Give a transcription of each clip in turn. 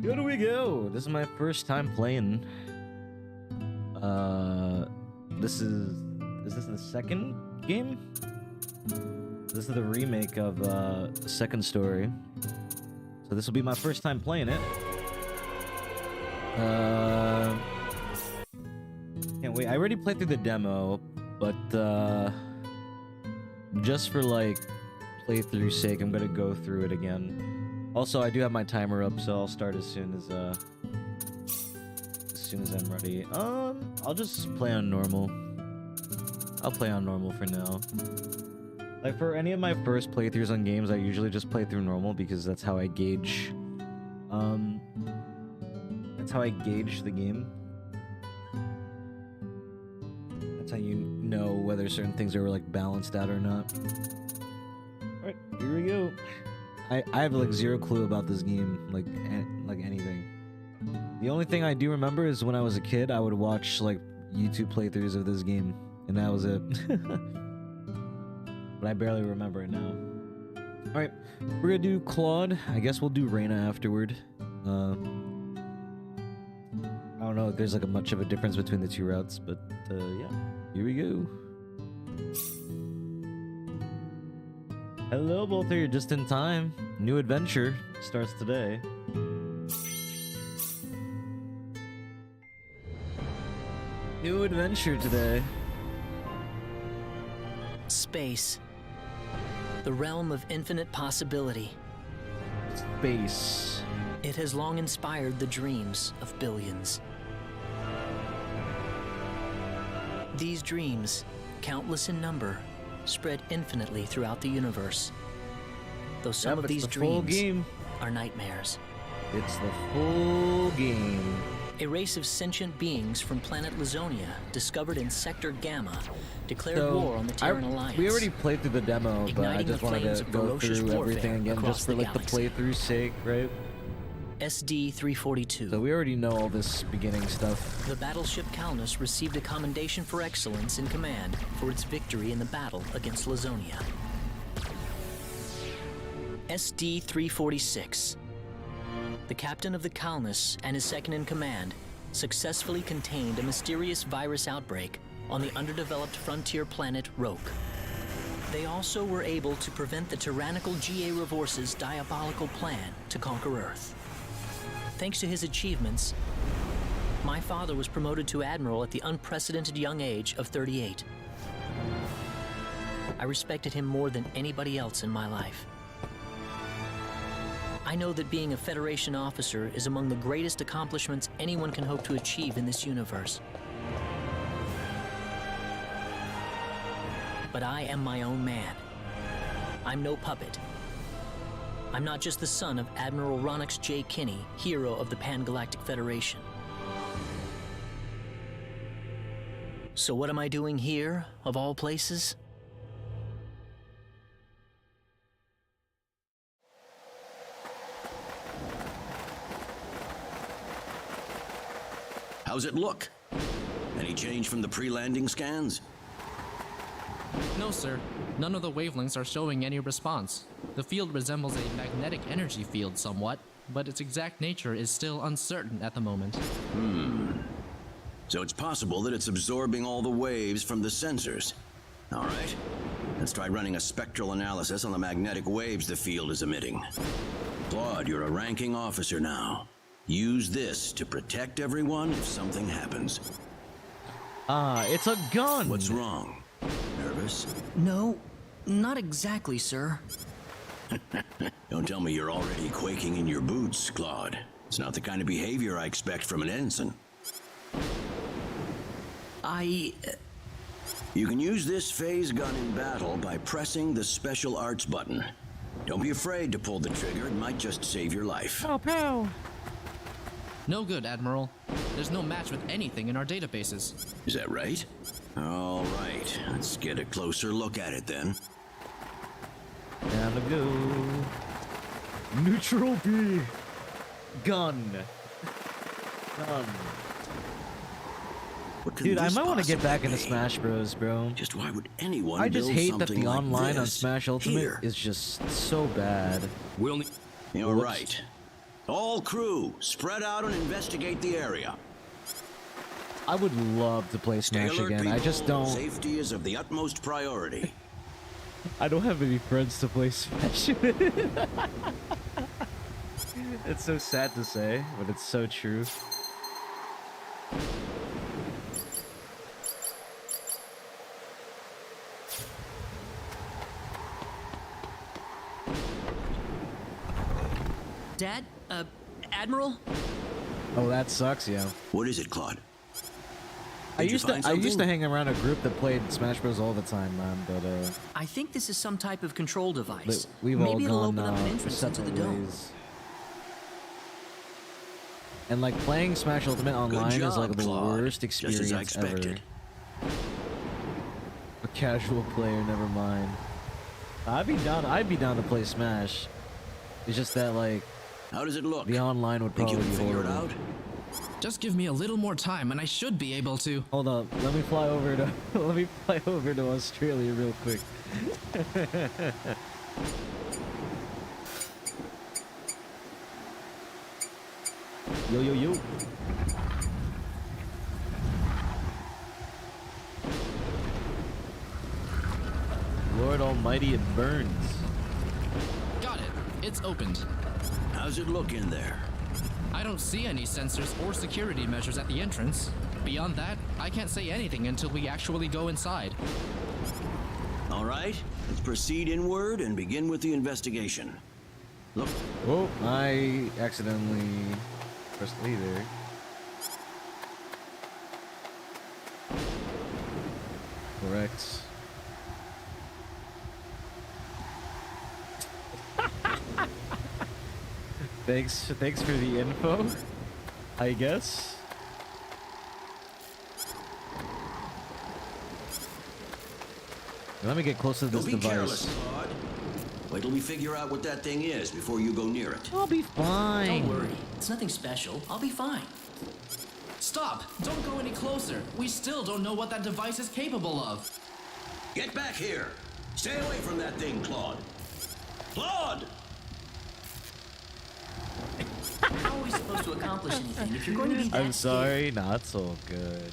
Here we go. This is my first time playing. Is this the second game? This is the remake of Second Story. So this will be my first time playing it. Can't wait. I already played through the demo, but just for like playthrough sake, I'm gonna go through it again. Also, I do have my timer up, so I'll start as soon as I'm ready. I'll just play on normal. I'll play on normal for now. Like for any of my first playthroughs on games, I usually just play through normal because that's how I gauge. That's how I gauge the game. That's how you know whether certain things are like balanced out or not. All right, here we go. I have like zero clue about this game, like anything. The only thing I do remember is when I was a kid, I would watch like YouTube playthroughs of this game, and that was it. But I barely remember it now. All right, we're gonna do Claude. I guess we'll do Reyna afterward. I don't know if there's like much of a difference between the two routes, but yeah, here we go. Hello, both of you, just in time. New adventure starts today. New adventure today. Space. The realm of infinite possibility. Space. It has long inspired the dreams of billions. These dreams, countless in number, spread infinitely throughout the universe. Though some of these dreams are nightmares. It's the full game. A race of sentient beings from planet Lazonia, discovered in Sector Gamma, declared war on the Terran Alliance. We already played through the demo, but I just wanted to go through everything again just for like the playthrough's sake, right? SD-342. So we already know all this beginning stuff. The battleship Calnus received a commendation for excellence in command for its victory in the battle against Lazonia. SD-346. The captain of the Calnus and his second-in-command successfully contained a mysterious virus outbreak on the underdeveloped frontier planet Roke. They also were able to prevent the tyrannical G.A. Revorce's diabolical plan to conquer Earth. Thanks to his achievements, my father was promoted to admiral at the unprecedented young age of 38. I respected him more than anybody else in my life. I know that being a Federation officer is among the greatest accomplishments anyone can hope to achieve in this universe. But I am my own man. I'm no puppet. I'm not just the son of Admiral Ronix J. Kinney, hero of the Pan-Galactic Federation. So what am I doing here, of all places? How's it look? Any change from the pre-landing scans? No, sir. None of the wavelengths are showing any response. The field resembles a magnetic energy field somewhat, but its exact nature is still uncertain at the moment. So it's possible that it's absorbing all the waves from the sensors. All right. Let's try running a spectral analysis on the magnetic waves the field is emitting. Claude, you're a ranking officer now. Use this to protect everyone if something happens. It's a gun! What's wrong? Nervous? No, not exactly, sir. Don't tell me you're already quaking in your boots, Claude. It's not the kind of behavior I expect from an ensign. You can use this phase gun in battle by pressing the special arts button. Don't be afraid to pull the trigger, it might just save your life. Oh, pow! No good, Admiral. There's no match with anything in our databases. Is that right? All right, let's get a closer look at it then. Time to go. Neutral B. Gun. Gun. Dude, I might want to get back into Smash Bros, bro. Just why would anyone I just hate that the like online on this Smash Ultimate here? is just so bad. You're right. All crew, spread out and investigate the area. I would love to play Stay Smash alert, again. I just people. don't. Safety is of the utmost priority. I don't have any friends to play Smash with. It's so sad to say, but it's so true. Dad? Admiral? Oh, that sucks, yo. What is it, Claude? I Did you used to find I used to something? hang around a group that played Smash Bros all the time, man. But I think this is some type of control device. we've Maybe it'll all gone open up an entrance into separate the dome. ways. And like playing Smash Ultimate online is job, like the Claude. worst Just as experience I expected. ever. A casual player, never mind. I'd be down to play Smash. It's just that like How does it look? the online would Think probably you be can figure it horrible. out? Just give me a little more time and I should be able to. Hold up, let me fly over to let me fly over to Australia real quick. Yo yo yo. Lord Almighty, it burns. Got it. It's opened. How's it look in there? I don't see any sensors or security measures at the entrance. Beyond that, I can't say anything until we actually go inside. All right, let's proceed inward and begin with the investigation. Look, Oh, I accidentally pressed A there. Correct. Thanks for the info, I guess. Let me get close to this don't be device. careless, Claude. Wait till we figure out what that thing is before you go near it. I'll be fine. Don't worry. It's nothing special. I'll be fine. Stop! Don't go any closer. We still don't know what that device is capable of. Get back here! Stay away from that thing, Claude. Claude! How are we supposed to accomplish anything if you're going to be that I'm sorry, not so good.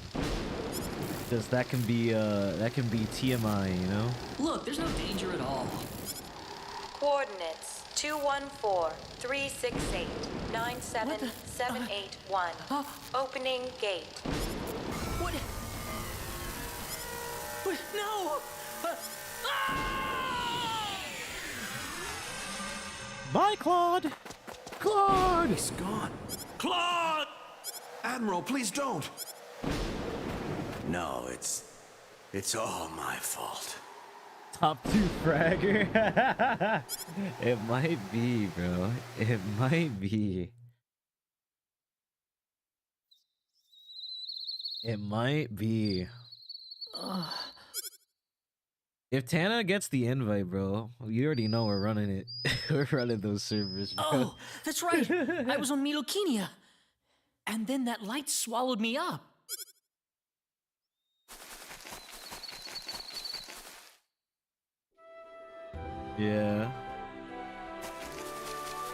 Just that can be TMI, you know? Look, there's no danger at all. Coordinates 214-368-97781. Huh? Opening gate. What? What? No! Bye, Claude. Claude. It's gone. Claude! Admiral, please don't. No, it's all my fault. Top 2 fragger. It might be, bro. It might be. It might be. If Tana gets the invite, bro, you already know we're running it. We're running those servers, bro. Oh, that's right. I was on Midokina. And then that light swallowed me up. Yeah.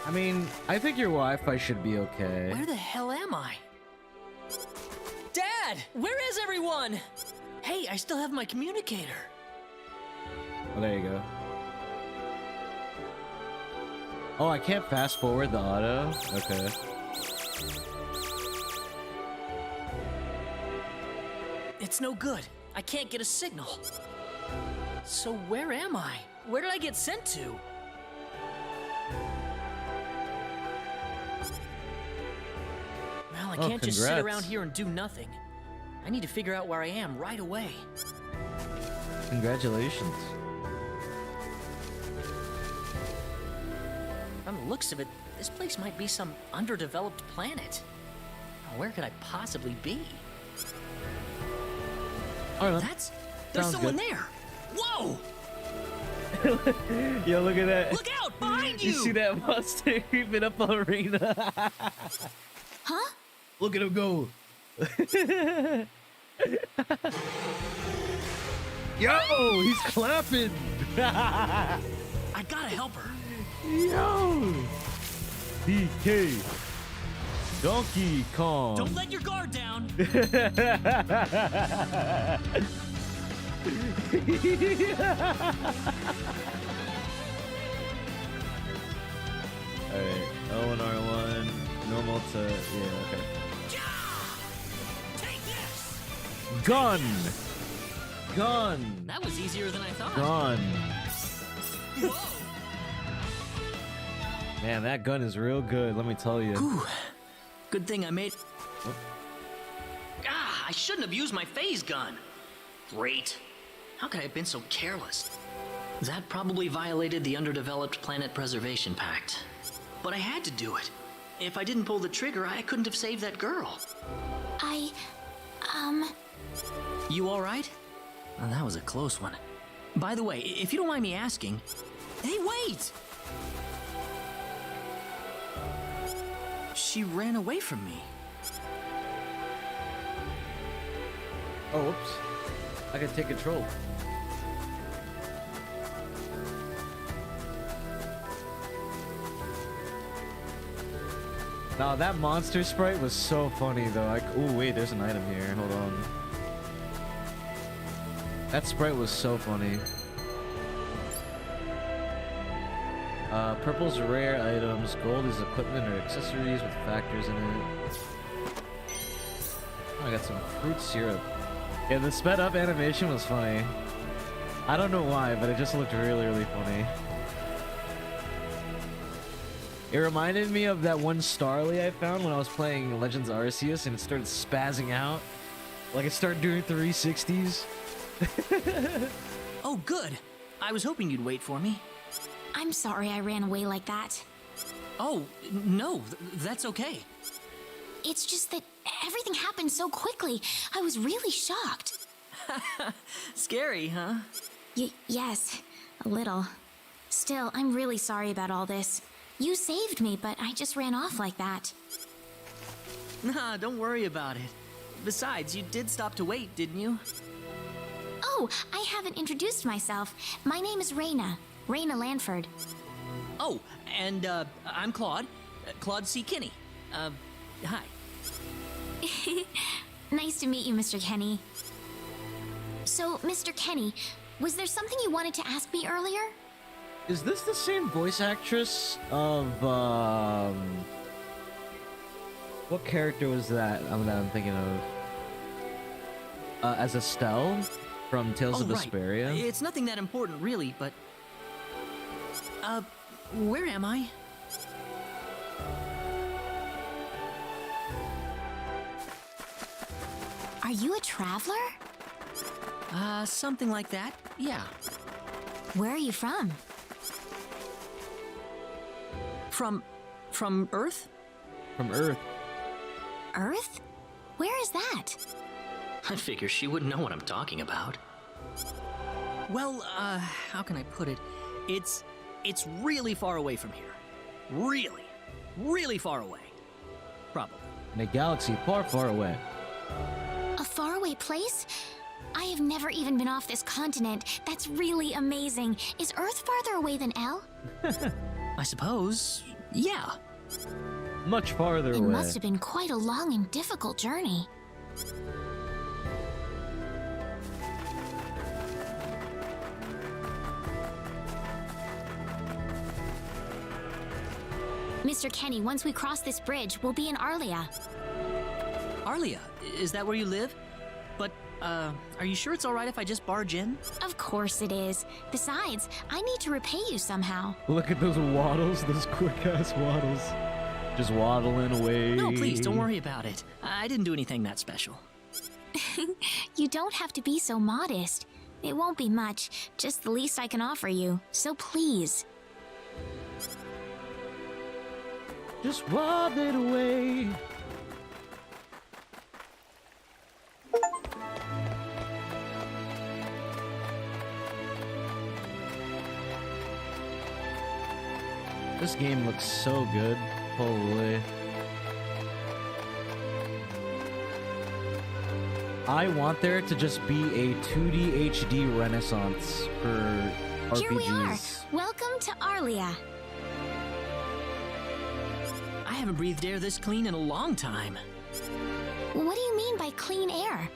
I mean, I think your Wi-Fi should be okay. Where the hell am I? Dad, where is everyone? Hey, I still have my communicator. Oh, there you go. Oh, I can't fast forward the auto? Okay. It's no good. I can't get a signal. So where am I? Where did I get sent to? Well, I Oh, can't just sit congrats. around here and do nothing. I need to figure out where I am right away. Congratulations. From the looks of it, this place might be some underdeveloped planet. Now, where could I possibly be? All right, There's Sounds someone good. there! Whoa! yo, look at that. Look out! Behind You see that monster creeping up Arena? Huh? Look at him go. Yo, he's clapping. I gotta help her. Yo. DK. Donkey Kong. Don't let your guard down. Alright, O and R1, normal to, yeah, okay. Take this. Gun! Gun! That was easier than I thought. Gun. Whoa. Man, that gun is real good, let me tell you. Whew. Good thing I made. Ah, I shouldn't have used my phase gun. Great. How could I have been so careless? That probably violated the Underdeveloped Planet Preservation Pact. But I had to do it. If I didn't pull the trigger, I couldn't have saved that girl. You all right? Oh, that was a close one. By the way, if you don't mind me asking... Hey, wait! She ran away from me. Oh, whoops. I can take control. Now that monster sprite was so funny though. Like, oh wait, there's an item here. Hold on. That sprite was so funny. Purple's rare items. Gold is equipment or accessories with factors in it. Oh, I got some fruit syrup. Yeah, the sped up animation was funny. I don't know why, but it just looked really, really funny. It reminded me of that one Starly I found when I was playing Legends Arceus and it started spazzing out. Like it started doing 360s. Oh, good. I was hoping you'd wait for me. I'm sorry I ran away like that. Oh, no, that's okay. It's just that everything happened so quickly. I was really shocked. Scary, huh? Yes, a little. Still, I'm really sorry about all this. You saved me, but I just ran off like that. Nah, don't worry about it. Besides, you did stop to wait, didn't you? Oh, I haven't introduced myself. My name is Reyna. Reyna Lanford. Oh, and, I'm Claude. Claude C. Kinney. Hi. Nice to meet you, Mr. Kenny. So, Mr. Kenny, was there something you wanted to ask me earlier? Is this the same voice actress of, what character was that I'm thinking of? As Estelle from Tales of Vesperia? It's nothing that important, really, but... where am I? Are you a traveler? Something like that, yeah. Where are you from? From Earth? From Earth. Earth? Where is that? I figure she wouldn't know what I'm talking about. Well, how can I put it? It's really far away from here. Really, really far away. Probably. In a galaxy far, far away. A faraway place? I have never even been off this continent. That's really amazing. Is Earth farther away than L? I suppose, yeah. Much farther It away. must have been quite a long and difficult journey. Mr. Kenny, once we cross this bridge, we'll be in Arlia. Arlia, is that where you live? But, are you sure it's alright if I just barge in? Of course it is. Besides, I need to repay you somehow. Look at those waddles, those quick-ass waddles. Just waddling away. No, please, don't worry about it. I didn't do anything that special. You don't have to be so modest. It won't be much, just the least I can offer you. So please. Just waddling away. This game looks so good. Holy. I want there to just be a 2D HD renaissance for RPGs. Here we are. Welcome to Arlia. haven't breathed air this clean in a long time. What do you mean by clean air?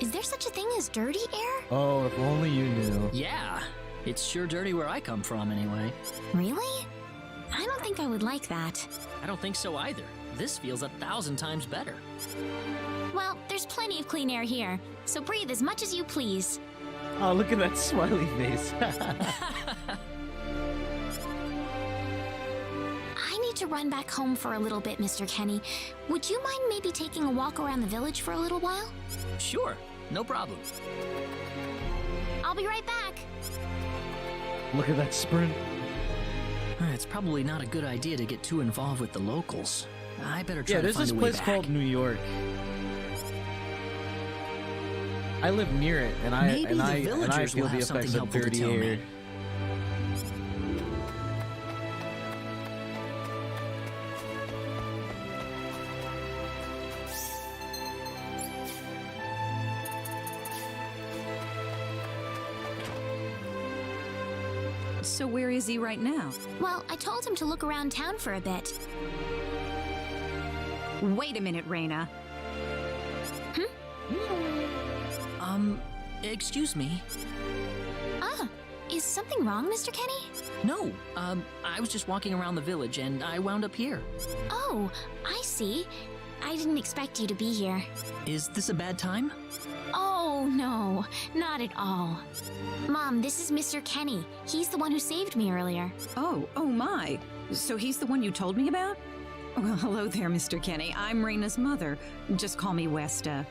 Is there such a thing as dirty air? Oh, if only you knew. Yeah, it's sure dirty where I come from anyway. Really? I don't think I would like that. I don't think so either. This feels 1,000 times better. Well, there's plenty of clean air here, so breathe as much as you please. Oh, look at that smiley face. I need to run back home for a little bit, Mr. Kenny. Would you mind maybe taking a walk around the village for a little while? Sure, no problem. I'll be right back. Look at that sprint. It's probably not a good idea to get too involved with the locals. I better try Yeah, to there's find this a way place back. called New York. I live near it, and Maybe the I villagers feel will the have something effects of helpful to dirty tell air. me. So where is he right now? Well, I told him to look around town for a bit. Wait a minute, Raina. Excuse me. Ah, is something wrong, Mr. Kenny? No, I was just walking around the village and I wound up here. Oh, I see. I didn't expect you to be here. Is this a bad time? Oh, no, not at all. Mom, this is Mr. Kenny. He's the one who saved me earlier. Oh my. So he's the one you told me about? Well, hello there, Mr. Kenny. I'm Raina's mother. Just call me Westa.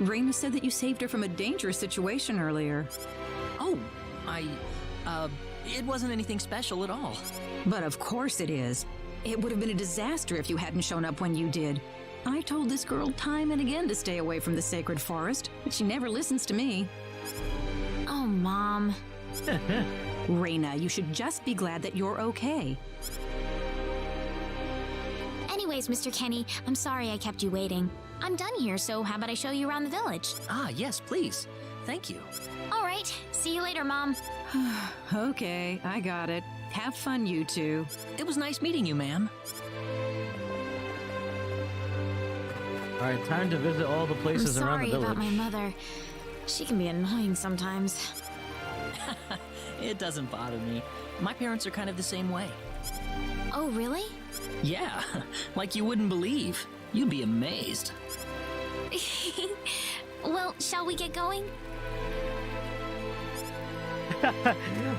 Raina said that you saved her from a dangerous situation earlier. Oh, it wasn't anything special at all. But of course it is. It would have been a disaster if you hadn't shown up when you did. I told this girl time and again to stay away from the sacred forest, but she never listens to me. Oh, Mom. Raina, you should just be glad that you're okay. Anyways, Mr. Kenny, I'm sorry I kept you waiting. I'm done here, so how about I show you around the village? Ah, yes, please. Thank you. All right, see you later, Mom. Okay, I got it. Have fun, you two. It was nice meeting you, ma'am. Alright, time to visit all the I'm places around sorry the village. about my mother. She can be annoying sometimes. It doesn't bother me. My parents are kind of the same way. Oh, really? Yeah, like you wouldn't believe. You'd be amazed. Well, shall we get going?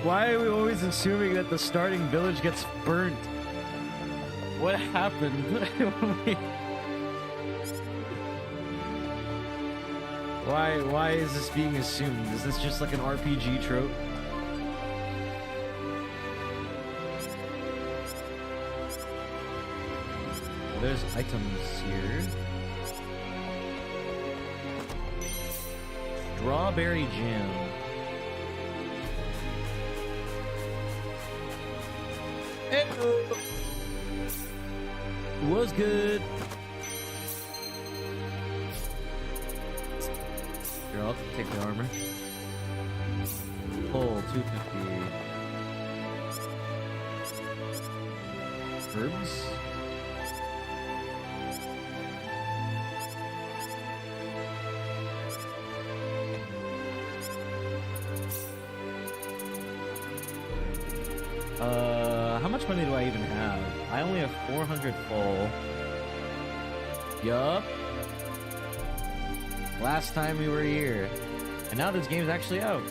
Why are we always assuming that the starting village gets burnt? What happened? Why is this being assumed? Is this just like an RPG trope? There's items here. Strawberry jam. Hey, was good. Here, I'll take the armor. Pull 250. Herbs. How much money do I even have? I only have 400 full. Yup. Last time we were here. And now this game's actually out.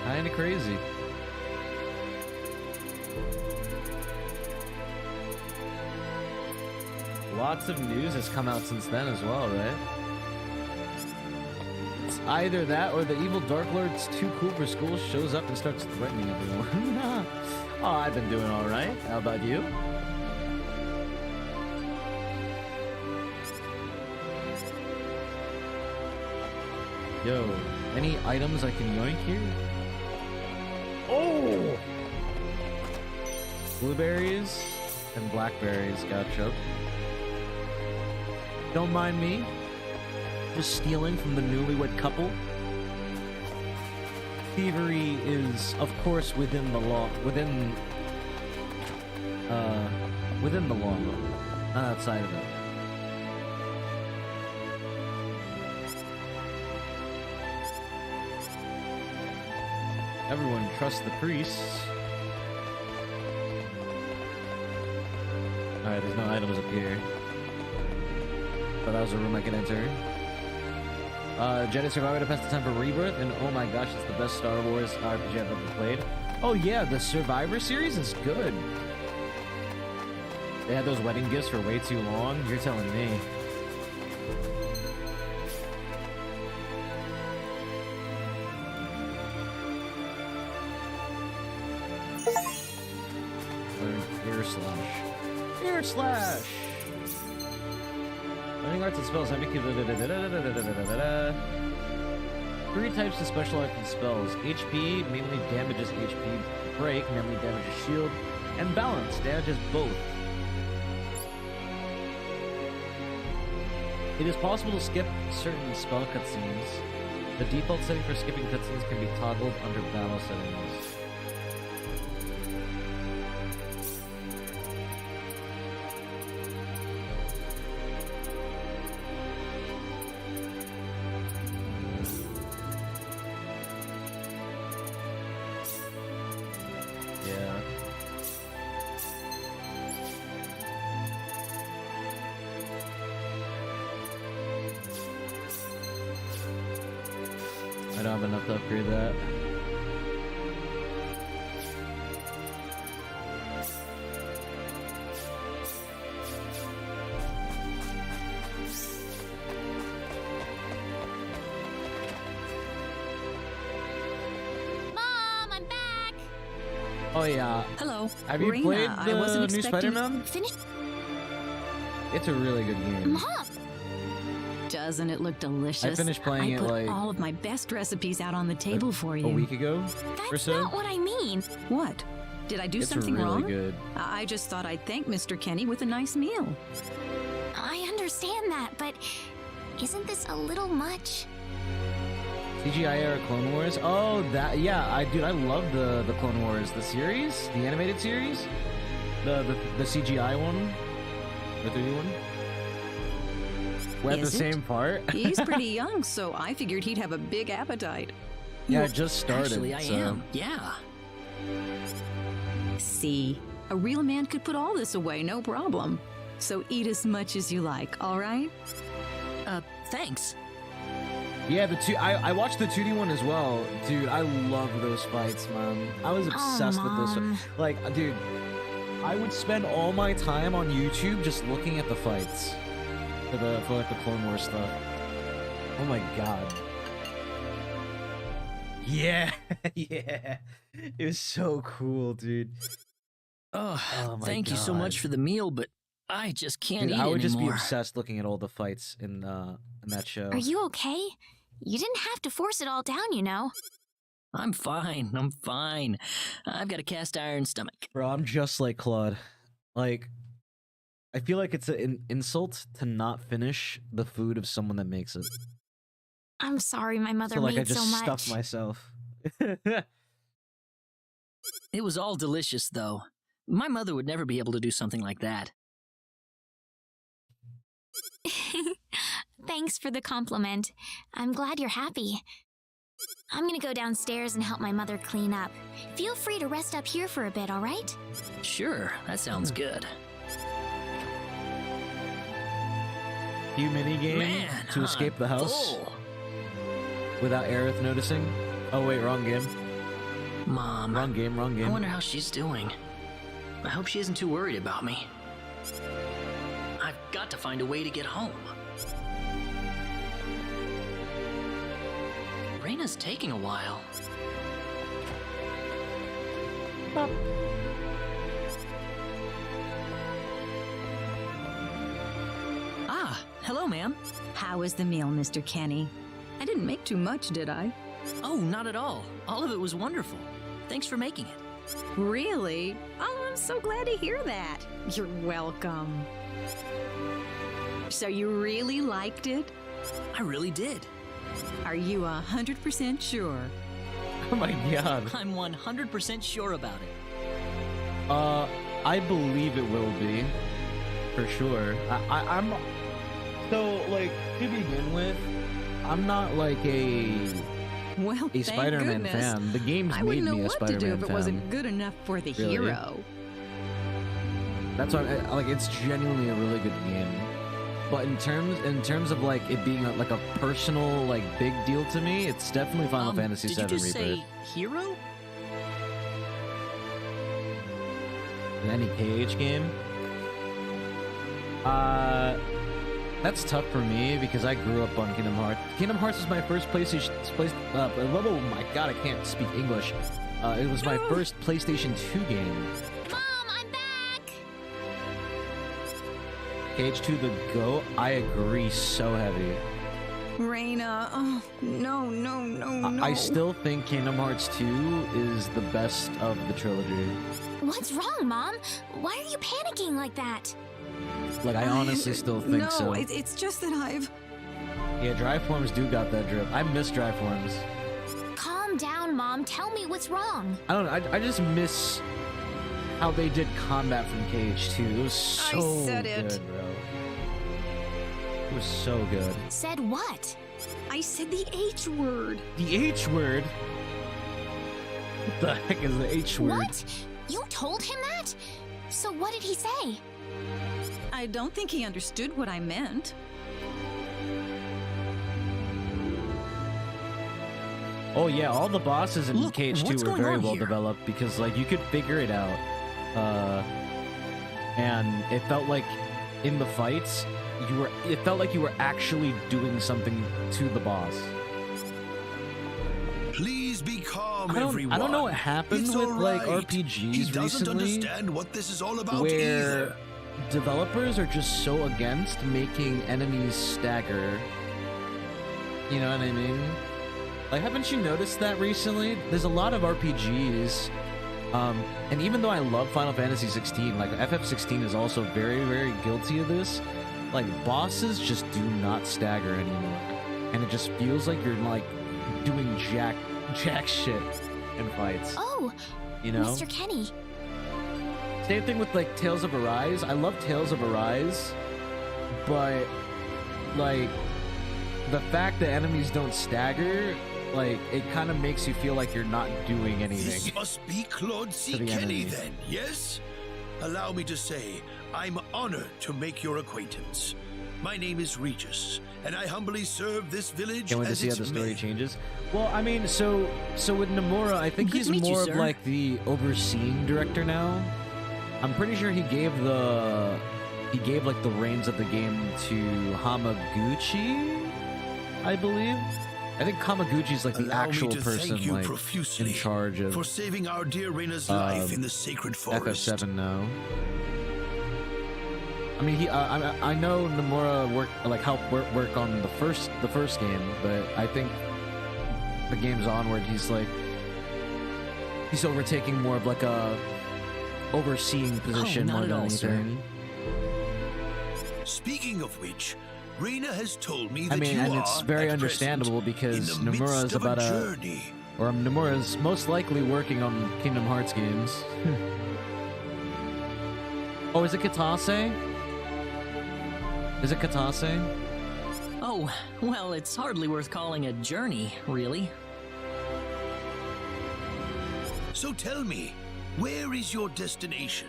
Kinda crazy. Lots of news has come out since then as well, right? It's either that or the evil Dark Lord's too cool for school shows up and starts threatening everyone. Oh, I've been doing alright. How about you? Yo, any items I can yoink here? Oh! Blueberries and blackberries, gotcha. Don't mind me. Just stealing from the newlywed couple. Thievery is, of course, within the law, within within the long run, not outside of it. Everyone trusts the priests. Alright, there's no items up here. But that was a room I could enter. Jedi Survivor to pass the time for Rebirth, and oh my gosh, it's the best Star Wars RPG I've ever played. Oh yeah, the Survivor series is good. They had those wedding gifts for way too long. You're telling me. Air slash. Learning arts and spells. Three types of special arts and spells. HP mainly damages HP. Break mainly damages shield. And balance damages both. It is possible to skip certain spell cutscenes. The default setting for skipping cutscenes can be toggled under battle settings. Yeah. I don't have enough to upgrade that. Mom, I'm back. Oh yeah. Hello. Have you Reina, played I the wasn't new expecting- Spider-Man? Finish. It's a really good game. Mom. Doesn't it look delicious? I finished playing I it put like all of my best recipes out on the table for you. a week ago or That's so. not what I mean. What? Did I do It's something really wrong? good. I just thought I'd thank Mr. Kenny with a nice meal. I understand that, but isn't this a little much? CGI era Clone Wars. Oh, that yeah. I love the Clone Wars, the series, the animated series, the CGI one, the 3D one. We had the Is it? same part. He's pretty young, so I figured he'd have a big appetite. Yeah, it just started. Actually, I so. am. Yeah. See, a real man could put all this away, no problem. So eat as much as you like, all right? Thanks. Yeah, the two. I watched the 2D one as well, dude. I love those fights, man. I was obsessed with those. Mom. Like, dude, I would spend all my time on YouTube just looking at the fights for like the Clone Wars stuff. Oh my god. Yeah, yeah. It was so cool, dude. Oh, Oh my thank you so much God. for the meal, but I just can't Dude, eat I would just be anymore. obsessed looking at all the fights in that show. Are you okay? You didn't have to force it all down, you know. I'm fine. I'm fine. I've got a cast iron stomach. Bro, I'm just like Claude. Like, I feel like it's an insult to not finish the food of someone that makes it. I'm sorry my mother So like, made I just so much. stuff myself. It was all delicious, though. My mother would never be able to do something like that. Thanks for the compliment. I'm glad you're happy. I'm gonna go downstairs and help my mother clean up. Feel free to rest up here for a bit, all right? Sure, that sounds good. You minigame Man, to escape the I'm house full. without Aerith noticing. Oh wait, wrong game. Mom, Wrong game. Wrong I game. wonder how she's doing. I hope she isn't too worried about me. I've got to find a way to get home. Reina's taking a while. Ah, hello, ma'am. How was the meal, Mr. Kenny? I didn't make too much, did I? Oh, not at all. All of it was wonderful. Thanks for making it. Really? Oh, I'm so glad to hear that. You're welcome. So you really liked it? I really did. Are you 100% sure? Oh my god. I'm 100% sure about it. I believe it will be, for sure. I'm so like to begin with, I'm not like a Well, thank Spider-Man goodness. fan. The game's I made wouldn't know me a what to Spider-Man do if it fan. wasn't good enough for the Really? hero. That's why like it's genuinely a really good game. But in terms of like it being like a personal like big deal to me, it's definitely Final Fantasy did VII you just Rebirth. say hero? In any KH game. That's tough for me because I grew up on Kingdom Hearts. Kingdom Hearts was my first PlayStation. Oh my god, I can't speak English. It was my first PlayStation 2 game. Mom, I'm back! KH2 the GOAT. I agree so heavy. Raina, oh, no, no, no, no. I still think Kingdom Hearts 2 is the best of the trilogy. What's wrong, Mom? Why are you panicking like that? Like, I honestly still think no, so. it's just that I've... Yeah, dry forms do got that drip. I miss dry forms. Calm down, Mom. Tell me what's wrong. I don't know. I just miss how they did combat from KH2. It was so said good, it. bro. It was so good. Said what? I said the H word. The H word? What the heck is the H word? What? You told him that? So what did he say? I don't think he understood what I meant. Oh yeah, all the bosses in Look, what's KH2 were going very on well here? developed because like you could figure it out. And it felt like in the fights, it felt like you were actually doing something to the boss. Please be calm, I everyone. don't know what happened It's with all like right. RPGs He doesn't recently understand what this is all about where either. developers are just so against making enemies stagger. You know what I mean? Like, haven't you noticed that recently? There's a lot of RPGs, and even though I love Final Fantasy 16, like FF16 is also very, very guilty of this. Like, bosses just do not stagger anymore, and it just feels like you're like doing jack shit in fights. Oh, You know? Mr. Kenny. Same thing with like Tales of Arise. I love Tales of Arise, but like the fact that enemies don't stagger, like it kind of makes you feel like you're not doing anything. This must be Claude C. To the Kenny, enemy. then, yes? Allow me to say, I'm honored to make your acquaintance. My name is Regis, and I humbly serve this village Can't wait to as see how its the story mayor. changes. Well, I mean, so with Nomura, I think Good he's to meet you, more of sir. like the overseeing director now. I'm pretty sure he gave like the reins of the game to Hamaguchi, I believe. I think Hamaguchi's like the Allow actual me to person thank you like profusely in charge of for saving our dear Reina's life in the sacred forest. FF7 now. I mean, I know Nomura helped work on the first game, but I think the games onward, he's overtaking more of like a overseeing position not more at than all, sir. anything. Speaking of which, Reina has told me that I mean, you and are, it's very at understandable present, because in the Nomura midst is of about a journey. Nomura's most likely working on Kingdom Hearts games. Oh, is it Katase? Is it Katase? Oh, well, it's hardly worth calling a journey, really. So tell me, where is your destination?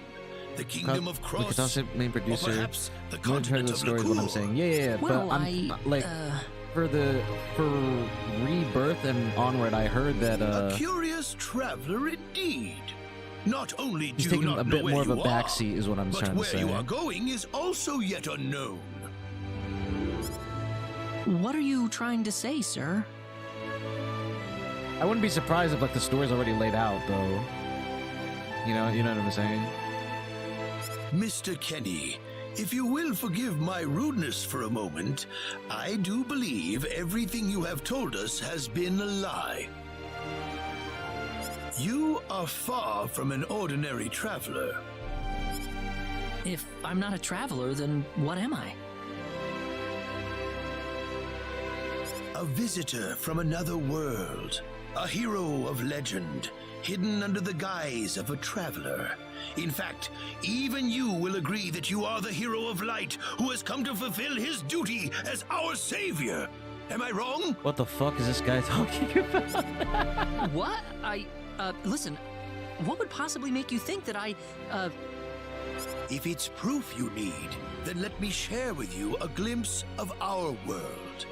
The Kingdom of The Cross? Katase main Or producer. perhaps the I'm gonna try continent the of story is what I'm Liqueur? saying. Yeah. Well, but I'm like uh, for Rebirth and onward, I heard that A curious traveler indeed. Not only do he's you taking not a know bit where more of a you are, backseat, is what I'm but trying to where say. you are going is also yet unknown. What are you trying to say, sir? I wouldn't be surprised if like the story's already laid out, though. You know what I'm saying? Mr. Kenny, if you will forgive my rudeness for a moment, I do believe everything you have told us has been a lie. You are far from an ordinary traveler. If I'm not a traveler, then what am I? A visitor from another world. A hero of legend, hidden under the guise of a traveler. In fact, even you will agree that you are the hero of light who has come to fulfill his duty as our savior. Am I wrong? What the fuck is this guy talking about? What? Listen, what would possibly make you think that If it's proof you need, then let me share with you a glimpse of our world.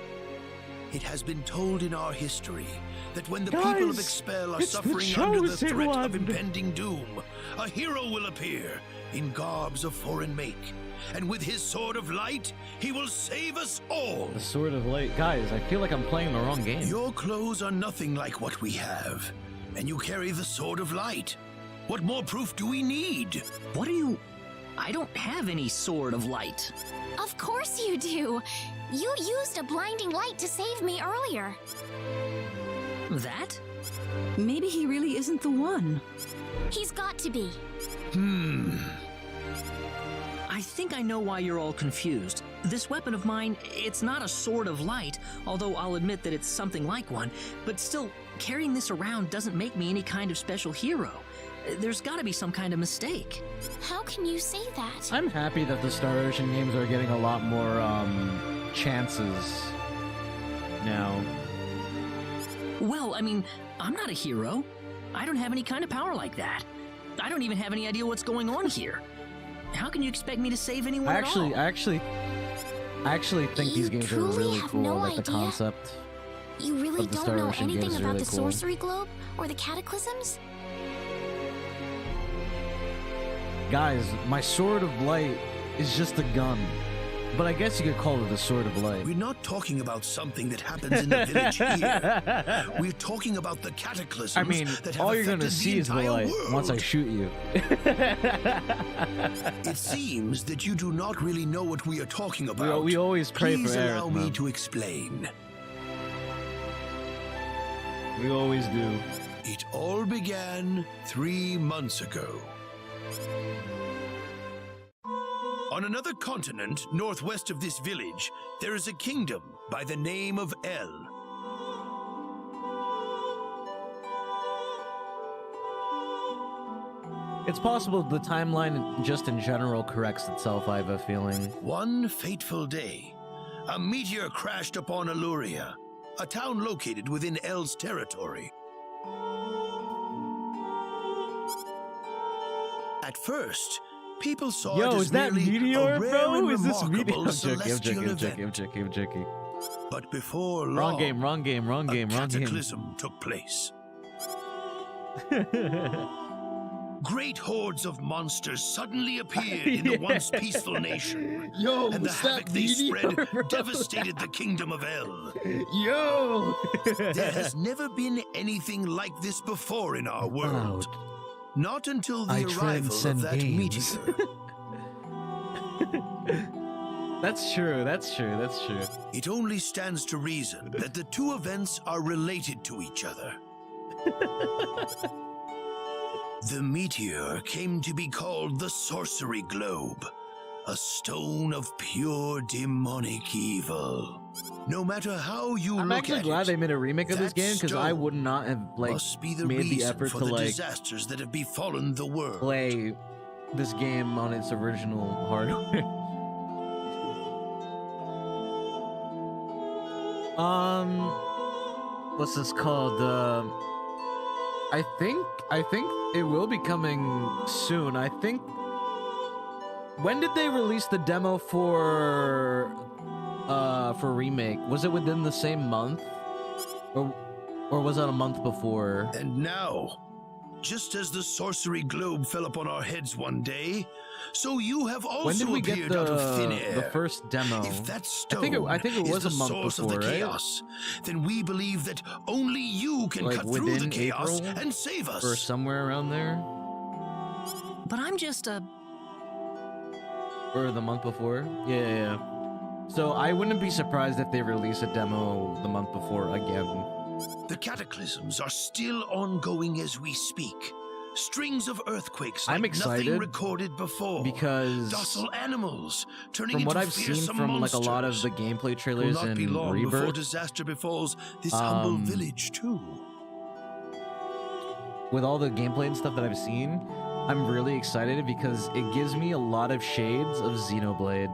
It has been told in our history that when the people of Guys, Expel are it's the suffering under the chosen threat one. of impending doom, a hero will appear in garbs of foreign make. And with his sword of light, he will save us all. The Sword of Light. Guys, I feel like I'm playing the wrong game. Your clothes are nothing like what we have, and you carry the sword of light. What more proof do we need? what are you... I don't have any sword of light. Of course you do. You used a blinding light to save me earlier. That? Maybe he really isn't the one. He's got to be. I think I know why you're all confused. This weapon of mine, it's not a sword of light, although I'll admit that it's something like one, but still, carrying this around doesn't make me any kind of special hero. There's gotta be some kind of mistake. How can you say that? I'm happy that the Star Ocean games are getting a lot more chances now. Well, I mean, I'm not a hero. I don't have any kind of power like that. I don't even have any idea what's going on here. How can you expect me to save anyone I at all? actually think You these games are truly really have cool. no like the idea? concept. You really of the don't Star know Ocean games anything is about really the cool. Sorcery Globe or the Cataclysms? Guys, my Sword of Light is just a gun. But I guess you could call it a Sword of Light. We're not talking about something that happens in the village here. We're talking about the cataclysms I mean, that have all you're affected gonna see is the entire light world. once I shoot you. It seems that you do not really know what we are talking about. we always pray Please for Eric, allow me man. to explain. We always do. It all began 3 months ago. On another continent, northwest of this village, there is a kingdom by the name of El. It's possible the timeline just in general corrects itself, I have a feeling. One fateful day, a meteor crashed upon Aluria, a town located within El's territory. At first, people saw it Yo, as is that merely meteor, a rare bro? and Is this remarkable meteor? I'm celestial joking, event. I'm joking. But before long, Wrong game, wrong game, wrong game, a wrong game. cataclysm took place. Great hordes of monsters suddenly appeared in the once peaceful nation. Yo, And the was that havoc they meteor, spread bro? devastated the kingdom of El. Yo! There has never been anything like this before in our world. Not until the I arrival transcend of that games. meteor. That's true, that's true, that's true. It only stands to reason that the two events are related to each other. The meteor came to be called the Sorcery Globe, a stone of pure demonic evil. No matter how you I'm look actually at glad it, they made a remake of this that game because I stone would not have must be the made the reason effort for to the like disasters that have befallen the world. play this game on its original hardware. What's this called? I think it will be coming soon. I think. When did they release the demo for remake? Was it within the same month, or was that a month before? And now, just as the Sorcery Globe fell upon our heads one day, so you have also When did we get appeared out of thin air. the first demo? If that stone I think it was is a the month source before, of the right? chaos, then we believe that only you can Like cut through the within chaos April? and save us. Or somewhere around there, But I'm just a... or the month before. Yeah. So I wouldn't be surprised if they release a demo the month before again. The cataclysms are still ongoing as we speak. Strings of earthquakes like I'm nothing excited recorded before. because Docile animals turning from what into I've seen fearsome from like a lot of monsters. the gameplay Will trailers not be and long before Rebirth, disaster befalls this humble village too. with all the gameplay and stuff that I've seen, I'm really excited because it gives me a lot of shades of Xenoblade.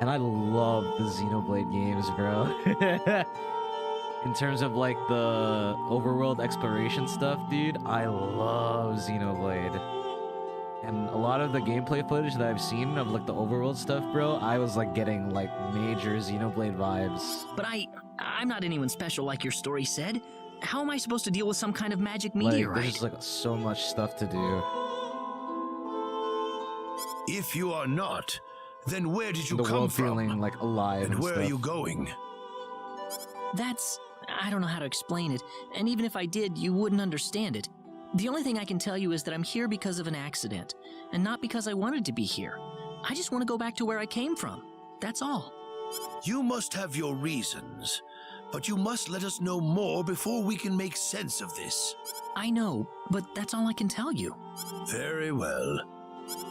And I love the Xenoblade games, bro. In terms of like the overworld exploration stuff, dude, I love Xenoblade. And a lot of the gameplay footage that I've seen of like the overworld stuff, bro, I was like getting like major Xenoblade vibes. But I'm not anyone special like your story said. How am I supposed to deal with some kind of magic Like, meteorite? there's like so much stuff to do. If you are not, then where did you The come world from? feeling like alive and where stuff. are you going? I don't know how to explain it, and even if I did, you wouldn't understand it. The only thing I can tell you is that I'm here because of an accident, and not because I wanted to be here. I just want to go back to where I came from. That's all. You must have your reasons, but you must let us know more before we can make sense of this. I know, but that's all I can tell you. Very well.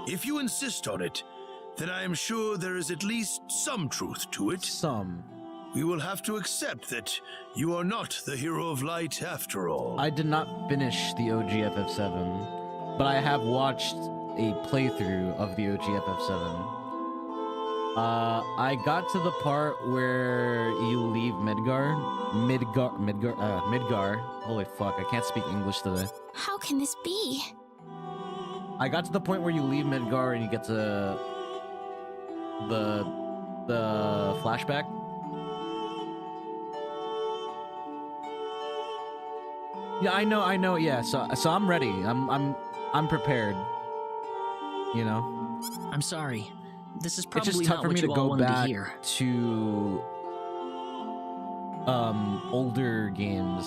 If you insist on it, then I am sure there is at least some truth to it. Some. We will have to accept that you are not the hero of light after all. I did not finish the OG FF7, but I have watched a playthrough of the OG FF7. I got to the part where you leave Midgar. Holy fuck, I can't speak English today. How can this be? I got to the point where you leave Midgar and you get to the flashback. Yeah, I know. Yeah, so I'm ready. I'm prepared. You know, I'm sorry. This is it's probably just tough not for what me to you all go wanted to back hear. to older games.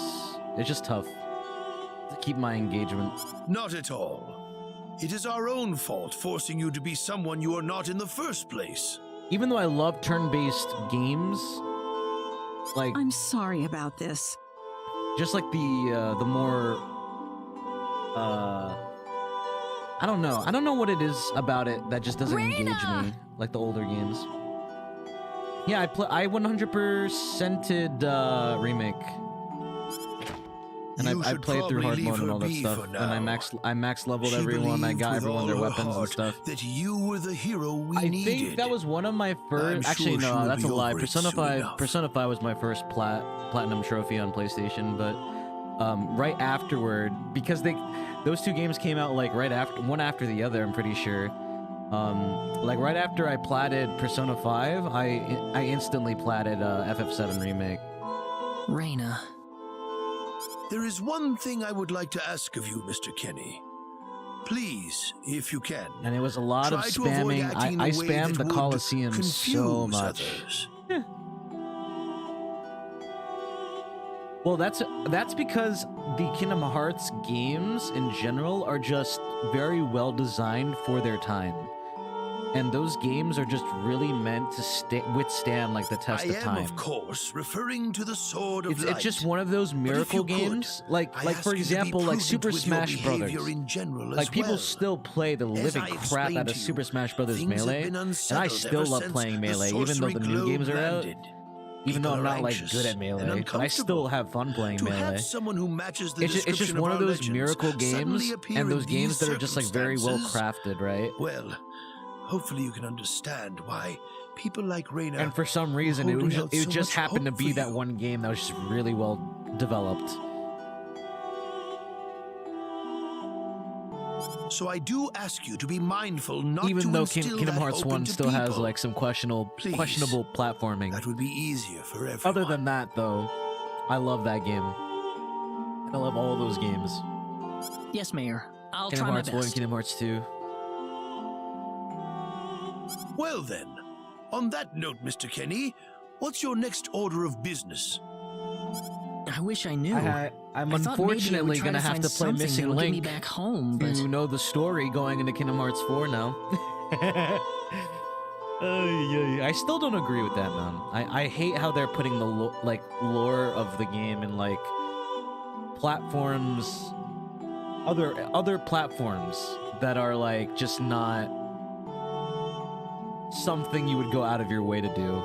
It's just tough to keep my engagement. Not at all. It is our own fault forcing you to be someone you are not in the first place. Even though I love turn-based games, like I'm sorry about this. just like the more I don't know what it is about it that just doesn't engage Reina! me like the older games. Yeah, I 100%ed remake, and You I should played through probably hard mode leave and her all that be stuff. for And I now. max leveled She everyone. I believed got with everyone all their her weapons and heart stuff. that you were the hero we I needed. think that was one of my I'm first. Actually, sure she no, will that's be a lie. over it Persona soon 5. enough. Persona 5 was my first platinum trophy on PlayStation, but right afterward, because those two games came out like right after, one after the other. I'm pretty sure. Like right after I platted Persona 5, I instantly platted FF7 remake. Reina. There is one thing I would like to ask of you, Mr. Kenny. Please, if you can. And it was a lot of try to avoid spamming. acting in a I way spammed that the would Colosseum so confuse much. others. Well, that's because the Kingdom Hearts games in general are just very well designed for their time. And those games are just really meant to withstand like the test of I am, time. of course, referring to the Sword of Light. It's just one of those But if miracle you could, games, like I for ask you to be example, like prudent Super with your Smash behavior Brothers. in general Like as people well. still play the As living I crap explained out of to you, Super Smash Brothers things have Melee, been and I unsettled still ever love since playing the Melee, even though sorcery the new globe games are out. landed. Even though People I'm are not like anxious good at and Melee, but I still uncomfortable. have fun playing To Melee. have someone who matches the It's just description one of of our those legends miracle suddenly games, appear and in those games these that are just like very well circumstances. crafted, right? Well, hopefully you can understand why people like Reina. And for some reason, it holding out it so just much happened to hope be for that you. one game that was just really well developed. So I do ask you to be mindful not Even to though instill Kingdom that Hearts hope 1 into still has people. like some questionable Please. platforming. That would be easier for everyone. Other than that, though, I love that game. And I love all those games. Yes, Mayor. I'll Kingdom try Hearts my 1, best. Kingdom Hearts 2. Well then, on that note, Mr. Kenny, what's your next order of business? I wish I knew. I'm I thought maybe I unfortunately would try gonna have find to play something Missing that'll get me Link back home, but to know the story going into Kingdom Hearts 4 now. I still don't agree with that, man. I hate how they're putting the lore of the game in like platforms, other platforms that are like just not something you would go out of your way to do,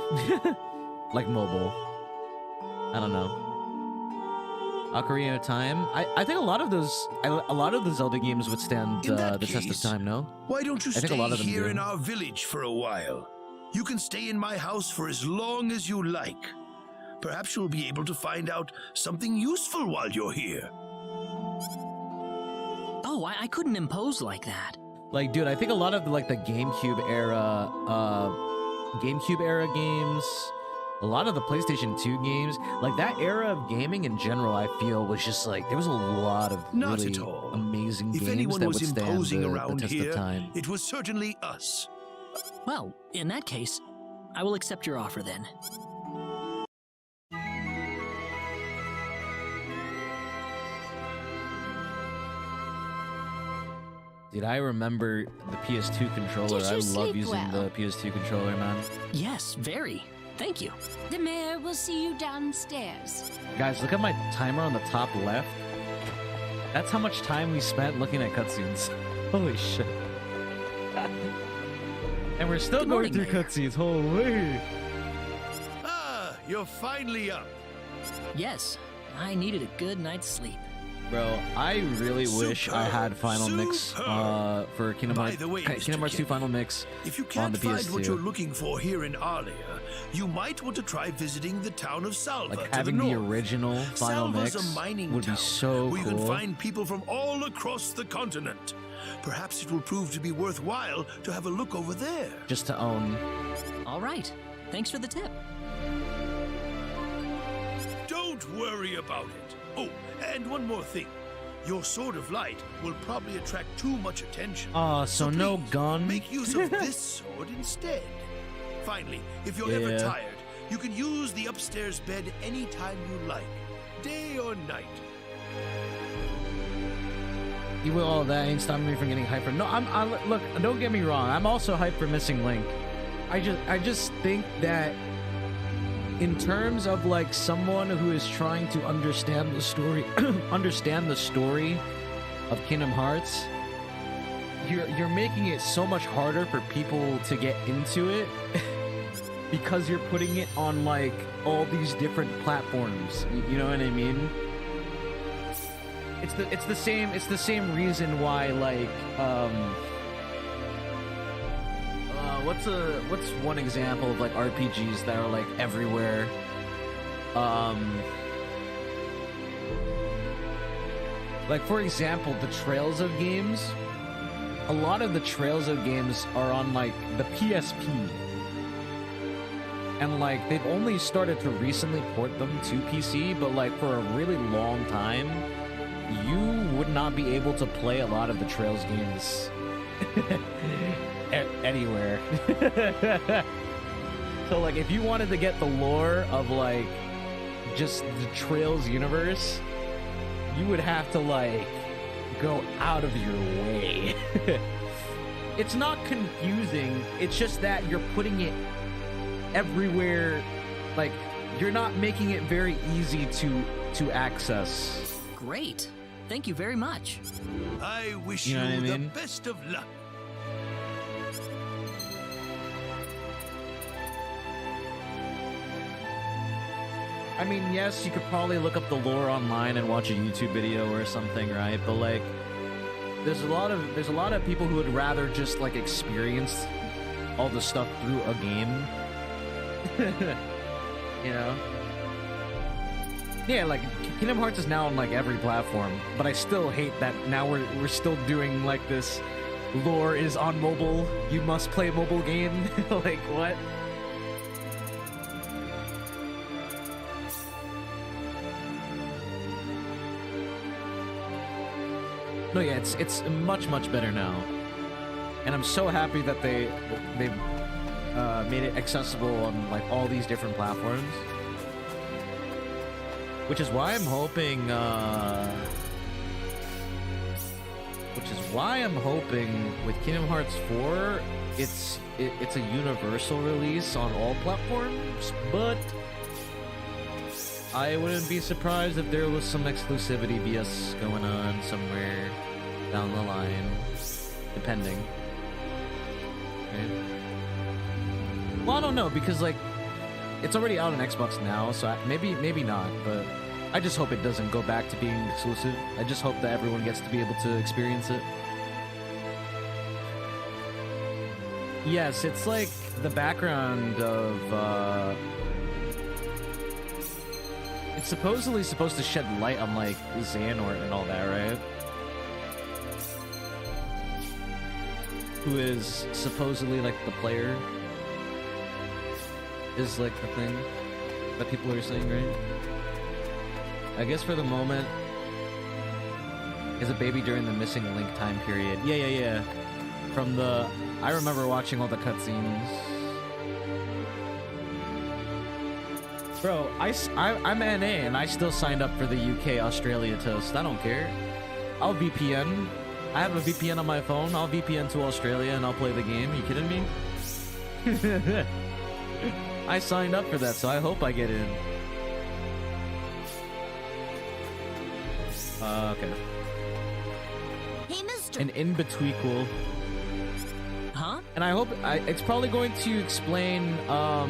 like mobile. I don't know. Ocarina of Time. I think a lot of the Zelda games withstand In that the test of case, time. No. Why don't you I think a lot stay of them here do. in our village for a while? You can stay in my house for as long as you like. Perhaps you'll be able to find out something useful while you're here. Oh, I couldn't impose like that. Like, dude, I think a lot of like the GameCube era games, a lot of the PlayStation 2 games, like that era of gaming in general, I feel was just like there was a lot of Not really at all. amazing If games anyone that was withstand imposing the around test here, of time. it was certainly us. Well, in that case, I will accept your offer then. Dude, I remember the PS2 controller. Did you I love sleep using well? the PS2 controller, man. Yes, very. Thank you. The mayor will see you downstairs. Guys, look at my timer on the top left. That's how much time we spent looking at cutscenes. Holy shit. And we're still Good going morning, through Mayor. cutscenes. Holy. Ah, you're finally up. Yes, I needed a good night's sleep. Bro, I really wish I had Final Mix Superb. for Kingdom By Hearts, the way, Mr. Kingdom Hearts 2 Kenny, Final Mix If you on can't the find what you're PS2. looking for here in Arlia, you might want to try visiting the town of Salva Like to having the the north. original Final Salva's Mix a mining would town be so where you can cool. find people from all across the continent. Perhaps it will prove to be worthwhile to have a look over there. Just to own. All right. Thanks for the tip. Don't worry about it. Oh, and one more thing. Your sword of light will probably attract too much attention. So no please, gun? Make use of this sword instead. Finally, if you're ever Yeah. tired, you can use the upstairs bed anytime you like, day or night. Even all that ain't stopping me from getting hyped for. No, look. Don't get me wrong. I'm also hyped for Missing Link. I just think that in terms of like someone who is trying to understand the story, understand the story of Kingdom Hearts, you're making it so much harder for people to get into it because you're putting it on like all these different platforms. You know what I mean? It's the same reason why like what's one example of like RPGs that are like everywhere? Like for example, the Trails of games. A lot of the Trails of games are on like the PSP. And like they've only started to recently port them to PC, but like for a really long time, you would not be able to play a lot of the Trails games anywhere. So like if you wanted to get the lore of like just the Trails universe, you would have to like go out of your way. It's not confusing, it's just that you're putting it everywhere. Like you're not making it very easy to access. Great. Thank you very much. I wish You know what I the mean? best of luck. I mean, yes, you could probably look up the lore online and watch a YouTube video or something, right? But like, there's a lot of people who would rather just like experience all the stuff through a game. You know? Yeah, like Kingdom Hearts is now on like every platform, but I still hate that now we're still doing like this lore is on mobile. You must play a mobile game. Like what? No, yeah, it's much better now, and I'm so happy that they've made it accessible on like all these different platforms. Which is why I'm hoping. With Kingdom Hearts 4, it's a universal release on all platforms, but I wouldn't be surprised if there was some exclusivity BS going on somewhere down the line, depending. Right? Well, I don't know, because like it's already out on Xbox now, so maybe not, but I just hope it doesn't go back to being exclusive. I just hope that everyone gets to be able to experience it. Yes, it's like the background of, it's supposedly supposed to shed light on, like, Xehanort and all that, right? Who is supposedly, like, the player. Is, like, the thing that people are saying, right? I guess for the moment, is a baby during the missing Link time period. Yeah. From the... I remember watching all the cutscenes. Bro, I'm NA and I still signed up for the UK Australia toast. I don't care. I'll VPN. I have a VPN on my phone. I'll VPN to Australia and I'll play the game. You kidding me? I signed up for that, so I hope I get in. Okay. Hey, mister. An in-betweequel. Huh? And I hope it's probably going to explain I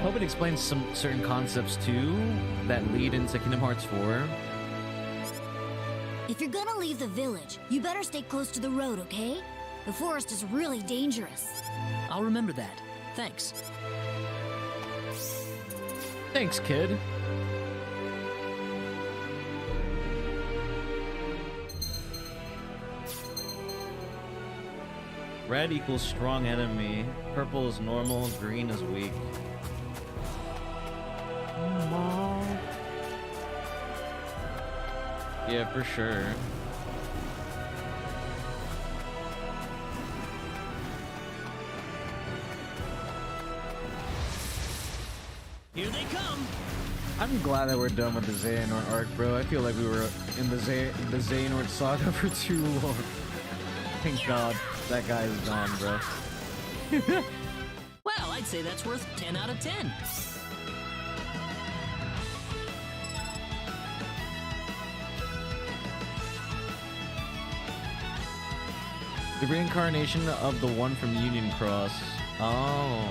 hope it explains some certain concepts too that lead into Kingdom Hearts 4. If you're gonna leave the village, you better stay close to the road, okay? The forest is really dangerous. I'll remember that. Thanks. Thanks, kid. Red equals strong enemy. Purple is normal. Green is weak. Yeah, for sure. Here they come. I'm glad that we're done with the Xehanort arc, bro. I feel like we were in the Xehanort saga for too long. Thank God that guy is gone, bro. Well, I'd say that's worth 10 out of 10. The reincarnation of the one from Union Cross. Oh.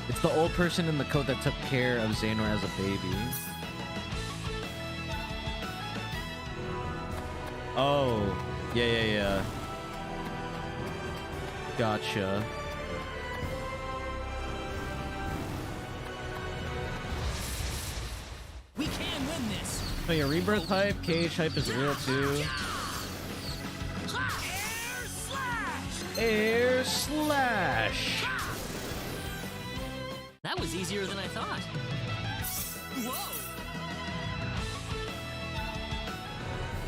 It's the old person in the coat that took care of Xehanort as a baby. Oh. Yeah. Gotcha. We can win this. So your rebirth hype, cage hype is real too. Air slash. That was easier than I thought.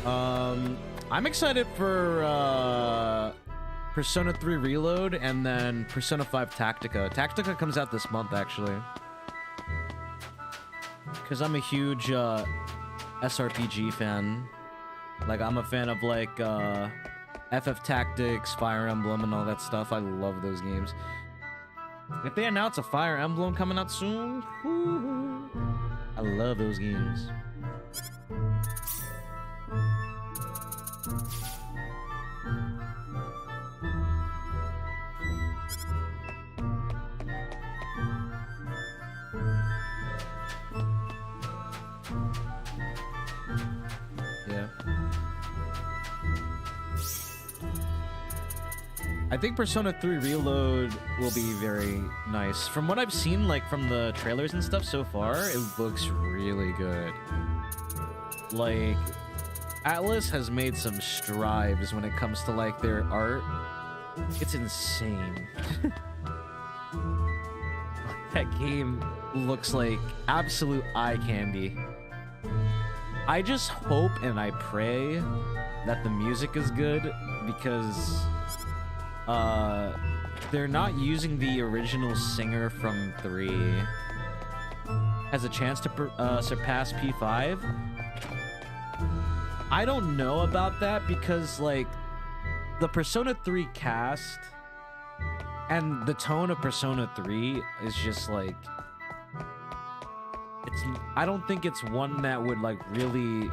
Whoa. I'm excited for Persona 3 Reload and then Persona 5 Tactica. Tactica comes out this month, actually. Because I'm a huge SRPG fan. Like, I'm a fan of, like, FF Tactics, Fire Emblem, and all that stuff. I love those games. If they announce a Fire Emblem coming out soon, whoo, I love those games. Yeah. I think Persona 3 Reload will be very nice. From what I've seen, like, from the trailers and stuff so far, it looks really good. Like, Atlas has made some strides when it comes to, like, their art. It's insane. That game looks like absolute eye candy. I just hope and I pray that the music is good, because they're not using the original singer from 3. Has a chance to surpass P5. I don't know about that, because, like, the Persona 3 cast and the tone of Persona 3 is just, like, I don't think it's one that would, like, really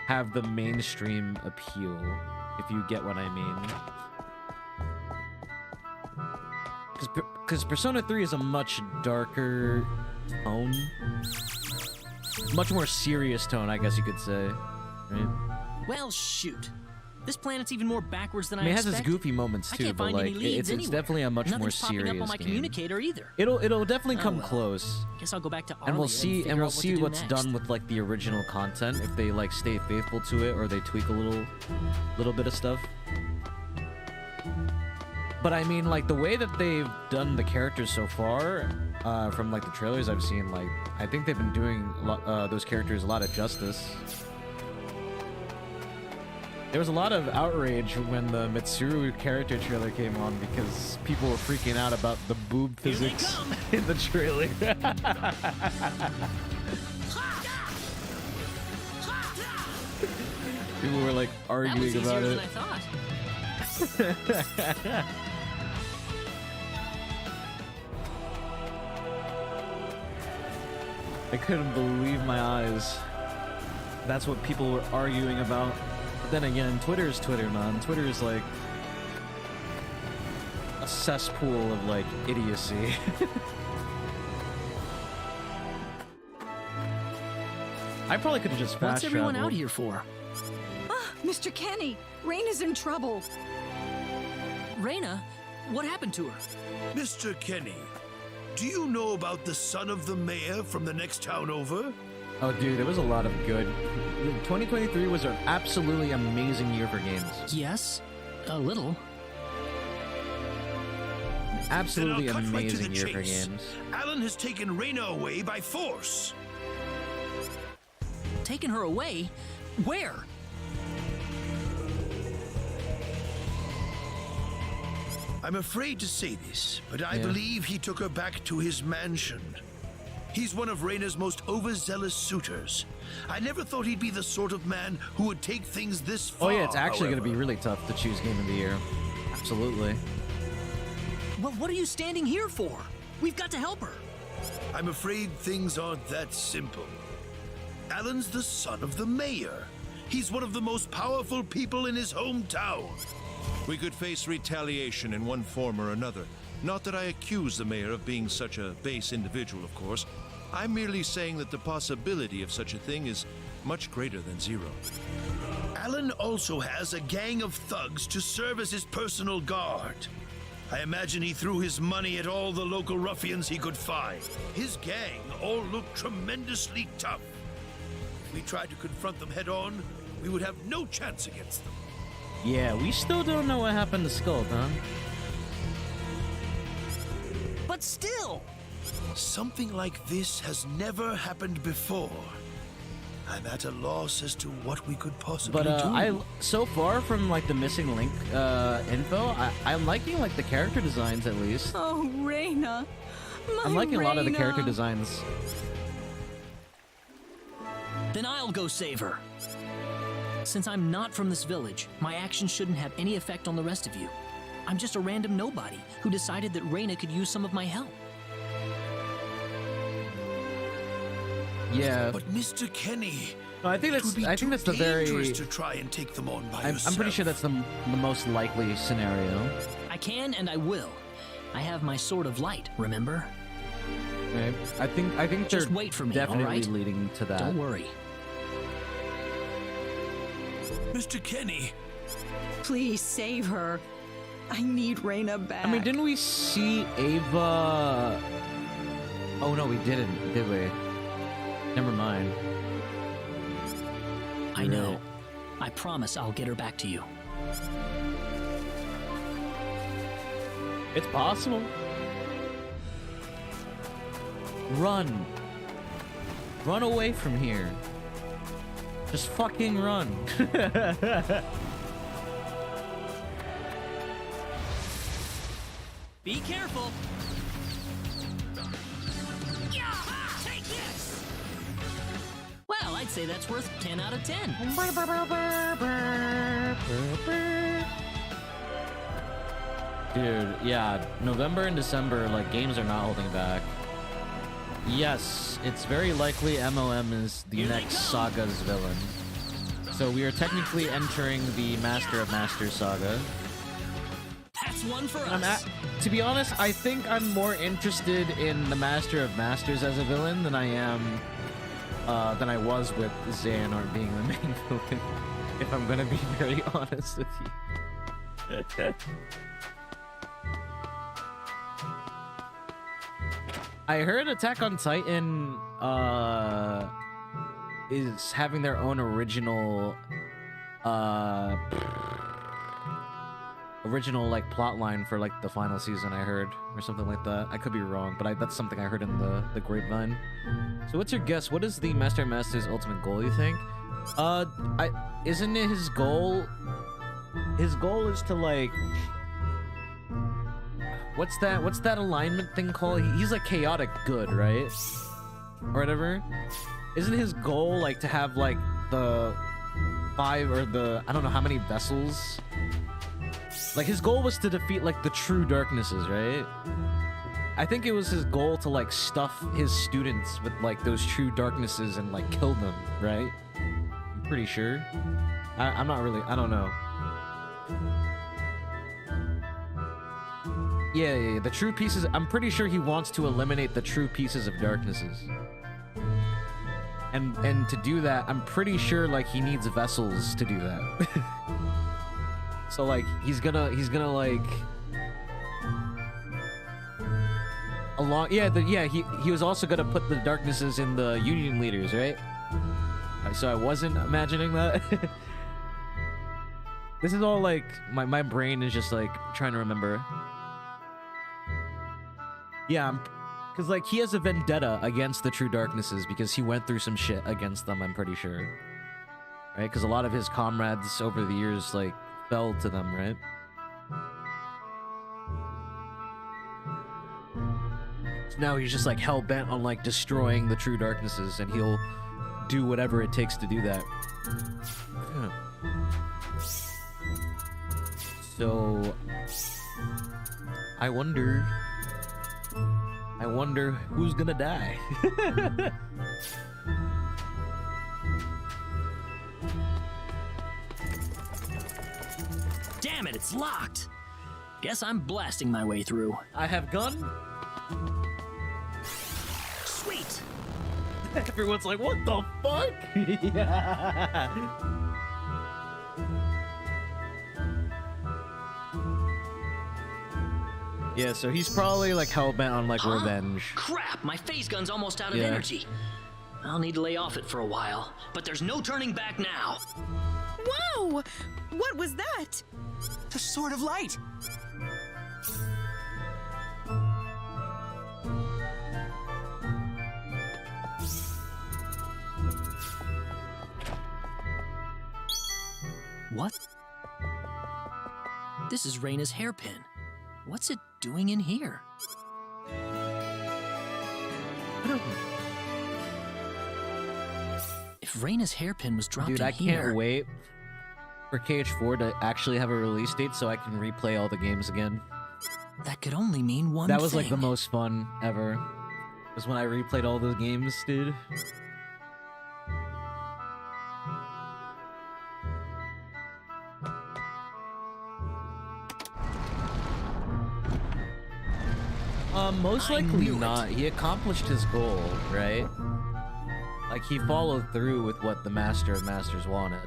have the mainstream appeal, if you get what I mean. Because Persona 3 is a much darker tone. Much more serious tone, I guess you could say. Right? Well, shoot. This planet's even more backwards than I mean, it has expected. its goofy moments I too, can't but find like any leads it's anywhere. definitely a much more Nothing's popping serious up on my game. communicator either. It'll definitely come well. close. Guess I'll go back to Arlia And we'll see figure out what to do what's next. done with like the original content, if they like stay faithful to it or they tweak a little bit of stuff. But I mean, like the way that they've done the characters so far, from like the trailers I've seen, like I think they've been doing those characters a lot of justice. There was a lot of outrage when the Mitsuru character trailer came on because people were freaking out about the boob Here they physics come. in the trailer. People were like That was arguing easier about than it. I thought. I couldn't believe my eyes. That's what people were arguing about. But then again, Twitter is Twitter, man. Twitter is like a cesspool of like idiocy. I probably could have just fast What's everyone traveled. out here for? Ah, Mr. Kenny, Raina's in trouble. Raina? What happened to her? Mr. Kenny, do you know about the son of the mayor from the next town over? Oh, dude, there was a lot of good. 2023 was an absolutely amazing year for games. Yes, a little. Absolutely Then I'll cut right to amazing the year for chase. games. Alan has taken Raina away by force. Taking her away? Where? I'm afraid to say this, but I Yeah. believe he took her back to his mansion. He's one of Raina's most overzealous suitors. I never thought he'd be the sort of man who would take things this Oh far. yeah, it's actually going to be however. really tough to choose Game of the Year. Absolutely. Well, what are you standing here for? We've got to help her. I'm afraid things aren't that simple. Alan's the son of the mayor. He's one of the most powerful people in his hometown. We could face retaliation in one form or another. Not that I accuse the mayor of being such a base individual, of course. I'm merely saying that the possibility of such a thing is much greater than zero. Alan also has a gang of thugs to serve as his personal guard. I imagine he threw his money at all the local ruffians he could find. His gang all look tremendously tough. If we tried to confront them head on, we would have no chance against them. Yeah, we still don't know what happened to Skull, huh? But still! Something like this has never happened before. I'm at a loss as to what we could possibly But do. so far from like the missing link info, I'm liking like the character designs at least. Oh, Raina. I'm liking a lot of the character Raina. designs. Then I'll go save her. Since I'm not from this village, my actions shouldn't have any effect on the rest of you. I'm just a random nobody who decided that Raina could use some of my help. Yeah, But Mr. Kenny, no, I think it would be that's too the dangerous very. to try and take them on by I'm yourself. pretty sure that's the most likely scenario. I can and I will. I have my sword of light, remember? Right? I think Just they're wait for me, definitely alright? leading to that. Don't worry. Mr. Kenny, Please save her. I need Raina back. I mean, didn't we see Ava? Oh no, we didn't, did we? Never mind. I Right. know. I promise I'll get her back to you. It's possible. Run. Run away from here. Just fucking run. Be careful! Well, I'd say that's worth 10 out of 10. Dude, yeah, November and December, like, games are not holding back. Yes, it's very likely MOM is the Here they next come. Saga's villain. So we are technically entering the Master of Masters saga. That's That's one for us. To be honest, I think I'm more interested in the Master of Masters as a villain than I was with Xehanort being the main villain. If I'm gonna be very honest with you. I heard Attack on Titan is having their own original like plot line for like the final season. I heard, or something like that. I could be wrong, but that's something I heard in the grapevine. So what's your guess? What is the Master of Masters' ultimate goal, you think? Isn't it his goal? His goal is to like, what's that alignment thing called? He's like chaotic good, right? Or whatever. Isn't his goal like to have like the 5 or the, I don't know how many vessels? Like his goal was to defeat like the true darknesses, right? I think it was his goal to like stuff his students with like those true darknesses and like kill them, right? I'm pretty sure. I'm not really, I don't know. Yeah, the true pieces, I'm pretty sure he wants to eliminate the true pieces of darknesses. And to do that, I'm pretty sure like he needs vessels to do that. So like he's gonna like he was also gonna put the darknesses in the union leaders, right? So I wasn't imagining that. This is all like my brain is just like trying to remember. Yeah, because like he has a vendetta against the true darknesses because he went through some shit against them, I'm pretty sure. Right? Because a lot of his comrades over the years like fell to them, right? So now he's just like hell-bent on like destroying the true darknesses, and he'll do whatever it takes to do that. Yeah. So I wonder who's gonna die. Damn it, it's locked. Guess I'm blasting my way through. I have gun. Sweet. Everyone's like, what the fuck? Yeah. Yeah, so he's probably like hell-bent on like revenge. Crap, my phase gun's almost out of Yeah. energy. I'll need to lay off it for a while, but there's no turning back now. Whoa! What was that? The Sword of Light! What? This is Reyna's hairpin. What's it doing in here? If Reyna's hairpin was dropped Dude, in I here... can't wait for KH4 to actually have a release date so I can replay all the games again. That could only mean one That was thing. like the most fun ever. Was when I replayed all the games, dude. Most likely not. He accomplished his goal, right? Like, he followed through with what the Master of Masters wanted.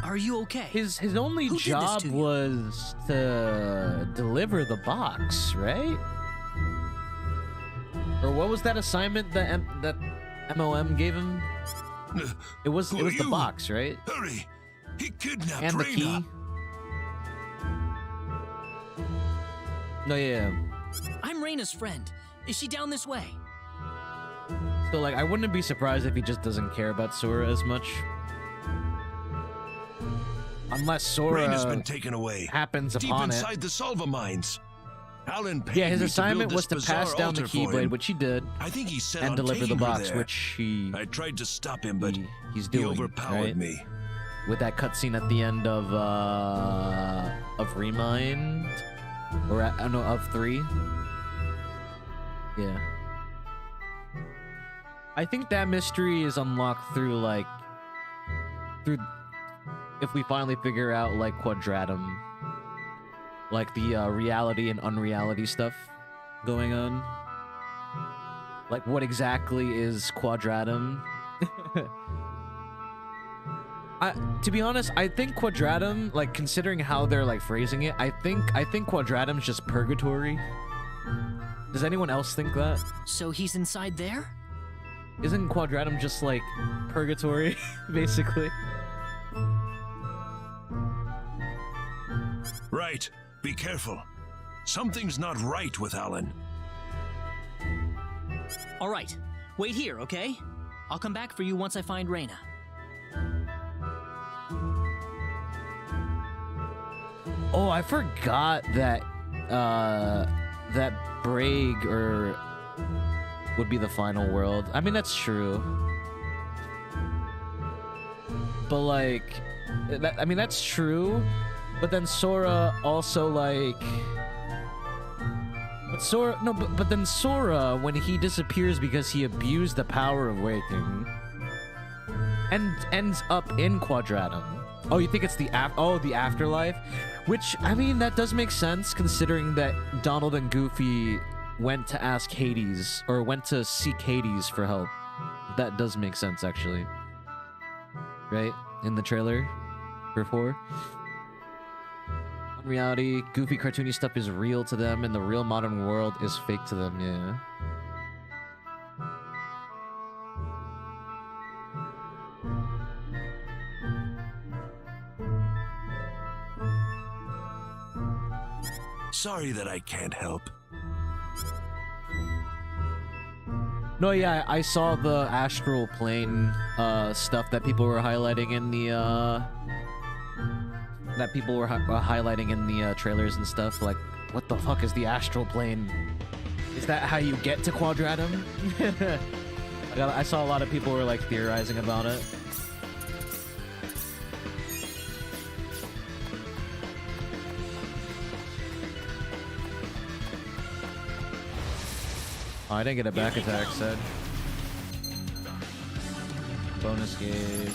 Are you okay? His only Who did this job to you? was to deliver the box, right? Or what was that assignment that that MOM gave him? It was the box, right? Hurry! He kidnapped And the Reyna. key. No, yeah. I'm Reyna's friend. Is she down this way? So like, I wouldn't be surprised if he just doesn't care about Sora as much. Unless Sora Reyna's been taken away. happens Deep upon it. inside the Salva mines. Alan paid Yeah, his me to assignment build was this to pass bizarre down the altar for Keyblade, him. which he did, I think he's set and on deliver the taking her box, there. which he I tried to stop him, but he's he doing, overpowered right? me. With that cutscene at the end of Remind, or no, of 3. Yeah. I think that mystery is unlocked through like if we finally figure out like Quadratum, like the reality and unreality stuff going on. Like, what exactly is Quadratum? To be honest, I think Quadratum, like, considering how they're, like, phrasing it, I think Quadratum's just purgatory. Does anyone else think that? So he's inside there? Isn't Quadratum just, like, purgatory, basically? Right. Be careful. Something's not right with Alan. All right. Wait here, okay? I'll come back for you once I find Reyna. Oh, I forgot that, that Braig would be the final world. I mean, that's true. But, like, I mean, that's true. But then Sora also, like... But then Sora, when he disappears because he abused the power of waking, and ends up in Quadratum. Oh, you think it's the afterlife? Which, I mean, that does make sense, considering that Donald and Goofy went to ask Hades, or went to seek Hades for help. That does make sense, actually. Right? In the trailer for 4. In reality, goofy cartoony stuff is real to them, and the real modern world is fake to them, yeah. Sorry that I can't help. No, yeah, I saw the astral plane stuff that people were highlighting in the highlighting in the trailers and stuff. Like, what the fuck is the astral plane? Is that how you get to Quadratum? I saw a lot of people were like theorizing about it. Oh, I didn't get a back attack, said. Bonus gauge.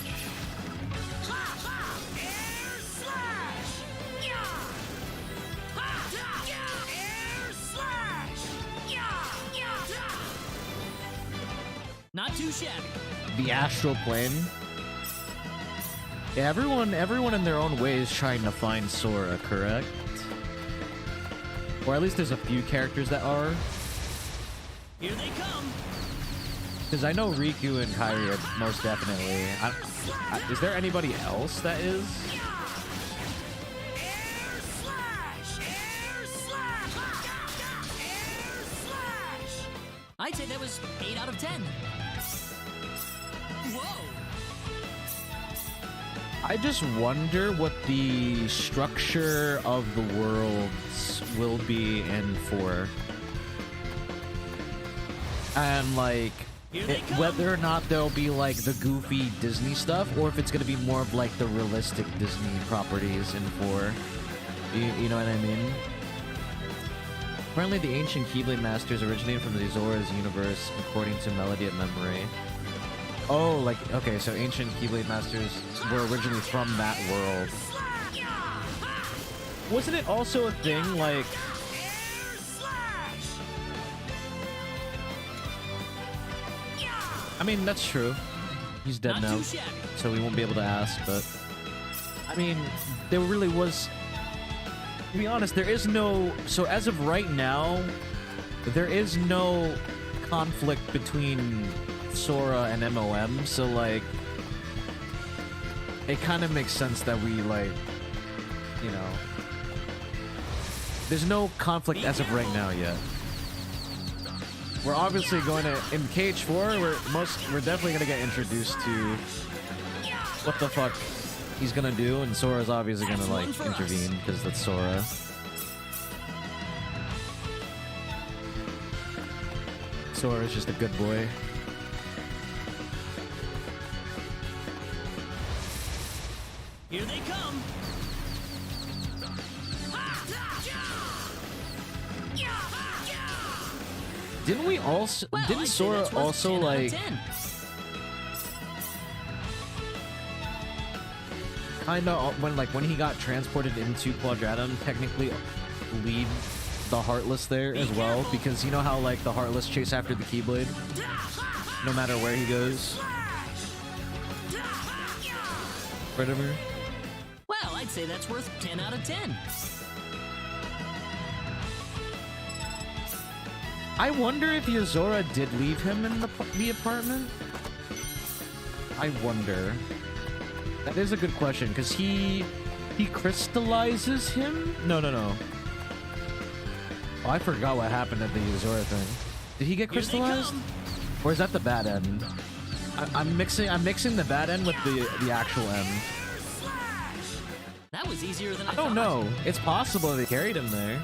Not too shabby. The astral plane. Yeah, everyone in their own way is trying to find Sora, correct? Or at least there's a few characters that are. Here they come. Because I know Riku and Kairi are most definitely. Is there anybody else that is? I'd say that was 8 out of 10. Whoa. I just wonder what the structure of the worlds will be in 4. And, like, whether or not there'll be, like, the goofy Disney stuff, or if it's gonna be more of, like, the realistic Disney properties in 4. You know what I mean? Apparently, the ancient Keyblade Masters originated from the Zora's universe, according to Melody of Memory. Oh, like, okay, so ancient Keyblade Masters were originally from that world. Wasn't it also a thing, like... I mean, that's true. He's dead now, so we won't be able to ask, but... I mean, there really was... To be honest, there is no... So as of right now, there is no conflict between Sora and MOM, so, like... It kind of makes sense that we, like... You know... There's no conflict as of right now yet. We're obviously going to, in KH4, we're definitely going to get introduced to what the fuck he's going to do, and Sora's obviously going to, like, intervene, because that's Sora. Sora's just a good boy. Here they come. Didn't we also... Well, didn't Sora also, like... kind of when he got transported into Quadratum, technically lead the Heartless there as well, because you know how like the Heartless chase after the Keyblade no matter where he goes. Whatever. Well, I'd say that's worth 10 out of 10. I wonder if Yozora did leave him in the apartment. I wonder. That is a good question, because he crystallizes him? No. Oh, I forgot what happened at the Yozora thing. Did he get crystallized? Or is that the bad end? I'm mixing the bad end with the actual end. That was easier than I don't know. It's possible they carried him there.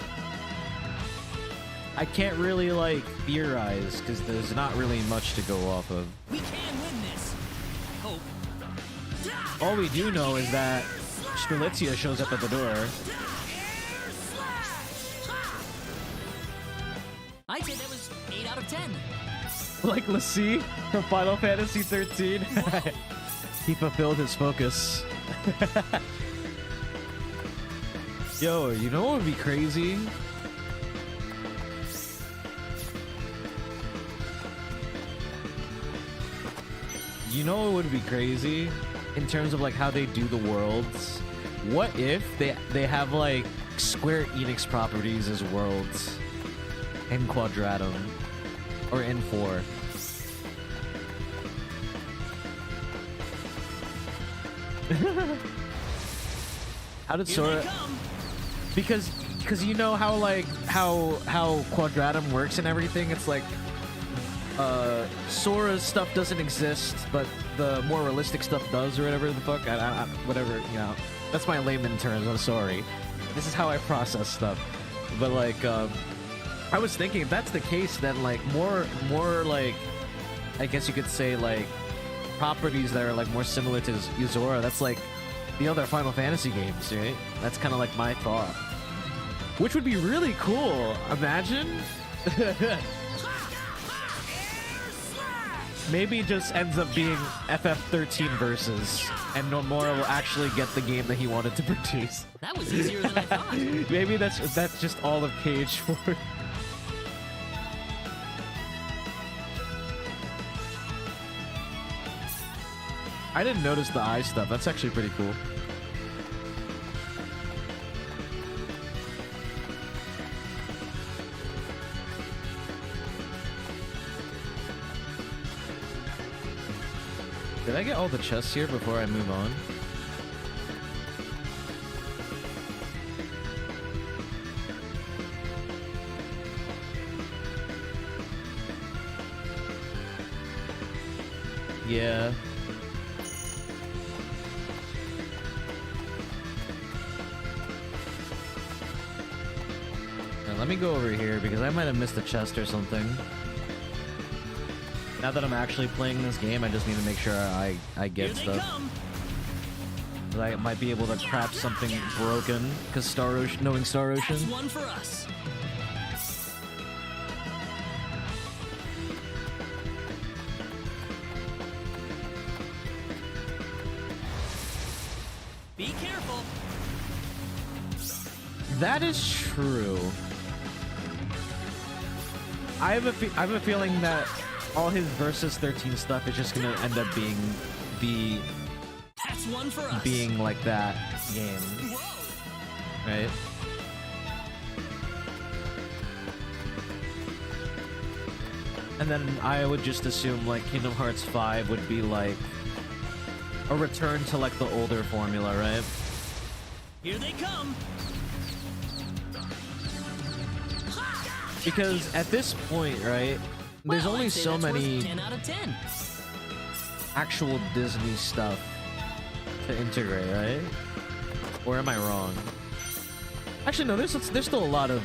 I can't really like theorize because there's not really much to go off of. We can win this. Hope. All we do know is that Strelitzia shows up at the door. I'd say that was 8 out of 10. Like Lassie from Final Fantasy 13. He fulfilled his focus. Yo, you know what would be crazy? You know what would be crazy? In terms of like how they do the worlds? What if they have like Square Enix properties as worlds in Quadratum or in 4? How did Sora? Because you know how like how Quadratum works and everything. It's like Sora's stuff doesn't exist, but the more realistic stuff does, or whatever the fuck. Whatever, you know. That's my layman terms. I'm sorry. This is how I process stuff. But like, I was thinking if that's the case, then like more like, I guess you could say like properties that are like more similar to Yozora. That's like the other Final Fantasy games, right? That's kind of like my thought. Which would be really cool. Imagine. Maybe it just ends up being FF13 versus, and Nomura will actually get the game that he wanted to produce. That was easier than I thought. Maybe that's just all of Cage 4. I didn't notice the eye stuff. That's actually pretty cool. Did I get all the chests here before I move on? Yeah. Now, let me go over here because I might have missed a chest or something. Now that I'm actually playing this game, I just need to make sure I get stuff. I might be able to craft something broken because Star Ocean, knowing Star Ocean. That's one for us. Be careful. That is true. I have a feeling that all his Versus 13 stuff is just gonna end up being That's one for us. being like that game. Whoa. Right? And then I would just assume like Kingdom Hearts 5 would be like a return to like the older formula, right? Here they come. Because at this point, right, there's only so many 10 out of 10. actual Disney stuff to integrate, right? Or am I wrong? Actually, no. There's still a lot of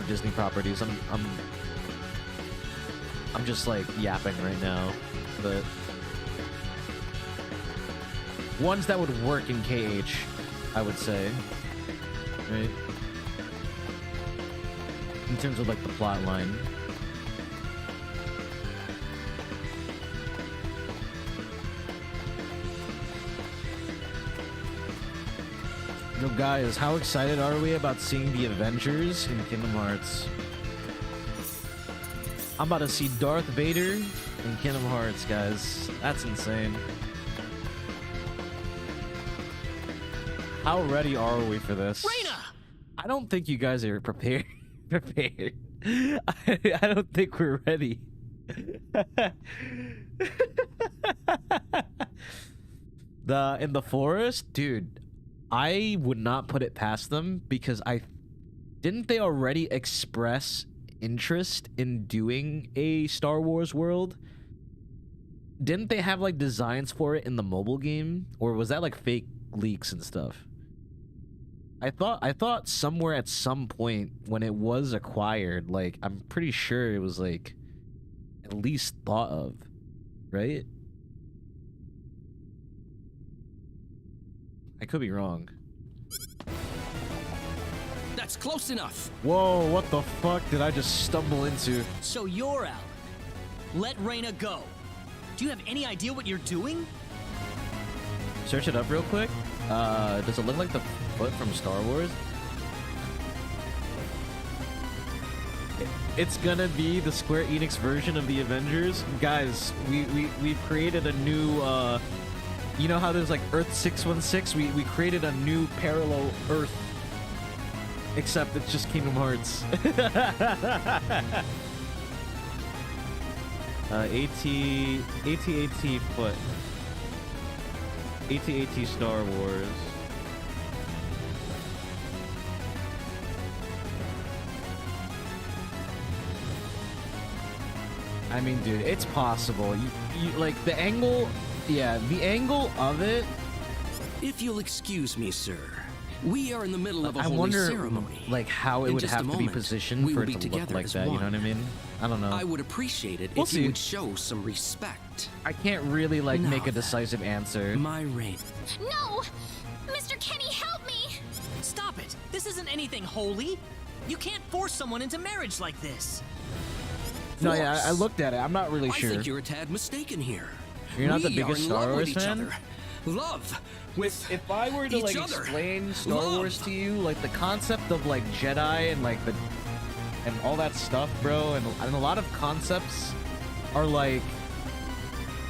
Disney properties. I'm just like yapping right now, but ones that would work in KH, I would say, right? In terms of like the plot line. Yo, guys, how excited are we about seeing the Avengers in Kingdom Hearts? I'm about to see Darth Vader in Kingdom Hearts, guys. That's insane. How ready are we for this? Reina! I don't think you guys are prepared. I don't think we're ready. In the forest, dude, I would not put it past them because didn't they already express interest in doing a Star Wars world? Didn't they have like designs for it in the mobile game, or was that like fake leaks and stuff? I thought somewhere at some point when it was acquired, like I'm pretty sure it was like at least thought of, right? I could be wrong. That's close enough. Whoa, what the fuck did I just stumble into? So you're Alan. Let Reina go. Do you have any idea what you're doing? Search it up real quick. Does it look like the foot from Star Wars? It's gonna be the Square Enix version of the Avengers. Guys, we've created a new, you know how there's like Earth 616? We created a new parallel Earth. Except it's just Kingdom Hearts. AT foot. AT Star Wars. I mean, dude, it's possible. You like the angle, yeah, the angle of it. If you'll excuse me, sir. We are in the middle of a I holy wonder, ceremony. like, how it In would just a have to be moment, positioned we for will it be to look together like as that. You know one. what I mean? I don't know. I would appreciate it We'll if see. you would show some respect. I can't really like Now make a then, decisive answer. My Reina. No! Mr. Kenny, help me! Stop it! This isn't anything holy. You can't force someone into marriage like this. No, yeah, I Force. looked at it. I'm not really I sure. think you're a tad mistaken here. You're not the We are biggest in Star love Wars with each fan? other. Love with If I were to each like other. explain Star Love. Wars to you, like the concept of like Jedi and like the and all that stuff, bro, and a lot of concepts are like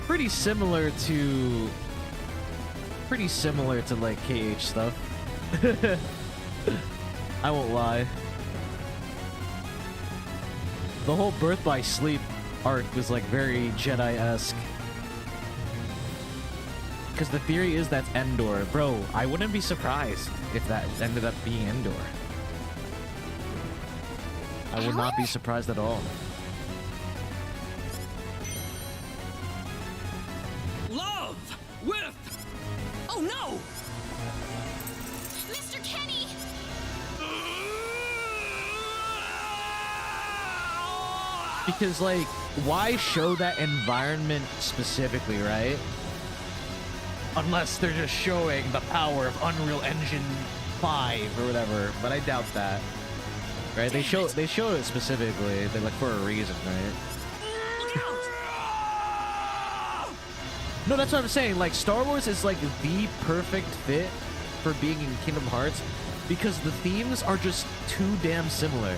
pretty similar to like KH stuff. I won't lie. The whole Birth by Sleep arc was like very Jedi-esque. Because the theory is that's Endor. Bro, I wouldn't be surprised if that ended up being Endor. I would not be surprised at all. love with. Oh no! Mr. Kenny! Because, like, why show that environment specifically, right? Unless they're just showing the power of Unreal Engine 5 or whatever, but I doubt that. Right? They showed it specifically. They're like for a reason, right? No, that's what I'm saying. Like, Star Wars is like the perfect fit for being in Kingdom Hearts because the themes are just too damn similar.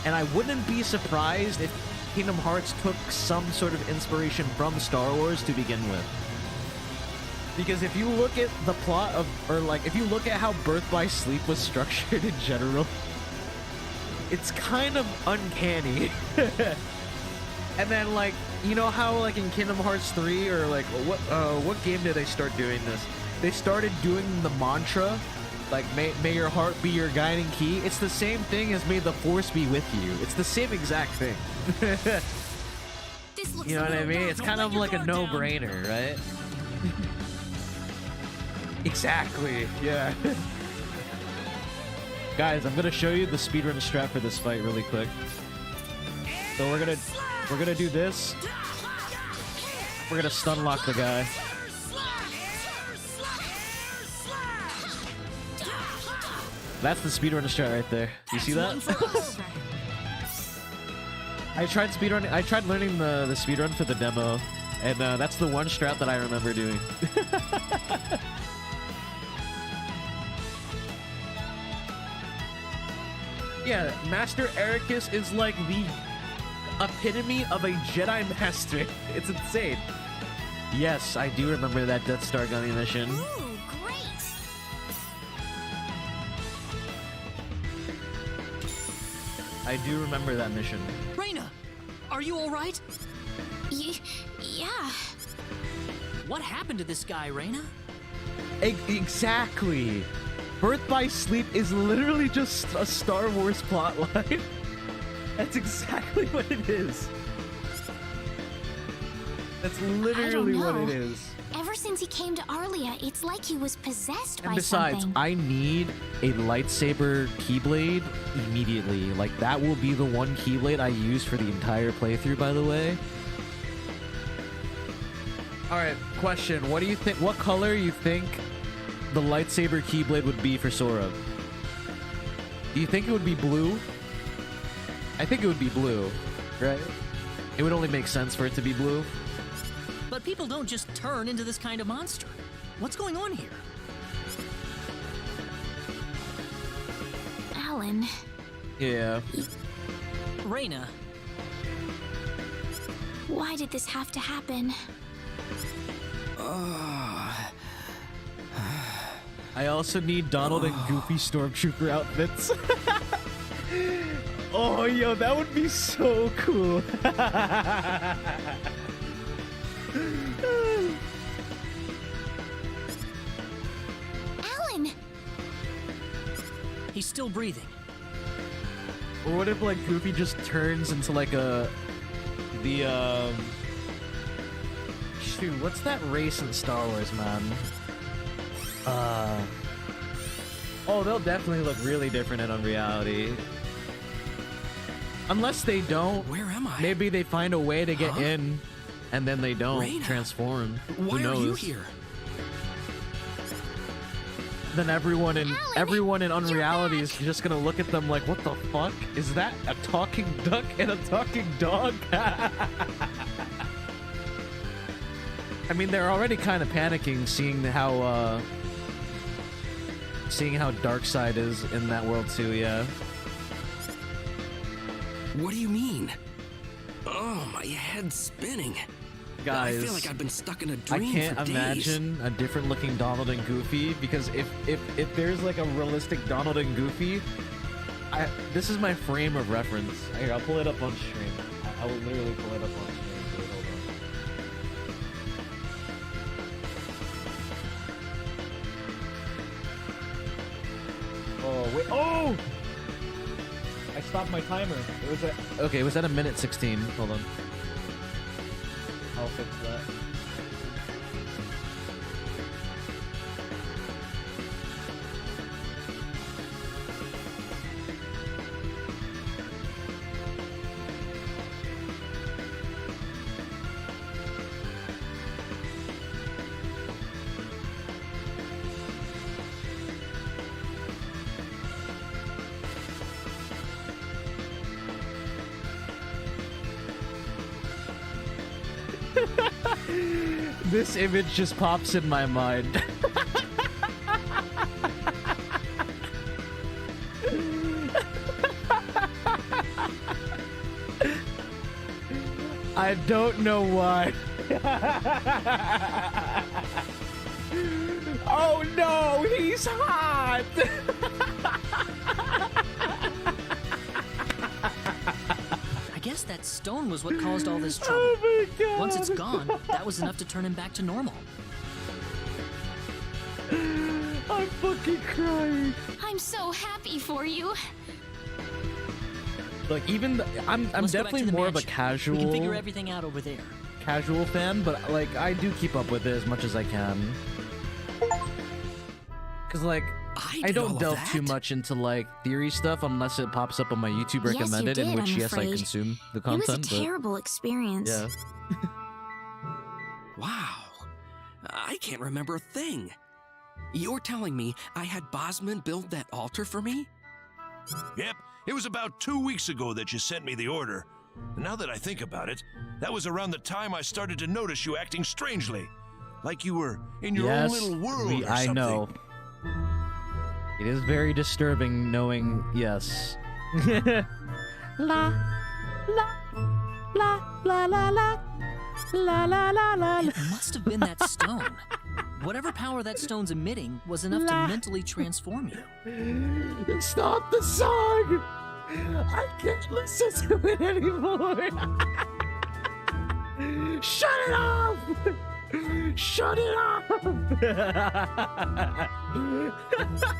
And I wouldn't be surprised if Kingdom Hearts took some sort of inspiration from Star Wars to begin with. Because if you look at the plot of, or like, if you look at how Birth by Sleep was structured in general, it's kind of uncanny. And then, like, you know how, like, in Kingdom Hearts 3, or, like, what game did they start doing this? They started doing the mantra, like, may your heart be your guiding key. It's the same thing as may the Force be with you. It's the same exact thing. This looks You know a what I little mean? rough. It's kind of like a no-brainer, right? Exactly, yeah. Guys, I'm gonna show you the speedrun strat for this fight really quick. So we're gonna do this. We're gonna stun lock the guy. That's the speedrun strat right there. You see that? I tried learning the speedrun for the demo, and that's the one strat that I remember doing. Yeah, Master Ericus is like the epitome of a Jedi Master. It's insane. Yes, I do remember that Death Star gunning mission. Ooh, great! I do remember that mission. Reyna, are you all right? Yeah. What happened to this guy, Reyna? Exactly. Birth by Sleep is literally just a Star Wars plotline. That's exactly what it is. That's literally what it is. Ever since he came to Arlia, it's like he was possessed by And besides, something. I need a lightsaber keyblade immediately. Like, that will be the one keyblade I use for the entire playthrough, by the way. Alright, question. What do you think? What color you think the lightsaber keyblade would be for Sora? Do you think it would be blue? I think it would be blue, right? It would only make sense for it to be blue. But people don't just turn into this kind of monster. What's going on here? Alan. Yeah. Reyna. Why did this have to happen? I also need Donald and Goofy Stormtrooper outfits. Oh, yo, that would be so cool. Alan! He's still breathing. Or what if, like, Goofy just turns into, like, shoot, what's that race in Star Wars, man? Oh, they'll definitely look really different in Unreality. Unless they don't. Where am I? Maybe they find a way to get in, and then they don't Reyna, transform. Why Who knows? are you here? Then everyone in Unreality is back. just gonna look at them like, what the fuck? Is that a talking duck and a talking dog? I mean, they're already kind of panicking seeing how Darkseid is in that world too, yeah. What do you mean? Oh, my head's spinning. Guys, I feel like I've been stuck in a I dream can't for days. imagine a different looking Donald and Goofy, because if there's like a realistic Donald and Goofy, this is my frame of reference. Here, I'll pull it up on stream. I will literally pull it up on stream. Wait, hold on. Oh, wait. Oh! I stopped my timer. Okay, it was at 1:16. Hold on. I'll fix that. This image just pops in my mind. I don't know why. Oh no, he's hot! I guess that stone was what caused all this trouble. Oh my god. Once it's gone, that was enough to turn him back to normal. I'm fucking crying. I'm so happy for you. Like, even I'm Let's go back definitely to the more of a mansion. casual We can figure everything out over there. casual fan, but like I do keep up with it as much as I can. Cause like I did all don't of delve that? too much into like theory stuff unless it pops up on my YouTube Yes, you recommended, in did, which I'm yes I afraid. consume the It was content. a terrible experience. Yeah. Wow. I can't remember a thing. You're telling me I had Bosman build that altar for me? Yep, it was about 2 weeks ago that you sent me the order. And now that I think about it, that was around the time I started to notice you acting strangely. Like you were in your Yes, own little world or I something. know. It is very disturbing knowing, yes. La la la la la la la la la la. It must have been that stone. Whatever power that stone's emitting was enough to mentally transform you. Stop the song! I can't listen to it anymore. Shut it off! Shut it off!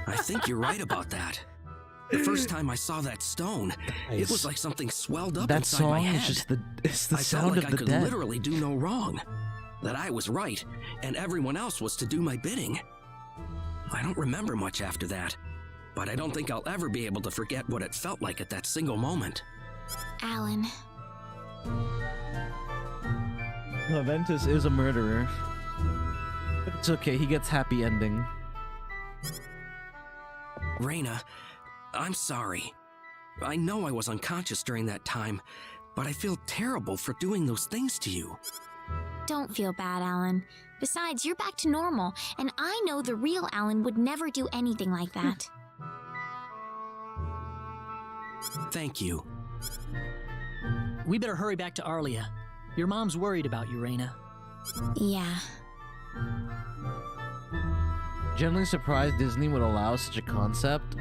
I think you're right about that. The first time I saw that stone, it was like something swelled up that inside my song head. is just it's the I sound felt like of I the could dead. literally do no wrong. That I was right, and everyone else was to do my bidding. I don't remember much after that, but I don't think I'll ever be able to forget what it felt like at that single moment. Alan. Laventus is a murderer. But it's okay, he gets happy ending. Reina, I'm sorry. I know I was unconscious during that time, but I feel terrible for doing those things to you. Don't feel bad, Alan. Besides, you're back to normal, and I know the real Alan would never do anything like that. Thank you. We better hurry back to Arlia. Your mom's worried about you, Reina. Yeah. Generally surprised Disney would allow such a concept.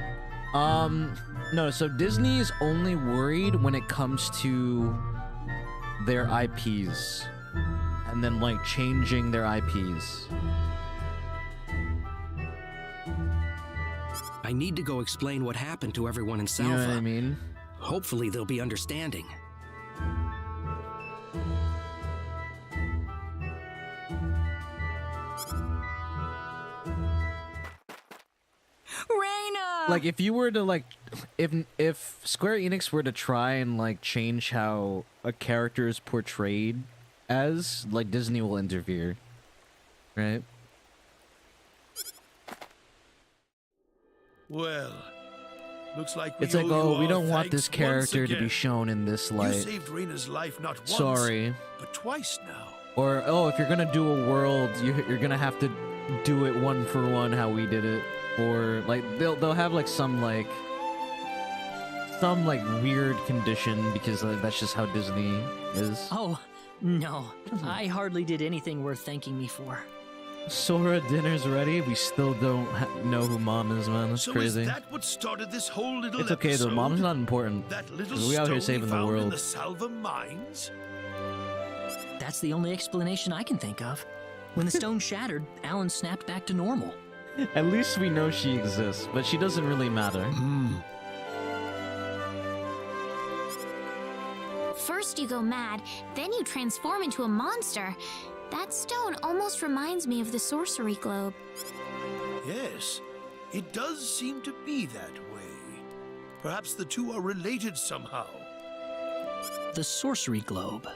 No, so Disney is only worried when it comes to their IPs. And then, like, changing their IPs. I need to go explain what happened to everyone in Salva. You know what I mean? Hopefully they'll be understanding. Reina! Like, if you were to, like, if Square Enix were to try and, like, change how a character is portrayed as, like, Disney will interfere. Right? Well, looks like It's like, owe you oh, we all don't want thanks this character once to be again. shown in this You light. saved Reina's life not once, Sorry. but twice now. Or, oh, if you're gonna do a world, you're gonna have to do it one for one how we did it. Or, like, they'll have, like, some weird condition because that's just how Disney is. Oh, no. I hardly did anything worth thanking me for. Sora, dinner's ready. We still don't know who Mom is, man. That's So crazy. is that what started this whole little It's okay though. episode? Mom's not important. That little 'Cause we out here stone saving he the found in world. the Salva mines? That's the only explanation I can think of. When the stone shattered, Alan snapped back to normal. At least we know she exists, but she doesn't really matter. First you go mad, then you transform into a monster. That stone almost reminds me of the sorcery globe. Yes, it does seem to be that way. Perhaps the two are related somehow. The sorcery globe.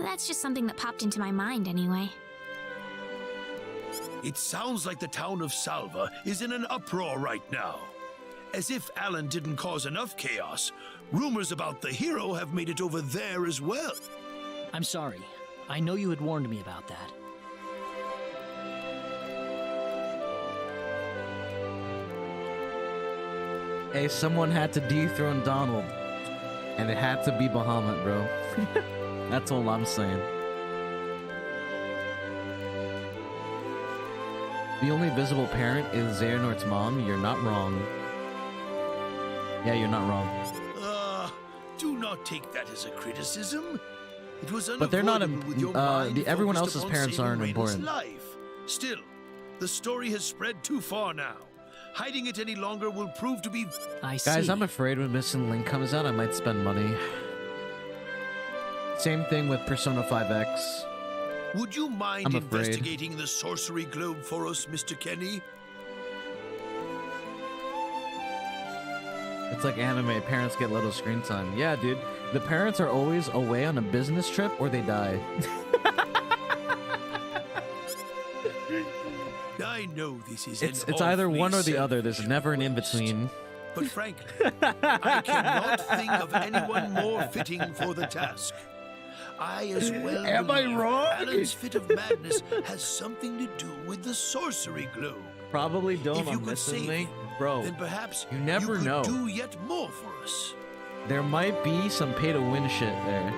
That's just something that popped into my mind anyway. It sounds like the town of Salva is in an uproar right now. As if Alan didn't cause enough chaos, rumors about the hero have made it over there as well. I'm sorry. I know you had warned me about that. Hey, someone had to dethrone Donald. And it had to be Bahamut, bro. That's all I'm saying. The only visible parent is Xehanort's mom. You're not wrong. Yeah, you're not wrong. Do not take that as a criticism. It was But they're not unavoidable with your mind everyone focused else's upon parents saving aren't Reina's important. Life. Still, the story has spread too far now. Hiding it any longer will prove to be... Guys, I'm afraid when Missing Link comes out, I might spend money. Same thing with Persona 5X. Would you mind I'm afraid. investigating the sorcery globe for us, Mr. Kenny? It's like anime, parents get little screen time. Yeah, dude. The parents are always away on a business trip or they die. I know this is It's an either awfully one or the other. selfish There's never an in-between. But frankly, I cannot think of anyone more fitting for the task. I as well Am I believe wrong? Alan's fit of madness has something to do with the sorcery globe. Probably don't. If you I'm could missing save me, him, bro. then perhaps You never could know. do yet more for us. There might be some pay-to-win shit there.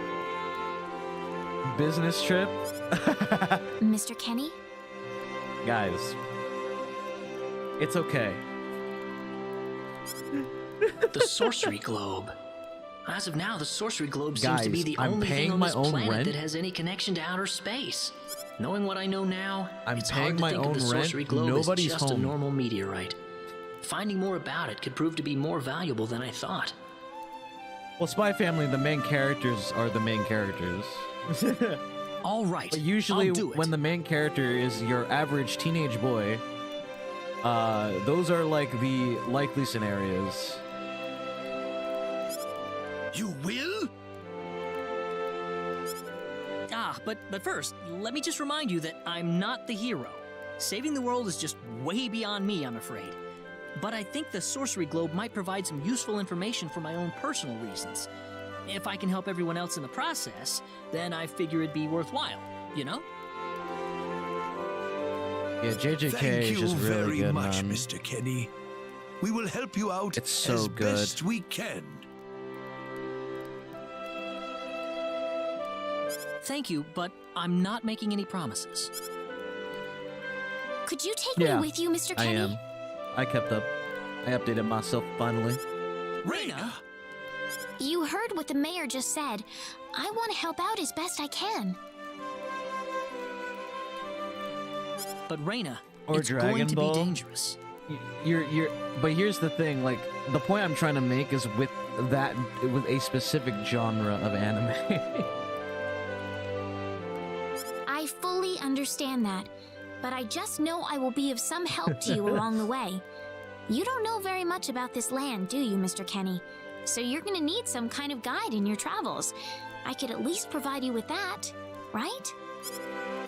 Business trip, Mr. Kenny? guys. It's okay. The sorcery globe. As of now, the sorcery globe seems to be Guys, the I'm only thing paying on my this own planet rent. that has any connection to outer space. Knowing what I know now, I'm it's paying hard to my think of own the sorcery rent. globe Nobody's as just home. a normal meteorite. Finding more about it could prove to be more valuable than I thought. Well, Spy Family, the main characters are the main characters. All right, But usually, I'll do it. when the main character is your average teenage boy, those are like the likely scenarios. You will? But first, let me just remind you that I'm not the hero. Saving the world is just way beyond me, I'm afraid. But I think the sorcery globe might provide some useful information for my own personal reasons. If I can help everyone else in the process, then I figure it'd be worthwhile, you know? Yeah, JJK Thank is you just really very good, much, man. Mr. Kenny. We will help you out It's so as good. best we can. Thank you, but I'm not making any promises. Could you take Yeah, me with you, Mr. I Kenny? am. I kept up. I updated myself finally. Reyna! You heard what the mayor just said. I want to help out as best I can. But Reyna, Or it's Dragon going to Ball. be dangerous. You're but here's the thing, like the point I'm trying to make is with a specific genre of anime. I fully understand that, but I just know I will be of some help to you along the way. You don't know very much about this land, do you, Mr. Kenny? So you're gonna need some kind of guide in your travels. I could at least provide you with that, right?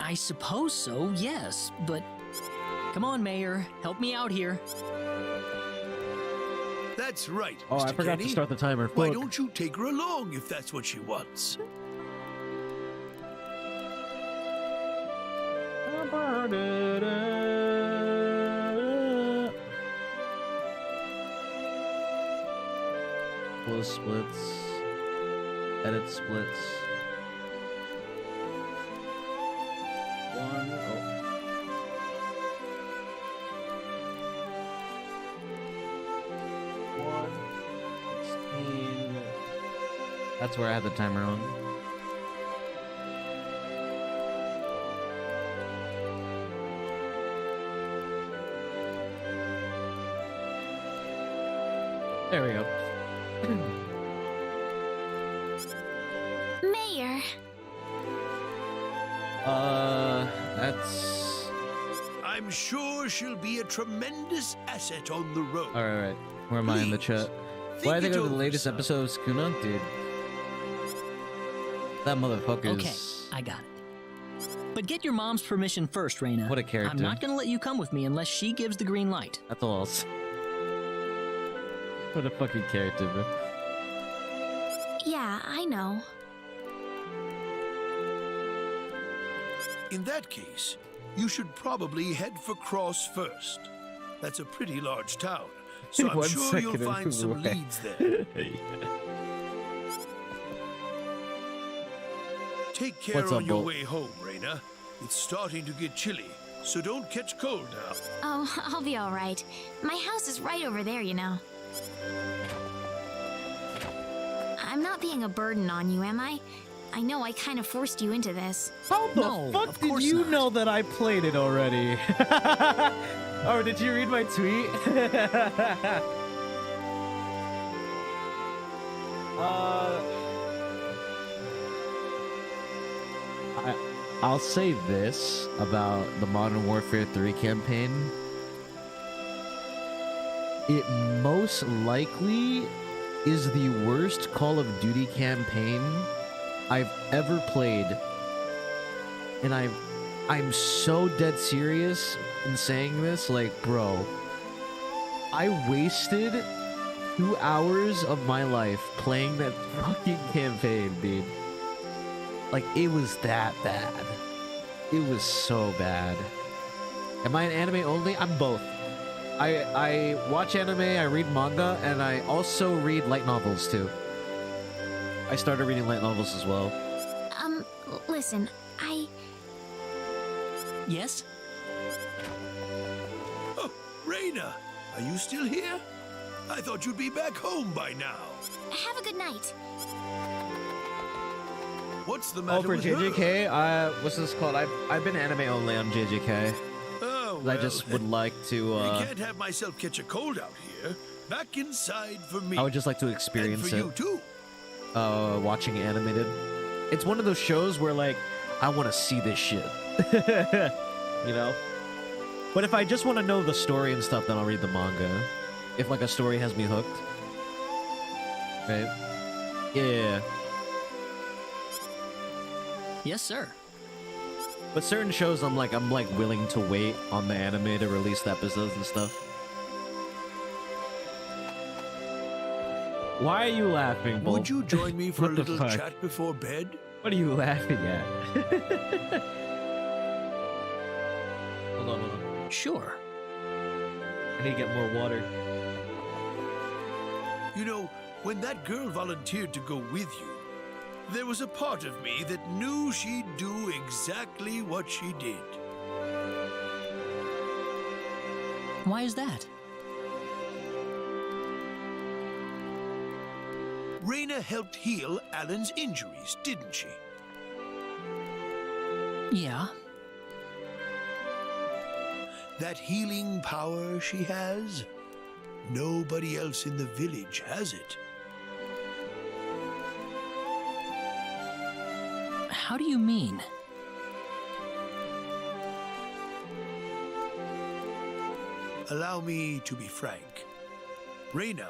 I suppose so, yes, but... Come on, Mayor, help me out here. That's right, Oh, I Mr. forgot Kenny. to start the timer. Why Fuck. don't you take her along if that's what she wants? Close splits. Edit splits. One. Oh. One. 16. That's where I had the timer on. There we go. Mayor, That's... I'm sure she'll be a tremendous asset on the road. Alright, where am I in the chat? What I think it of the over, latest son. episode of Skuna? Dude. That motherfucker's... Okay, I got it. But get your mom's permission first, Reyna. What a character. I'm not gonna let you come with me unless she gives the green light. That's all I'll say. What a fucking character, bro. yeah, I know. In that case, you should probably head for Cross first. That's a pretty large town, so I'm One sure you'll second find some away. leads there. Take care What's on up, your Bolt? way home, Reyna. It's starting to get chilly, so don't catch cold now. Oh, I'll be all right. My house is right over there, you know. I'm not being a burden on you, am I? I know I kind of forced you into this. How the No, fuck of did course you not. know that I played it already? Oh, did you read my tweet? I'll say this about the Modern Warfare 3 campaign. It most likely is the worst Call of Duty campaign I've ever played. And I'm so dead serious in saying this, like, bro, I wasted 2 hours of my life playing that fucking campaign, dude. Like, it was that bad. It was so bad. Am I an anime only? I'm both. I watch anime, I read manga, and I also read light novels too. I started reading light novels as well. Listen, Yes? Oh, Reina, are you still here? I thought you'd be back home by now. have a good night. What's the matter Oh, for with her? JJK, what's this called? I've been anime only on JJK. Oh, I just would like to, I can't have myself catch a cold out here. Back inside for me. I would just like to And experience for it. you too. Watching animated. It's one of those shows where, like, I want to see this shit. You know? But if I just want to know the story and stuff, then I'll read the manga. If, like, a story has me hooked. Right? Yeah. Yes, sir. But certain shows, I'm like willing to wait on the anime to release the episodes and stuff. Why are you laughing, Bolt? Would you join me for a What the little fuck? chat before bed? What are you laughing at? Hold on. Sure. I need to get more water. You know, when that girl volunteered to go with you, there was a part of me that knew she'd do exactly what she did. Why is that? Reina helped heal Alan's injuries, didn't she? Yeah. That healing power she has, nobody else in the village has it. How do you mean? Allow me to be frank. Reina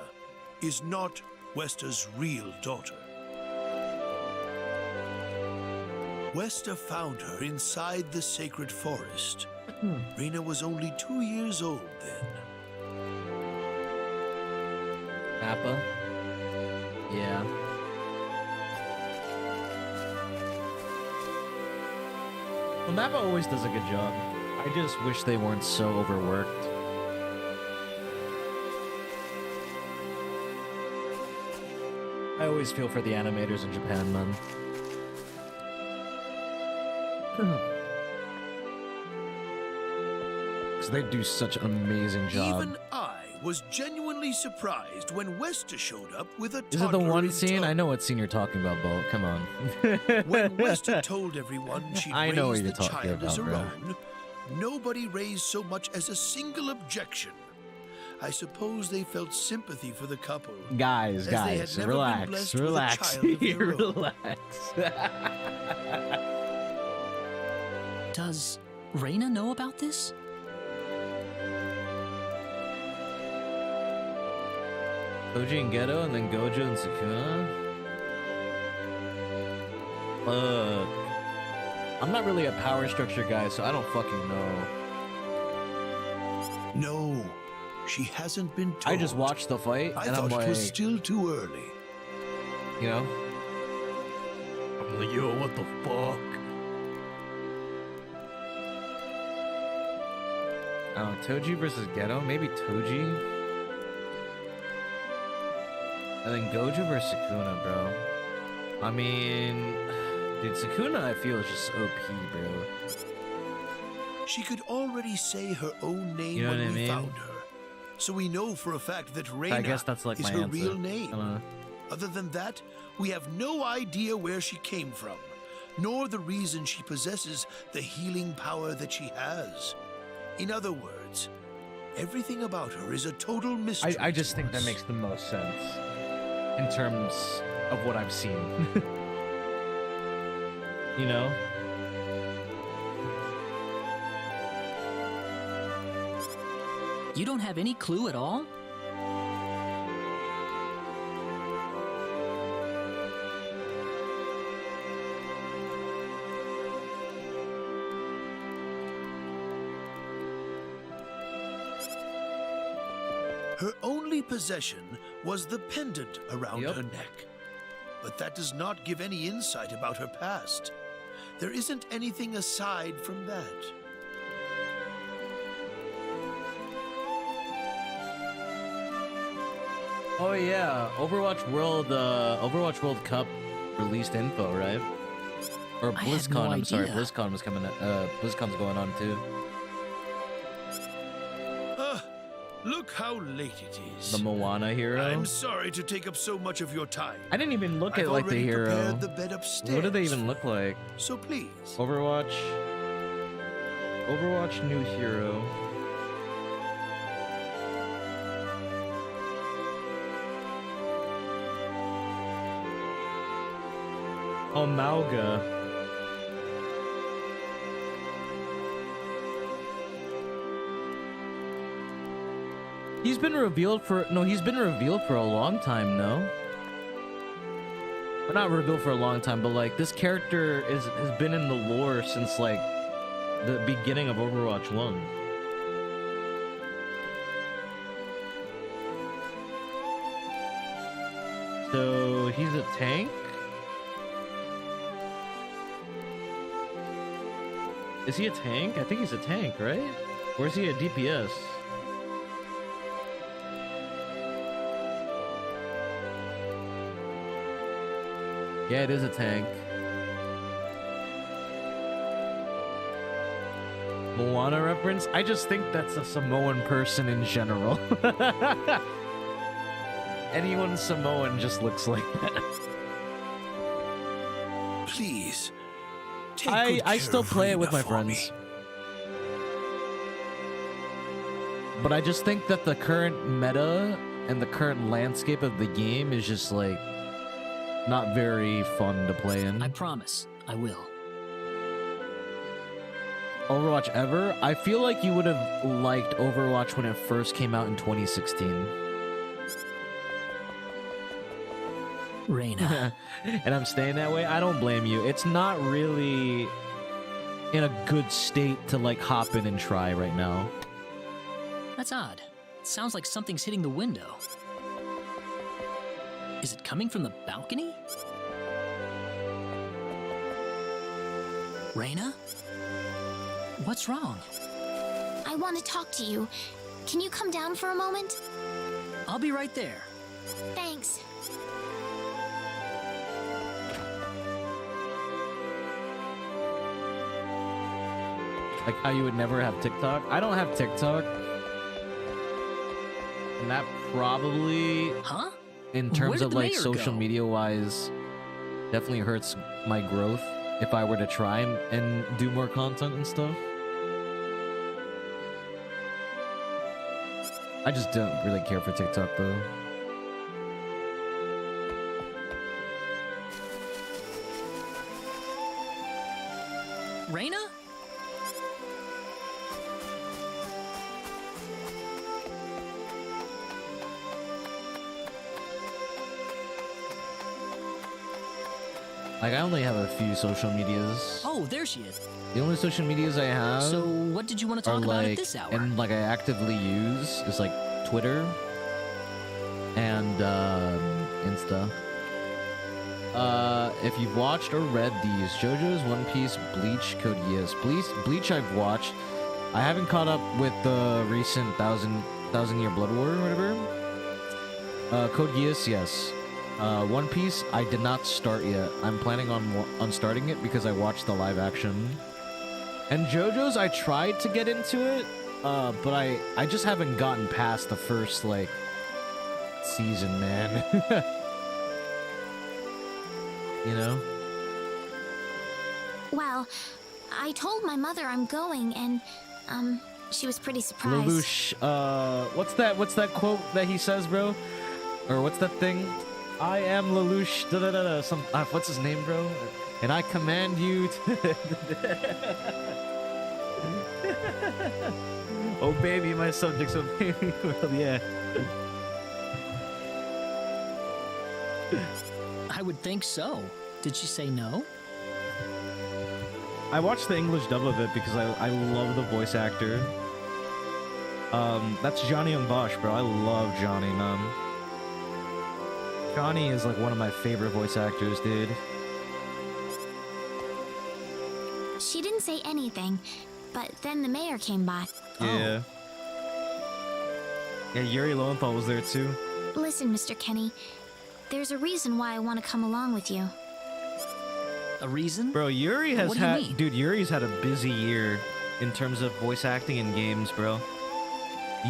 is not Westa's real daughter. Westa found her inside the sacred forest. Reina was only 2 years old then. Appa? Yeah. Well, Mappa always does a good job. I just wish they weren't so overworked. I always feel for the animators in Japan, man. Because they do such an amazing job. Even I was genuinely surprised when Westa showed up with a Is it the toddler one in scene? tow. I know what scene you're talking about, Bolt. Come on. When Westa told everyone she'd I know what raised you're the talking child as about, her bro. own, nobody raised so much as a single objection. I suppose they felt sympathy for the couple. Guys, as they had guys, never been relax, blessed with a relax, child of their own. relax. Does Reina know about this? Koji and Geto, and then Gojo and Sukuna? Fuck. I'm not really a power structure guy, so I don't fucking know. No, she hasn't been told. I just watched the fight, I and I'm thought like, it was still too early. you know? I'm like, yo, what the fuck? Oh, Toji versus Geto? Maybe Toji? And then Gojo versus Sukuna, bro. I mean, dude, Sukuna I feel is just OP, bro. She could already say her own name You know when what I we mean? found her. So we know for a fact that Reina I guess that's like is my her answer. real name. I don't know. Other than that, we have no idea where she came from, nor the reason she possesses the healing power that she has. In other words, everything about her is a total mystery. I just to think that us. makes the most sense in terms of what I've seen. You know? You don't have any clue at all? Her only possession was the pendant around Yep. her neck. but that does not give any insight about her past. There isn't anything aside from that. Oh yeah, Overwatch World Cup released info, right? Or I had BlizzCon, no I'm sorry, idea. BlizzCon was coming. BlizzCon's going on too. Look how late it is. The Moana hero. I'm sorry to take up so much of your time. I didn't even look I've at like the already hero. prepared the bed upstairs. What do they even look like? So please. Overwatch new hero. Oh, Mauga. He's been revealed for a long time, no? Or not revealed for a long time, but like this character has been in the lore since like the beginning of Overwatch 1. So he's a tank? Is he a tank? I think he's a tank, right? Or is he a DPS? Yeah, it is a tank. Moana reference? I just think that's a Samoan person in general. Anyone Samoan just looks like that. Please. Take I good still care of play it with Rena my for friends. me. But I just think that the current meta and the current landscape of the game is just like not very fun to play in. I promise, I will. Overwatch ever? I feel like you would have liked Overwatch when it first came out in 2016. Reyna. And I'm staying that way. I don't blame you. It's not really in a good state to like hop in and try right now. That's odd. It sounds like something's hitting the window. Is it coming from the balcony? Reyna? What's wrong? I want to talk to you. Can you come down for a moment? I'll be right there. Thanks. Like how you would never have TikTok. I don't have TikTok. And that probably, Huh? in Where terms did of the like mayor social go? media wise, definitely hurts my growth if I were to try and do more content and stuff. I just don't really care for TikTok though. Reyna? Like I only have a few social medias. Oh, there she is. The only social medias I have So, what did you want to are talk about like at this hour? and like I actively use is like Twitter and Insta. If you've watched or read these, JoJo's One Piece, Bleach, Code Geass. Bleach I've watched. I haven't caught up with the recent Thousand Year Blood War or whatever. Code Geass, yes. One Piece, I did not start yet. I'm planning on starting it because I watched the live action. And JoJo's, I tried to get into it, but I just haven't gotten past the first, like, season, man. You know? Well, I told my mother I'm going, and, she was pretty surprised. Lelouch, what's that quote that he says, bro? Or what's that thing? I am Lelouch, da-da-da-da, what's his name, bro? And I command you to... Oh, baby, my subjects obey me. Well, yeah. I would think so. Did she say no? I watched the English dub of it because I love the voice actor. That's Johnny Young Bosch, bro. I love Johnny, man. Shawnee is like one of my favorite voice actors, dude. She didn't say anything, but then the mayor came by. Yeah. Yeah, Yuri Lowenthal was there too. Listen, Mr. Kenny, there's a reason why I want to come along with you. A reason? Bro, Yuri has What do you had... mean? Dude, Yuri's had a busy year in terms of voice acting in games, bro.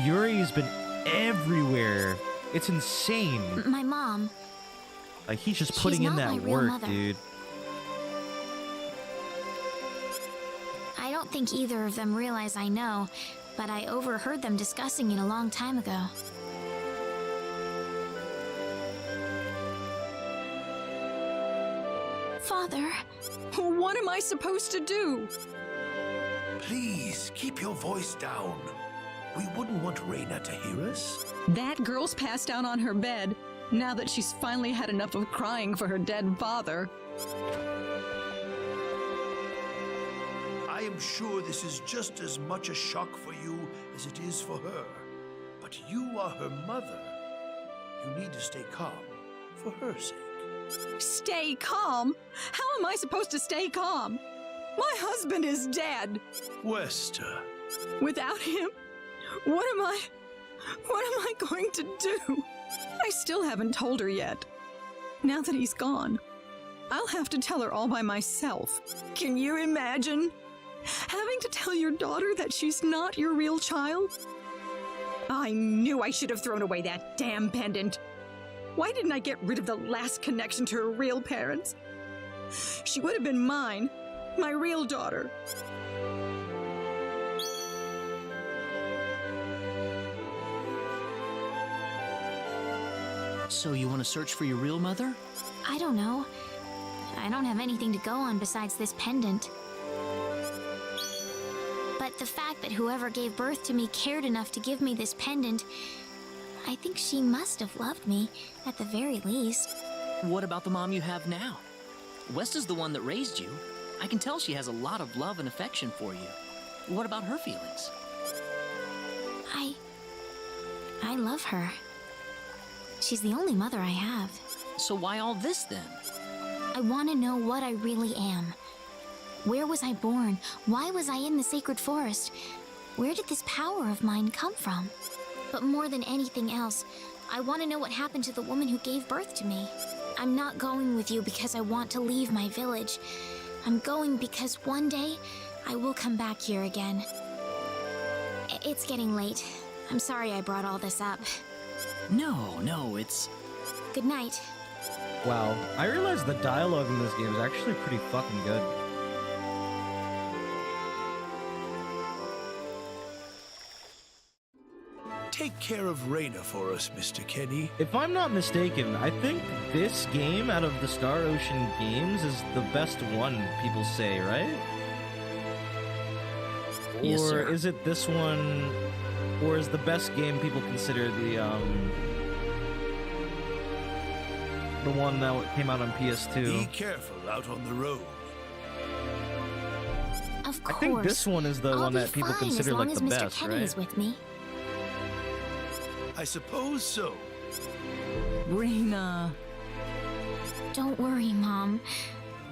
Yuri's been everywhere. It's insane. My mom, Like, he's just She's putting in not that my real work, mother. dude. I don't think either of them realize I know, but I overheard them discussing it a long time ago. Father, What am I supposed to do? Please, keep your voice down. We wouldn't want Reyna to hear us. That girl's passed out on her bed now that she's finally had enough of crying for her dead father. I am sure this is just as much a shock for you as it is for her. But you are her mother. You need to stay calm for her sake. Stay calm? How am I supposed to stay calm? My husband is dead. Westa, Without him, what am I going to do? I still haven't told her yet. Now that he's gone, I'll have to tell her all by myself. Can you imagine? Having to tell your daughter that she's not your real child? I knew I should have thrown away that damn pendant. Why didn't I get rid of the last connection to her real parents? She would have been mine, my real daughter. So you want to search for your real mother? I don't know. I don't have anything to go on besides this pendant. But the fact that whoever gave birth to me cared enough to give me this pendant, I think she must have loved me, at the very least. What about the mom you have now? Westa's the one that raised you. I can tell she has a lot of love and affection for you. What about her feelings? I love her. She's the only mother I have. So why all this then? I want to know what I really am. Where was I born? Why was I in the sacred forest? Where did this power of mine come from? But more than anything else, I want to know what happened to the woman who gave birth to me. I'm not going with you because I want to leave my village. I'm going because one day I will come back here again. It's getting late. I'm sorry I brought all this up. No, it's... Good night. Wow. I realized the dialogue in this game is actually pretty fucking good. Take care of Reyna for us, Mr. Kenny. If I'm not mistaken, I think this game out of the Star Ocean games is the best one, people say, right? Yes, or sir. is it this one, or is the best game people consider the one that came out on PS2? Be careful out on the road. Of I course. think this one is the I'll one be that people fine consider as long like as the Mr. best, Kenny right? is with me. I suppose so. Reyna. Don't worry, Mom.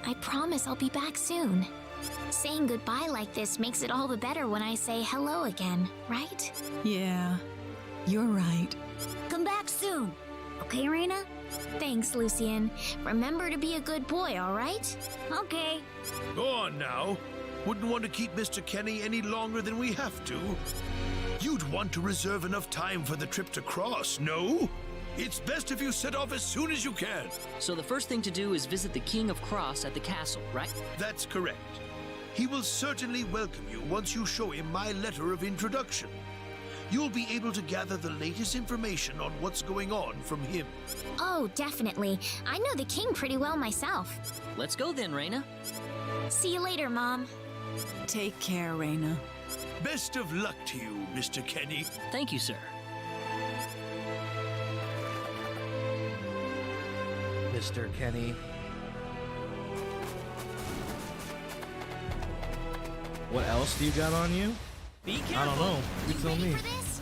I promise I'll be back soon. Saying goodbye like this makes it all the better when I say hello again, right? Yeah, you're right. Come back soon. Okay, Reyna? Thanks, Lucian. Remember to be a good boy, all right? Okay. Go on now. Wouldn't want to keep Mr. Kenny any longer than we have to. You'd want to reserve enough time for the trip to Cross, no? It's best if you set off as soon as you can. So the first thing to do is visit the King of Cross at the castle, right? That's correct. He will certainly welcome you once you show him my letter of introduction. You'll be able to gather the latest information on what's going on from him. Oh, definitely. I know the king pretty well myself. Let's go then, Reyna. See you later, Mom. Take care, Reyna. Best of luck to you, Mr. Kenny. Thank you, sir. Mr. Kenny. What else do you got on you? Be careful. I don't know. You tell Ready me. for this?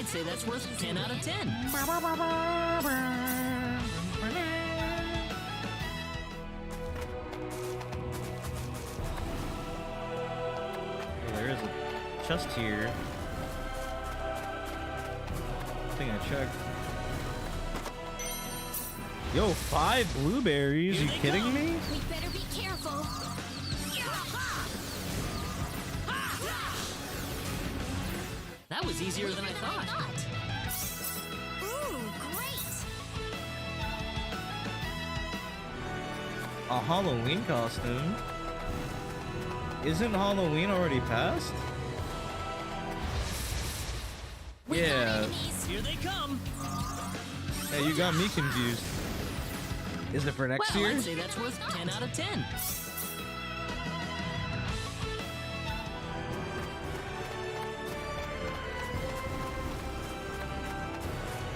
I'd say that's worth 10 out of 10. There is a chest here. I think I checked. Yo, 5 blueberries? You kidding me? We better be careful. That was easier than I thought. Ooh, great! A Halloween costume? Isn't Halloween already passed? Yeah. Here they come. Hey, you got me confused. Is it for next Well, year? I'd say that's worth 10 out of 10.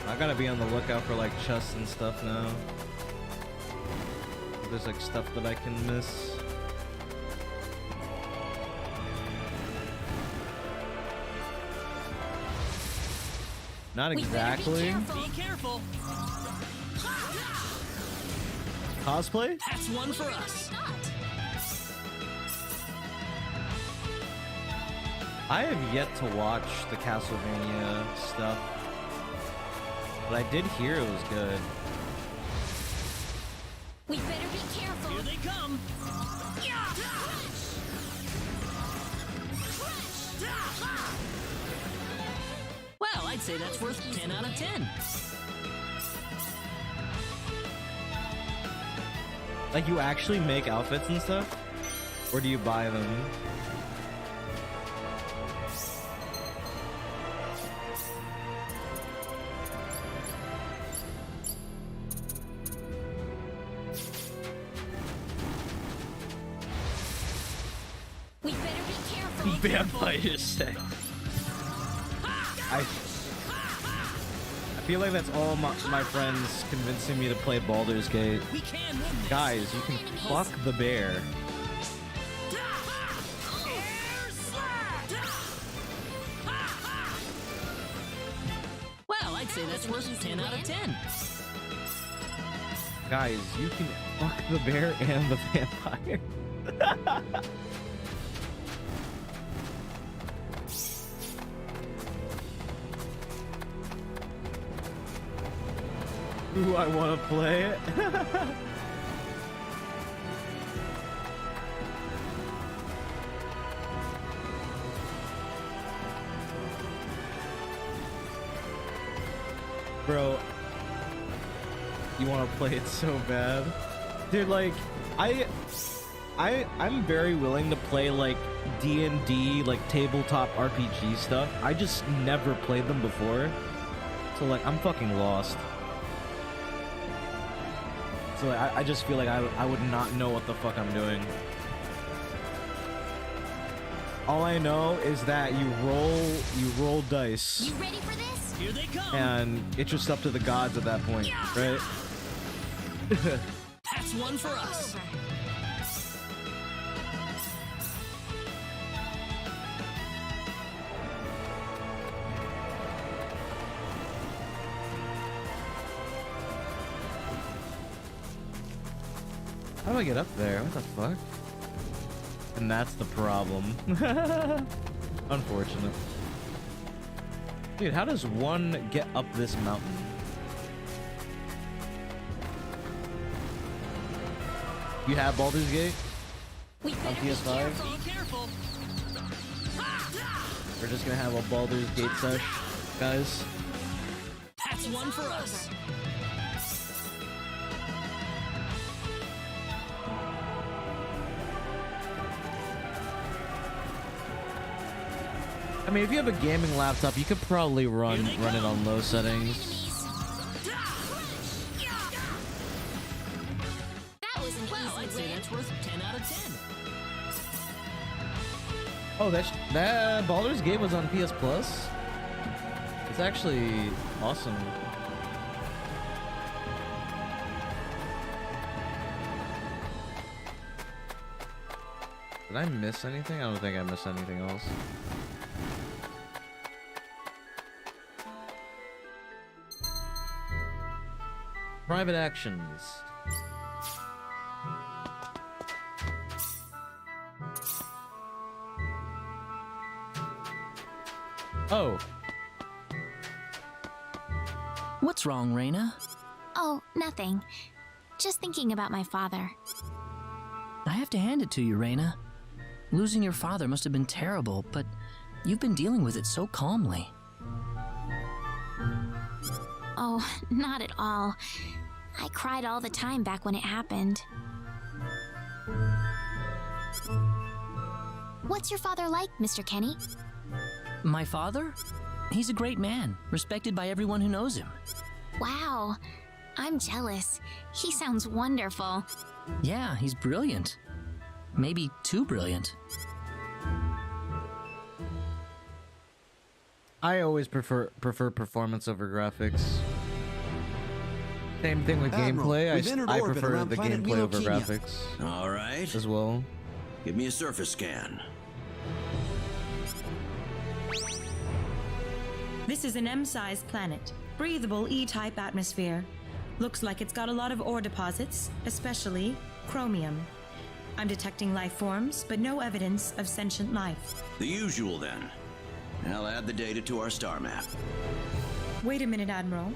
I gotta be on the lookout for like chests and stuff now. There's like stuff that I can miss. Not exactly. Be careful. Cosplay? That's one for us. I have yet to watch the Castlevania stuff, but I did hear it was good. We better be careful. Here they come. Well, I'd say that's worth 10 out of 10. Like, you actually make outfits and stuff? Or do you buy them? We better be careful. Vampire sex. I feel like that's all my friends convincing me to play Baldur's Gate. We can win this. Guys, you can fuck the bear. Well, I'd say that's worth 10 out of 10. Guys, you can fuck the bear and the vampire. Ooh, I want to play it. Bro, you want to play it so bad? Dude, like, I'm very willing to play, like, D&D, like, tabletop RPG stuff. I just never played them before. So, like, I'm fucking lost. So like, I just feel like I would not know what the fuck I'm doing. All I know is that you roll dice. You ready for this? Here they come. And it's just up to the gods at that point, right? That's one for us. How do I get up there? What the fuck? And that's the problem. Unfortunate. Dude, how does one get up this mountain? You have Baldur's Gate? We On better be PS5? careful. Be careful. We're just gonna have a Baldur's Gate sesh, guys. That's one for us. I mean, if you have a gaming laptop, you could probably run it on low settings. That was an Well, I'd easy say win. that's worth 10 out of 10. Oh, that Baldur's Gate was on PS Plus? It's actually awesome. Did I miss anything? I don't think I missed anything else. Private actions. Oh. What's wrong, Reina? Oh, nothing. Just thinking about my father. I have to hand it to you, Reina. Losing your father must have been terrible, but you've been dealing with it so calmly. Oh, not at all. I cried all the time back when it happened. What's your father like, Mr. Kenny? My father? He's a great man, respected by everyone who knows him. Wow, I'm jealous. He sounds wonderful. Yeah, he's brilliant. Maybe too brilliant. I always prefer performance over graphics. Same thing with Admiral, gameplay. we've entered I orbit prefer around the planet gameplay over Milokinia. graphics. All right. As well. Give me a surface scan. This is an M-sized planet. Breathable E-type atmosphere. Looks like it's got a lot of ore deposits, especially chromium. I'm detecting life forms, but no evidence of sentient life. The usual, then. I'll add the data to our star map. Wait a minute, Admiral.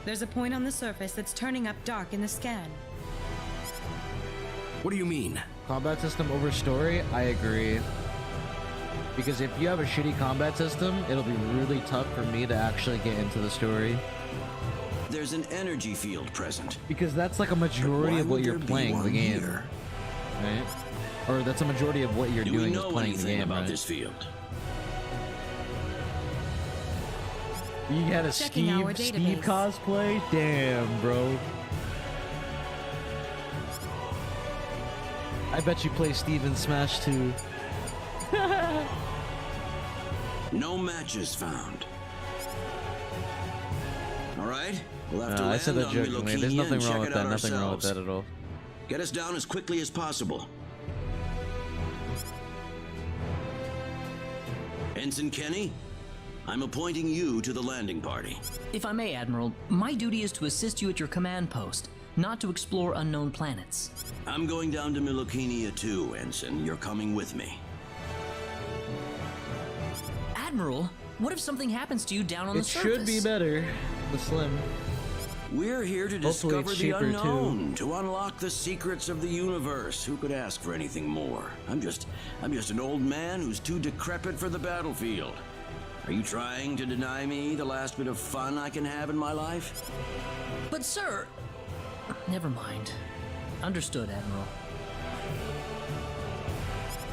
There's a point on the surface that's turning up dark in the scan. What do you mean? Combat system over story? I agree. Because if you have a shitty combat system, it'll be really tough for me to actually get into the story. There's an energy field present. Because that's like a majority of what you're playing the game. Here? Right? Or that's a majority of what you're Do doing we is know playing the anything game, about right? this field? You had a Checking our Steve database. cosplay? Damn, bro. I bet you play Steve in Smash 2. No matches found. All right, we'll have to I land said that on jokingly. There's Milokinia nothing and wrong check with it that. out Nothing wrong with ourselves. that at all. Get us down as quickly as possible. Ensign Kenny, I'm appointing you to the landing party. If I may, Admiral, my duty is to assist you at your command post, not to explore unknown planets. I'm going down to Milokinia too, Ensign. You're coming with me. Admiral, what if something happens to you down on the It surface? should be better. The Slim. We're here to Hopefully discover it's the cheaper, unknown, to unlock the secrets of the universe. Who could ask for anything more? I'm just an old man who's too decrepit for the battlefield. Are you trying to deny me the last bit of fun I can have in my life? But sir... Never mind. Understood, Admiral.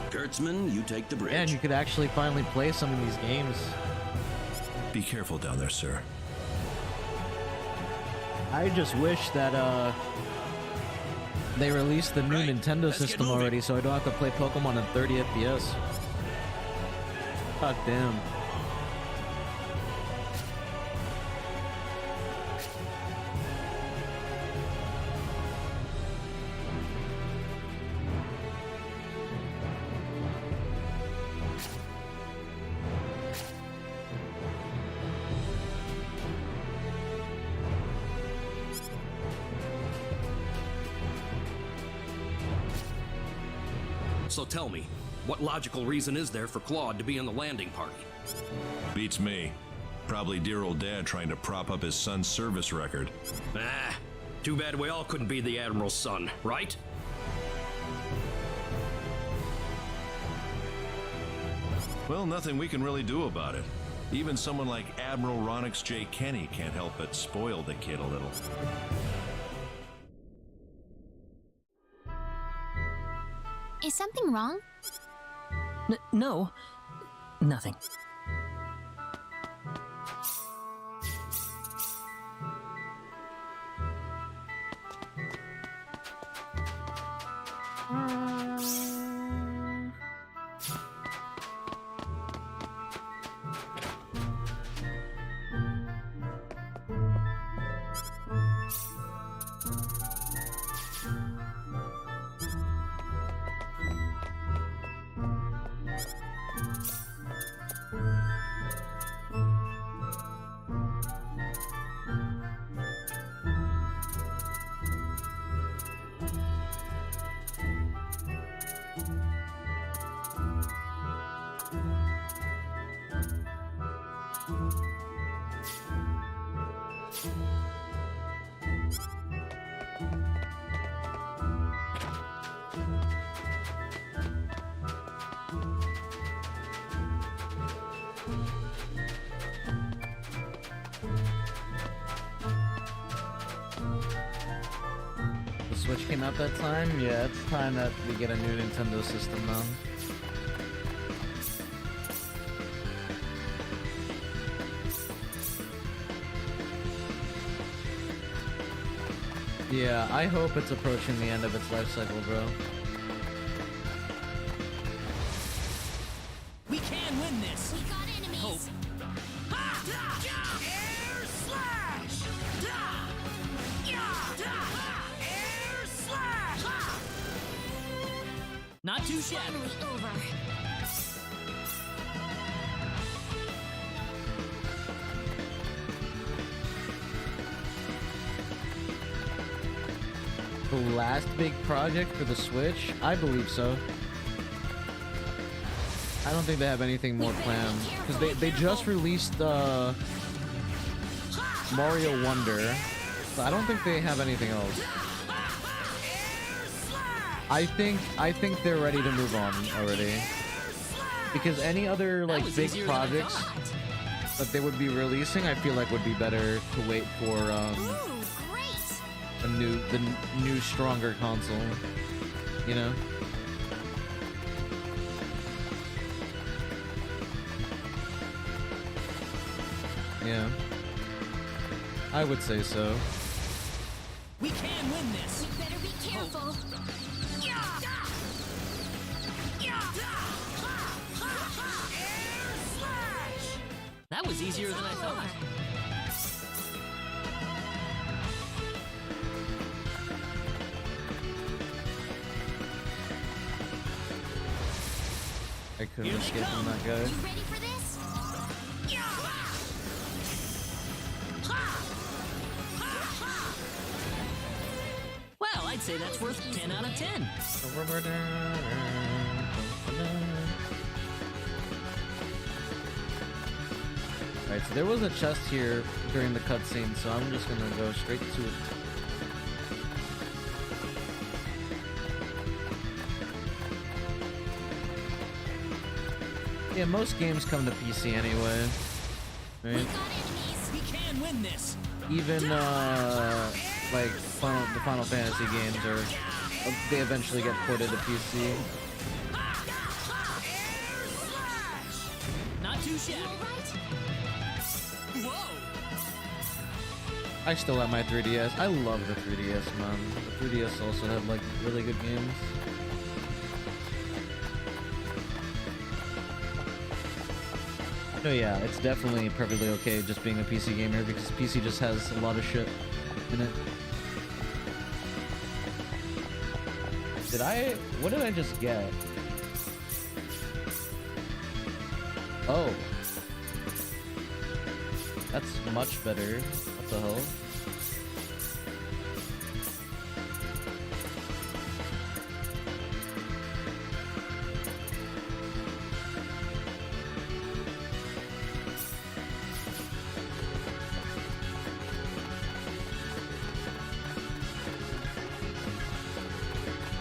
Kurtzman, you take the bridge. And you could actually finally play some of these games. Be careful down there, sir. I just wish that they released the new Nintendo let's get system moving. already, so I don't have to play Pokemon at 30 FPS. God damn. So tell me, what logical reason is there for Claude to be in the landing party? Beats me. Probably dear old dad trying to prop up his son's service record. Ah, too bad we all couldn't be the Admiral's son, right? Well, nothing we can really do about it. Even someone like Admiral Ronix J. Kenny can't help but spoil the kid a little. Is something wrong? No. Nothing. Switch came out that time. Yeah, it's time that we get a new Nintendo system now. Yeah, I hope it's approaching the end of its life cycle, bro. We can win this. We got enemies. Hope. Air slash! Air slash! Not too shabby. Finally over. The last big project for the Switch? I believe so. I don't think they have anything more planned. Because they just released Mario Wonder. So I don't think they have anything else. I think they're ready to move on already. Because any other like big projects that they would be releasing, I feel like would be better to wait for the new stronger console, you know? Yeah. I would say so. We can win this. You better be careful. That was easier than I thought. I couldn't escape from that guy. You ready for this? Well, I'd say that's worth 10 out of 10. Alright, so there was a chest here during the cutscene, so I'm just gonna go straight to it. Yeah, most games come to PC anyway, right? We can win this. Even like the Final Fantasy games they eventually get ported to PC. Not too shabby. Whoa. I still have my 3DS. I love the 3DS, man. The 3DS also had like really good games. So yeah, it's definitely perfectly okay just being a PC gamer because PC just has a lot of shit in it. What did I just get? Oh. That's much better. What the hell?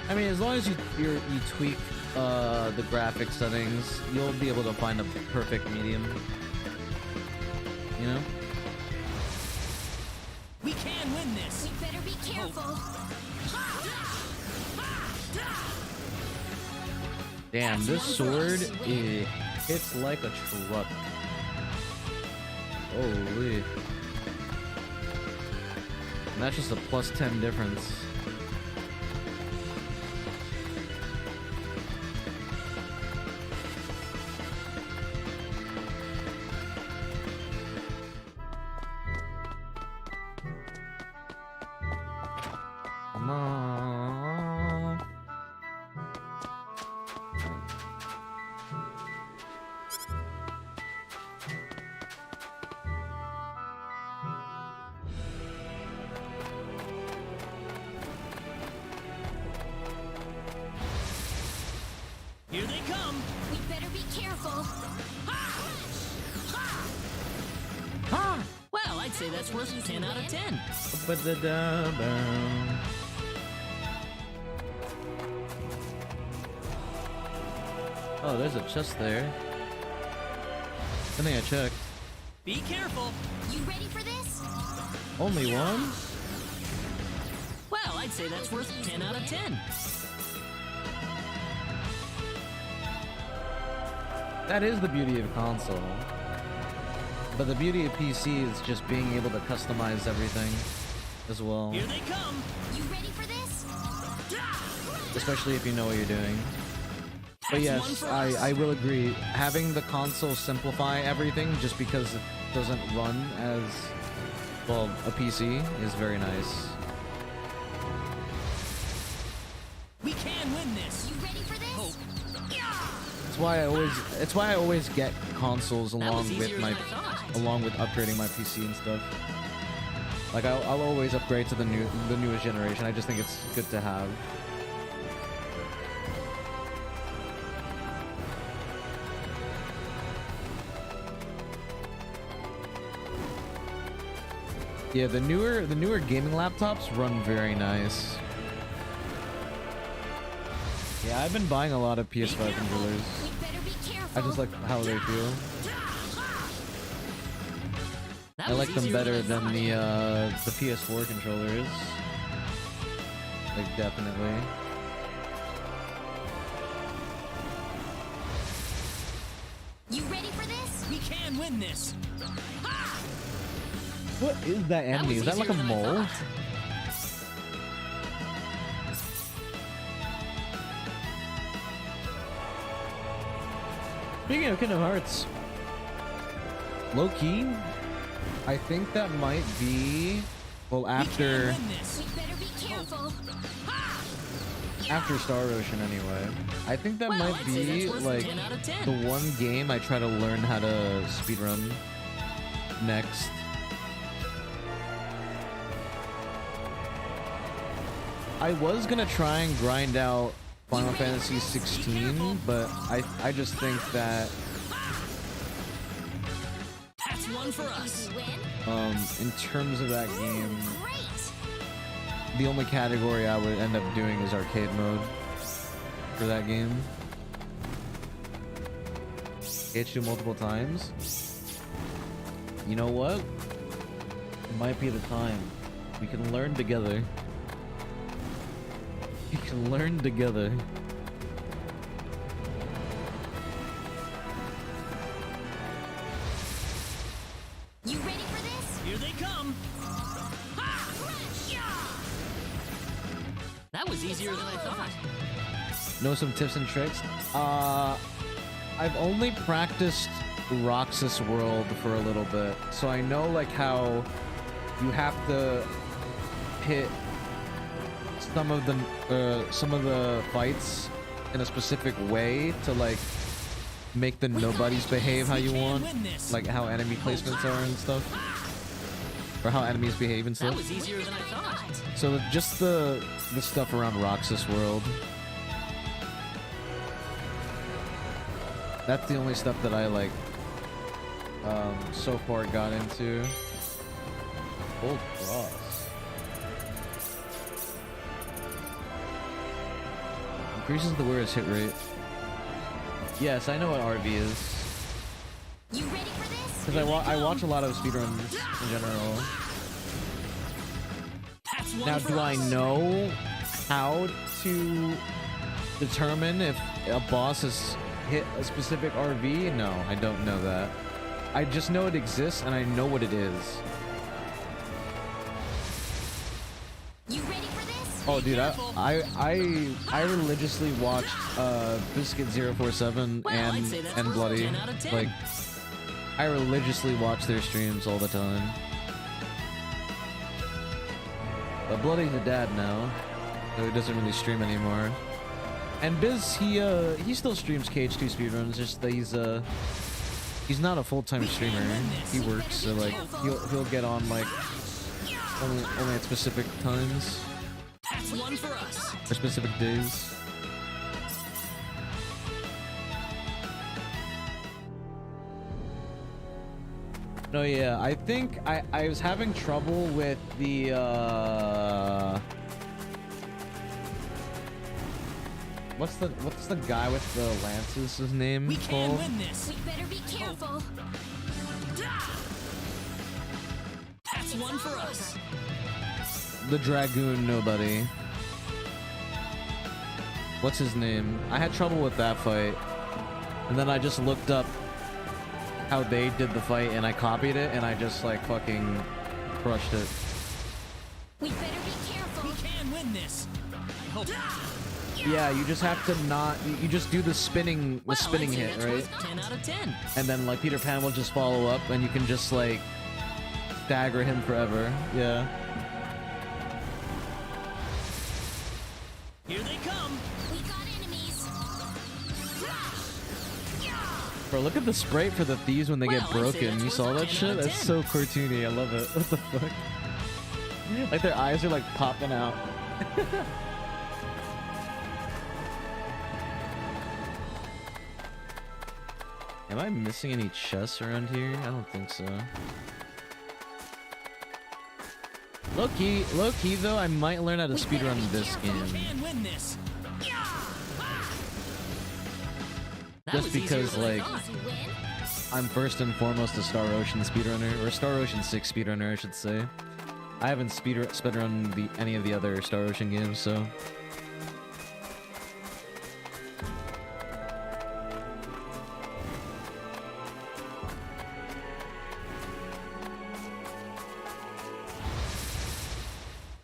I mean, as long as you tweak the graphic settings, you'll be able to find a perfect medium. You know? We can win this. You better be careful. Damn, this sword it hits like a truck. Holy. And that's just a plus 10 difference. Come on. Here they come. We better be careful. Well, I'd say that's worth 10 out of 10. Oh, there's a chest there. I think I checked. Be careful. You ready for this? Only one? Well, I'd say that's worth 10 out of 10. That is the beauty of console. But the beauty of PC is just being able to customize everything as well. Here they come. You ready for this? Especially if you know what you're doing. But yes, I will agree. Having the console simplify everything just because it doesn't run as, well, a PC is very nice. We can win this. You ready for this? It's why I always get consoles along with easier my than I thought. along with upgrading my PC and stuff. Like I'll always upgrade to the newest generation. I just think it's good to have. Yeah, the newer gaming laptops run very nice. Yeah, I've been buying a lot of PS5 controllers. I just like how they feel. I like them better than the PS4 controllers. Like, definitely. You ready for this? We can win this. What is that enemy? Is that like a mole? Speaking of Kingdom Hearts, low key, I think that might be, well, after Star Ocean anyway. I think that might be like the one game I try to learn how to speedrun next. I was gonna try and grind out Final Fantasy 16, but I just think that That's one for us. in terms of that game, the only category I would end up doing is arcade mode for that game. Hit you multiple times. You know what? It might be the time. We can learn together. We can learn together. You ready for this? Here they come. That was easier than I thought. Know some tips and tricks? I've only practiced Roxas World for a little bit, so I know like how you have to hit some of the fights in a specific way to like make the nobodies behave how you want, like how enemy placements are and stuff, or how enemies behave and That stuff. was easier than I thought. So just the stuff around Roxas World. That's the only stuff that I like so far got into. Gold Cross. Increases the wearer's hit rate. Yes, I know what RV is. You ready for this? Because I watch a lot of speedruns in general. Now, do I know how to determine if a boss has hit a specific RV? No, I don't know that. I just know it exists and I know what it is. You ready for this? Oh, dude, I religiously watched Biscuit 047 and Bloody. Like, I religiously watch their streams all the time. But Bloody's a dad now, so he doesn't really stream anymore. And Biz, he still streams KH2 speedruns, just that he's not a full-time streamer. He works, so like he'll get on like only at specific times. That's one for us. Or specific days. No, yeah, I think I was having trouble with the what's the guy with the lances, his name We can called? win this. We better be careful. That's one for us. the Dragoon nobody. What's his name? I had trouble with that fight. And then I just looked up how they did the fight and I copied it and I just like fucking crushed it. We better be careful. We can win this. I hope. Yeah, you just have to not. You just do the spinning hit, right? 10 out of 10. And then like Peter Pan will just follow up, and you can just like stagger him forever. Yeah. Here they come. We got enemies. Bro, look at the sprite for the thieves when they get Well, I'd say broken. that's You worth saw a that 10 shit? out of That's 10. so cartoony. I love it. What the fuck? Like their eyes are like popping out. Am I missing any chests around here? I don't think so. Low key though, I might learn how to speedrun this game. We can win this. That Just was easier because than I like thought. I'm first and foremost a Star Ocean speedrunner, or Star Ocean 6 speedrunner, I should say. I haven't speedrun any of the other Star Ocean games, so.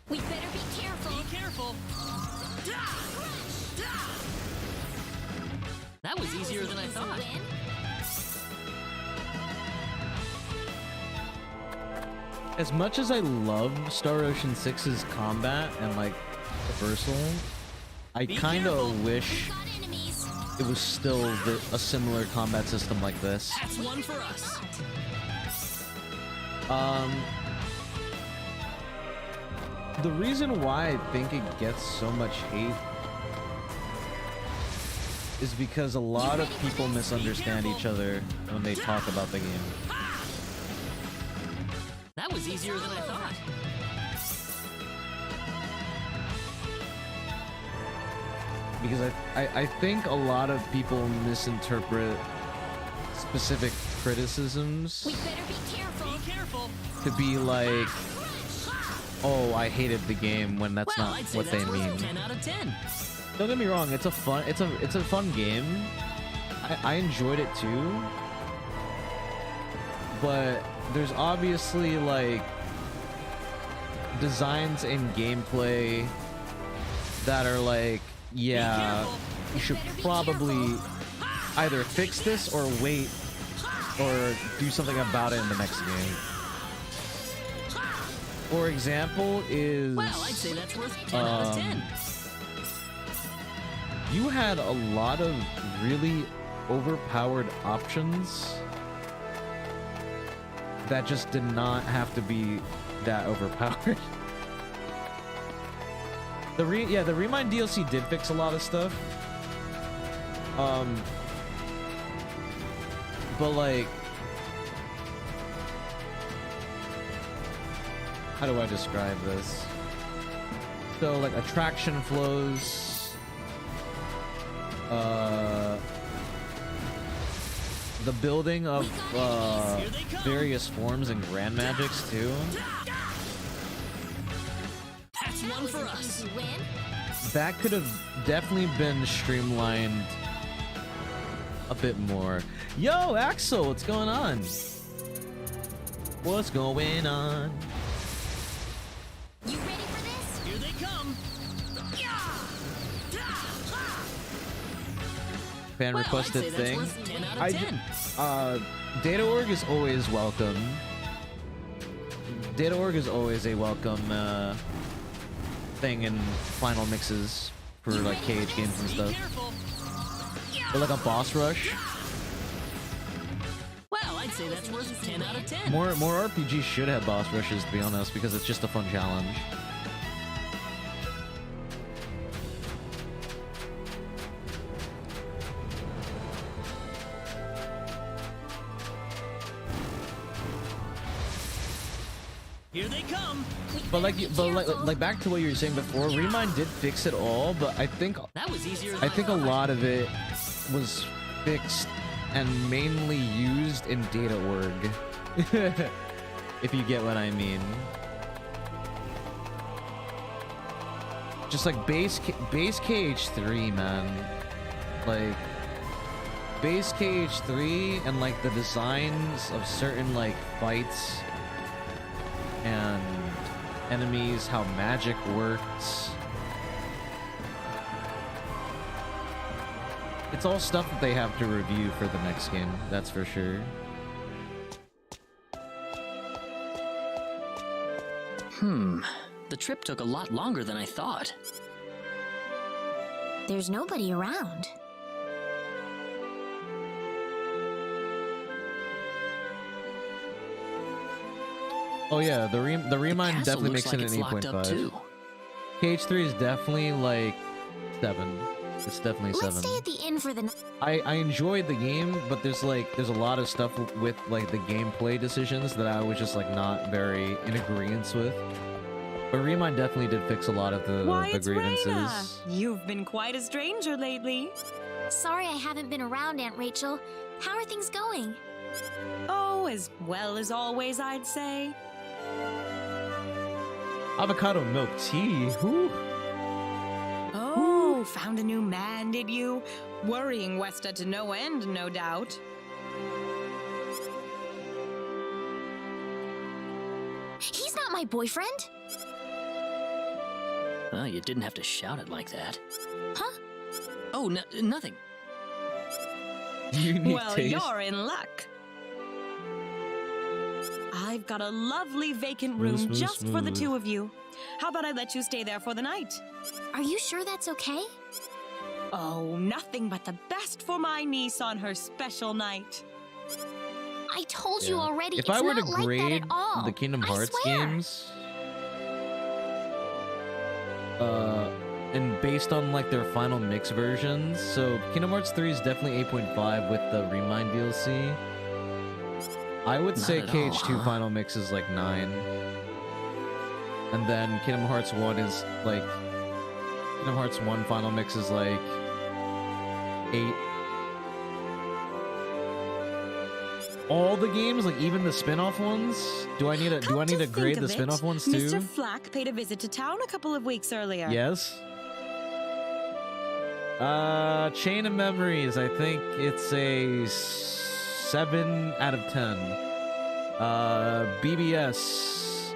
We better be careful. Be careful. That was easier than I thought. As much as I love Star Ocean 6's combat and like traversal, I kind of wish it was still a similar combat system like this. That's one for us. The reason why I think it gets so much hate is because a lot of people misunderstand each other when they talk about the game. That was easier than I thought. Because I think a lot of people misinterpret specific criticisms We better be careful. Be careful. to be like, oh, I hated the game, when that's Well, not I'd say what they that's worth mean. 10 out of 10. Don't get me wrong, it's a fun game. I enjoyed it too. But there's obviously like designs and gameplay that are like, yeah, you should probably either fix this or wait or do something about it in the next game. For example is Well, I'd say that's worth 10 out of 10. you had a lot of really overpowered options that just did not have to be that overpowered. The Remind DLC did fix a lot of stuff. But like, how do I describe this? So like attraction flows, the building of various forms and grand magics too. That's one for us. That could have definitely been streamlined a bit more. Yo, Axel, what's going on? What's going on? You ready for this? Here they come. Fan Well, requested I'd say that's thing. worth 10 out of 10. Data.org is always welcome. Data.org is always a welcome thing in final mixes for like KH games and Be stuff. careful. Or like a boss rush. Well, I'd say that's worth 10 out of 10. More RPGs should have boss rushes, to be honest, because it's just a fun challenge. Here they come. But like back to what you were saying before, Remind did fix it all, but I think That was easier than I think a thought. lot of it was fixed and mainly used in Data.org. If you get what I mean. just like base KH3, man. Like base KH3 and like the designs of certain like fights and enemies, how magic works. It's all stuff that they have to review for the next game, that's for sure. The trip took a lot longer than I thought. There's nobody around. Oh yeah, the Remind castle definitely looks makes like it it's an locked up 8.5. too. KH3 is definitely like 7. It's definitely Let's 7. stay at the inn for the night. I enjoyed the game, but there's a lot of stuff with like the gameplay decisions that I was just like not very in agreement with. But Remind definitely did fix a lot of the It's grievances. Reyna. You've been quite a stranger lately. Sorry I haven't been around, Aunt Rachel. How are things going? Oh, as well as always, I'd say. Avocado milk tea. Whew. Oh, found a new man, did you? Worrying Westa to no end, no doubt. He's not my boyfriend. Well, you didn't have to shout it like that. Huh? Oh, nothing. Unique Well, taste. you're in luck. I've got a lovely vacant room Smooth, just for the smooth. two of you. How about I let you stay there for the night? Are you sure that's okay? Oh, nothing but the best for my niece on her special night. I told you already. If it's I were to not like that grade at all. the Kingdom I Hearts swear. games, and based on like their final mix versions, so Kingdom Hearts 3 is definitely 8.5 with the Remind DLC. I would Not say at all, KH2 huh? final mix is like 9, and then Kingdom Hearts 1 is like Kingdom Hearts 1 final mix is like 8. All the games, like even the spin-off ones. Do I need to Come grade think the of spin-off it, ones too? Mr. Flack paid a visit to town a couple of weeks earlier. Yes. Chain of Memories, I think it's a 7 out of 10. BBS,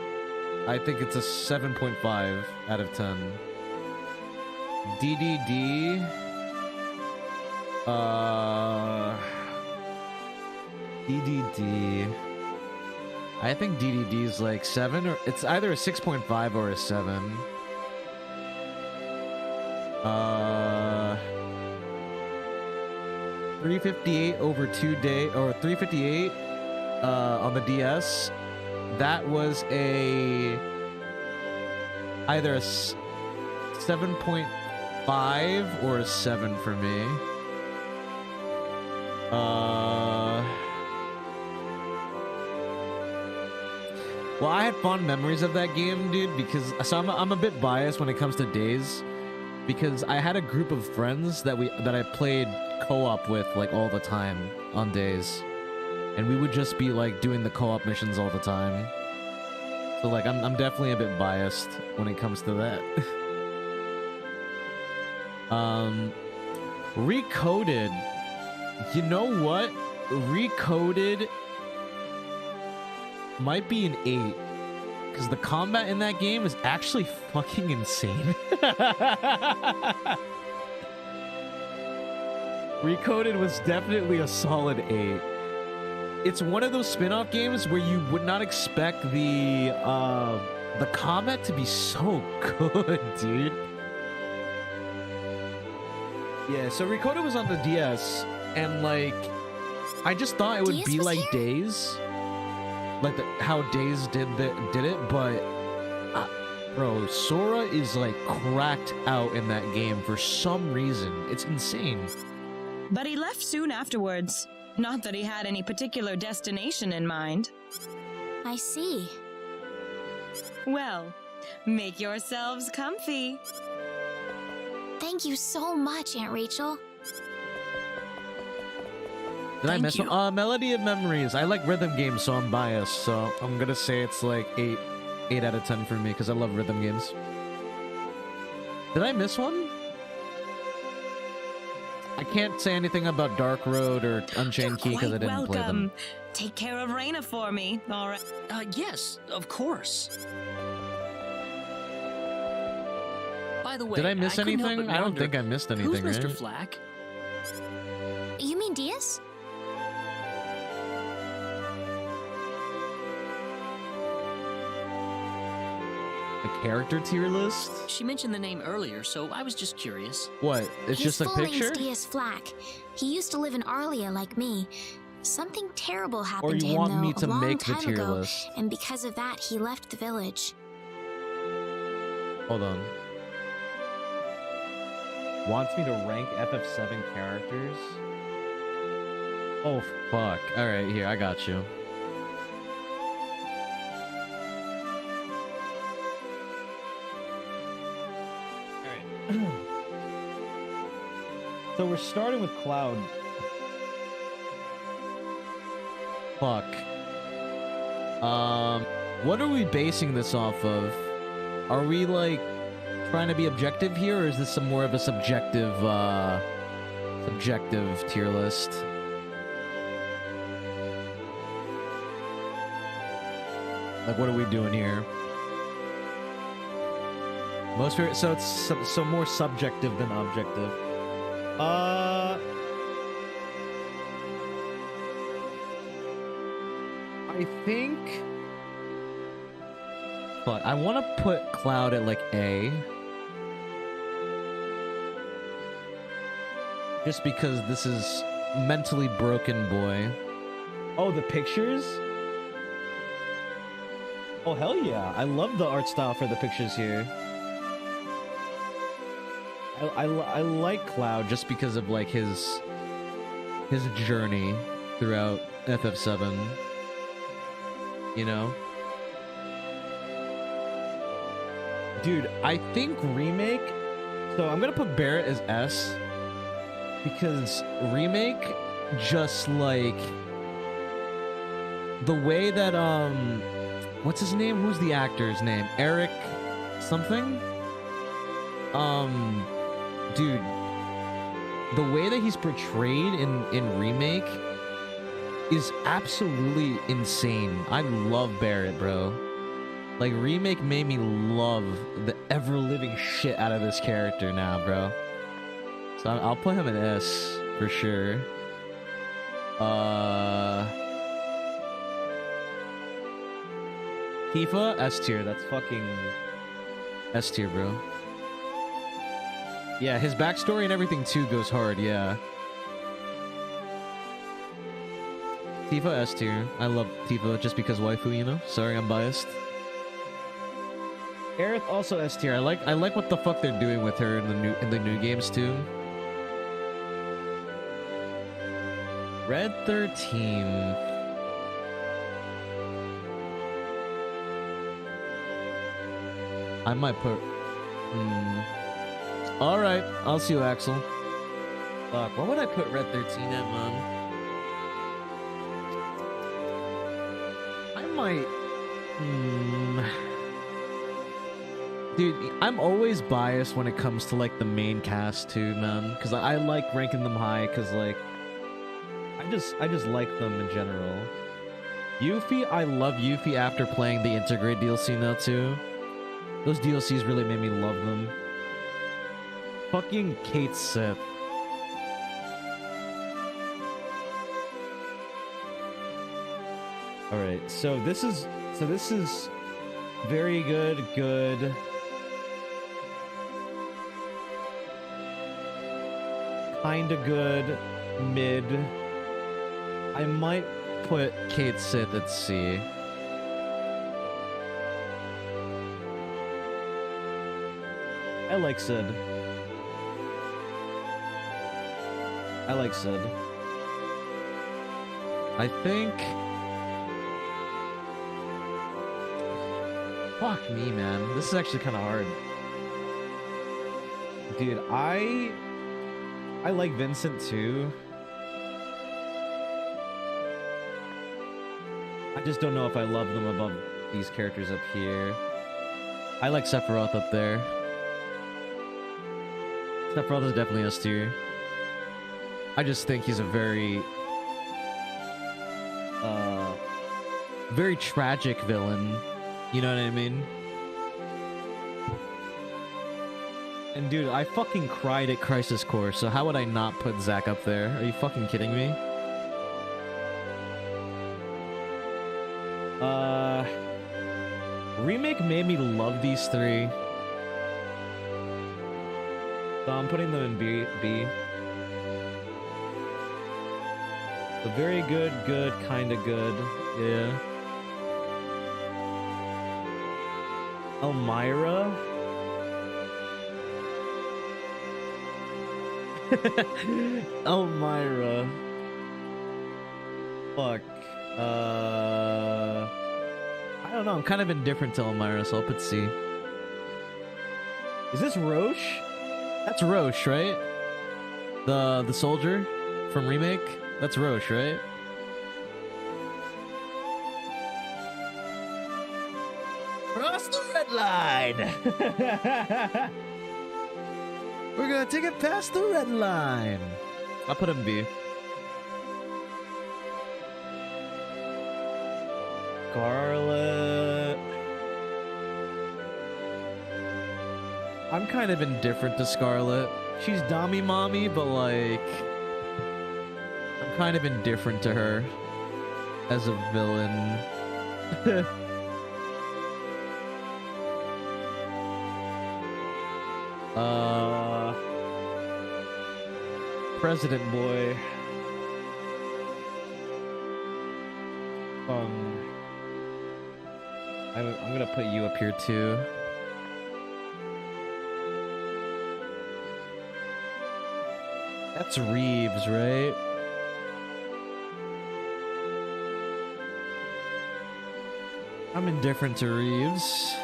I think it's a 7.5 out of 10. DDD, DDD, I think DDD is like 7, or it's either a 6.5 or a 7. 358 over 2 day, or 358 on the DS. That was either a 7.5 or a 7 for me. Well, I had fond memories of that game, dude, because so I'm a bit biased when it comes to Days, because I had a group of friends that I played co-op with like all the time on Days, and we would just be like doing the co-op missions all the time. So like I'm definitely a bit biased when it comes to that. Recoded. You know what? Recoded might be an 8, because the combat in that game is actually fucking insane. Recoded was definitely a solid 8. It's one of those spin-off games where you would not expect the combat to be so good, dude. Yeah, so Recoded was on the DS, and like I just thought it would DS be was like here? Days, like how Days did it, but bro, Sora is like cracked out in that game for some reason. It's insane. But he left soon afterwards. Not that he had any particular destination in mind. I see. Well, make yourselves comfy. Thank you so much, Aunt Rachel. Did I Thank miss you. one? Melody of Memories. I like rhythm games, so I'm biased. So I'm gonna say it's like 8 out of 10 for me, because I love rhythm games. Did I miss one? I can't say anything about Dark Road or Unchained Key because I didn't play them. Take care of Reina for me, all right? Yes, of course. By the way, Did I miss couldn't help anything? but I don't wonder, think I missed anything, who's Mr. right? Flack? You mean Diaz? The character tier list? She mentioned the name earlier, so I was just curious. What? It's His just a full picture? name's Diaz Flack. He used to live in Arlia like me. Something terrible happened Or to you him, want though, me to a long make the time tier ago, list? and because of that, he left the village. Hold on. Wants me to rank FF7 characters? Oh, fuck. Alright, here, I got you. So we're starting with Cloud. Fuck. What are we basing this off of? Are we, like, trying to be objective here, or is this some more of a subjective tier list? Like, what are we doing here? Most favorite, so it's so more subjective than objective. I think. Fuck, I want to put Cloud at like A. Just because this is mentally broken boy. Oh, the pictures? Oh, hell yeah. I love the art style for the pictures here. I like Cloud just because of like his journey throughout FF7. You know? Dude, I think Remake... So I'm gonna put Barrett as S. Because Remake just like... The way that, what's his name? Who's the actor's name? Eric something? Dude, the way that he's portrayed in Remake is absolutely insane. I love Barrett, bro. Like, Remake made me love the ever-living shit out of this character now, bro. So I'll put him in S for sure. Tifa, S tier. That's fucking S tier, bro. Yeah, his backstory and everything too goes hard, yeah. Tifa, S tier. I love Tifa just because waifu, you know? Sorry, I'm biased. Aerith, also S tier. I like what the fuck they're doing with her in the new games too. Red 13. I might put... Alright, I'll see you, Axel. Fuck, what would I put Red 13 at, man? I might... Dude, I'm always biased when it comes to, like, the main cast, too, man. Because I like ranking them high, because, like... I just like them in general. Yuffie, I love Yuffie after playing the Integrate DLC now, too. Those DLCs really made me love them. Fucking Kate Sith. Alright, so this is very good, kinda good, mid. I might put Kate Sith at C. I like Sid. I like Sid. I think... Fuck me, man. This is actually kind of hard. Dude, I like Vincent too. I just don't know if I love them above these characters up here. I like Sephiroth up there. Sephiroth is definitely S tier. I just think he's a very tragic villain. You know what I mean? And dude, I fucking cried at Crisis Core, so how would I not put Zack up there? Are you fucking kidding me? Remake made me love these three. So I'm putting them in B. So very good, good, kinda good. Yeah. Elmira? Elmira. Fuck. I don't know. I'm kind of indifferent to Elmira, so I'll put C. Is this Roche? That's Roche, right? The soldier from Remake? That's Roche, right? Cross the red line! We're gonna take it past the red line. I'll put him B. Scarlet. I'm kind of indifferent to Scarlet. She's Dami Mommy, but like, I'm kind of indifferent to her as a villain. President Boy. I'm gonna put you up here too. That's Reeves, right? I'm indifferent to Reeves.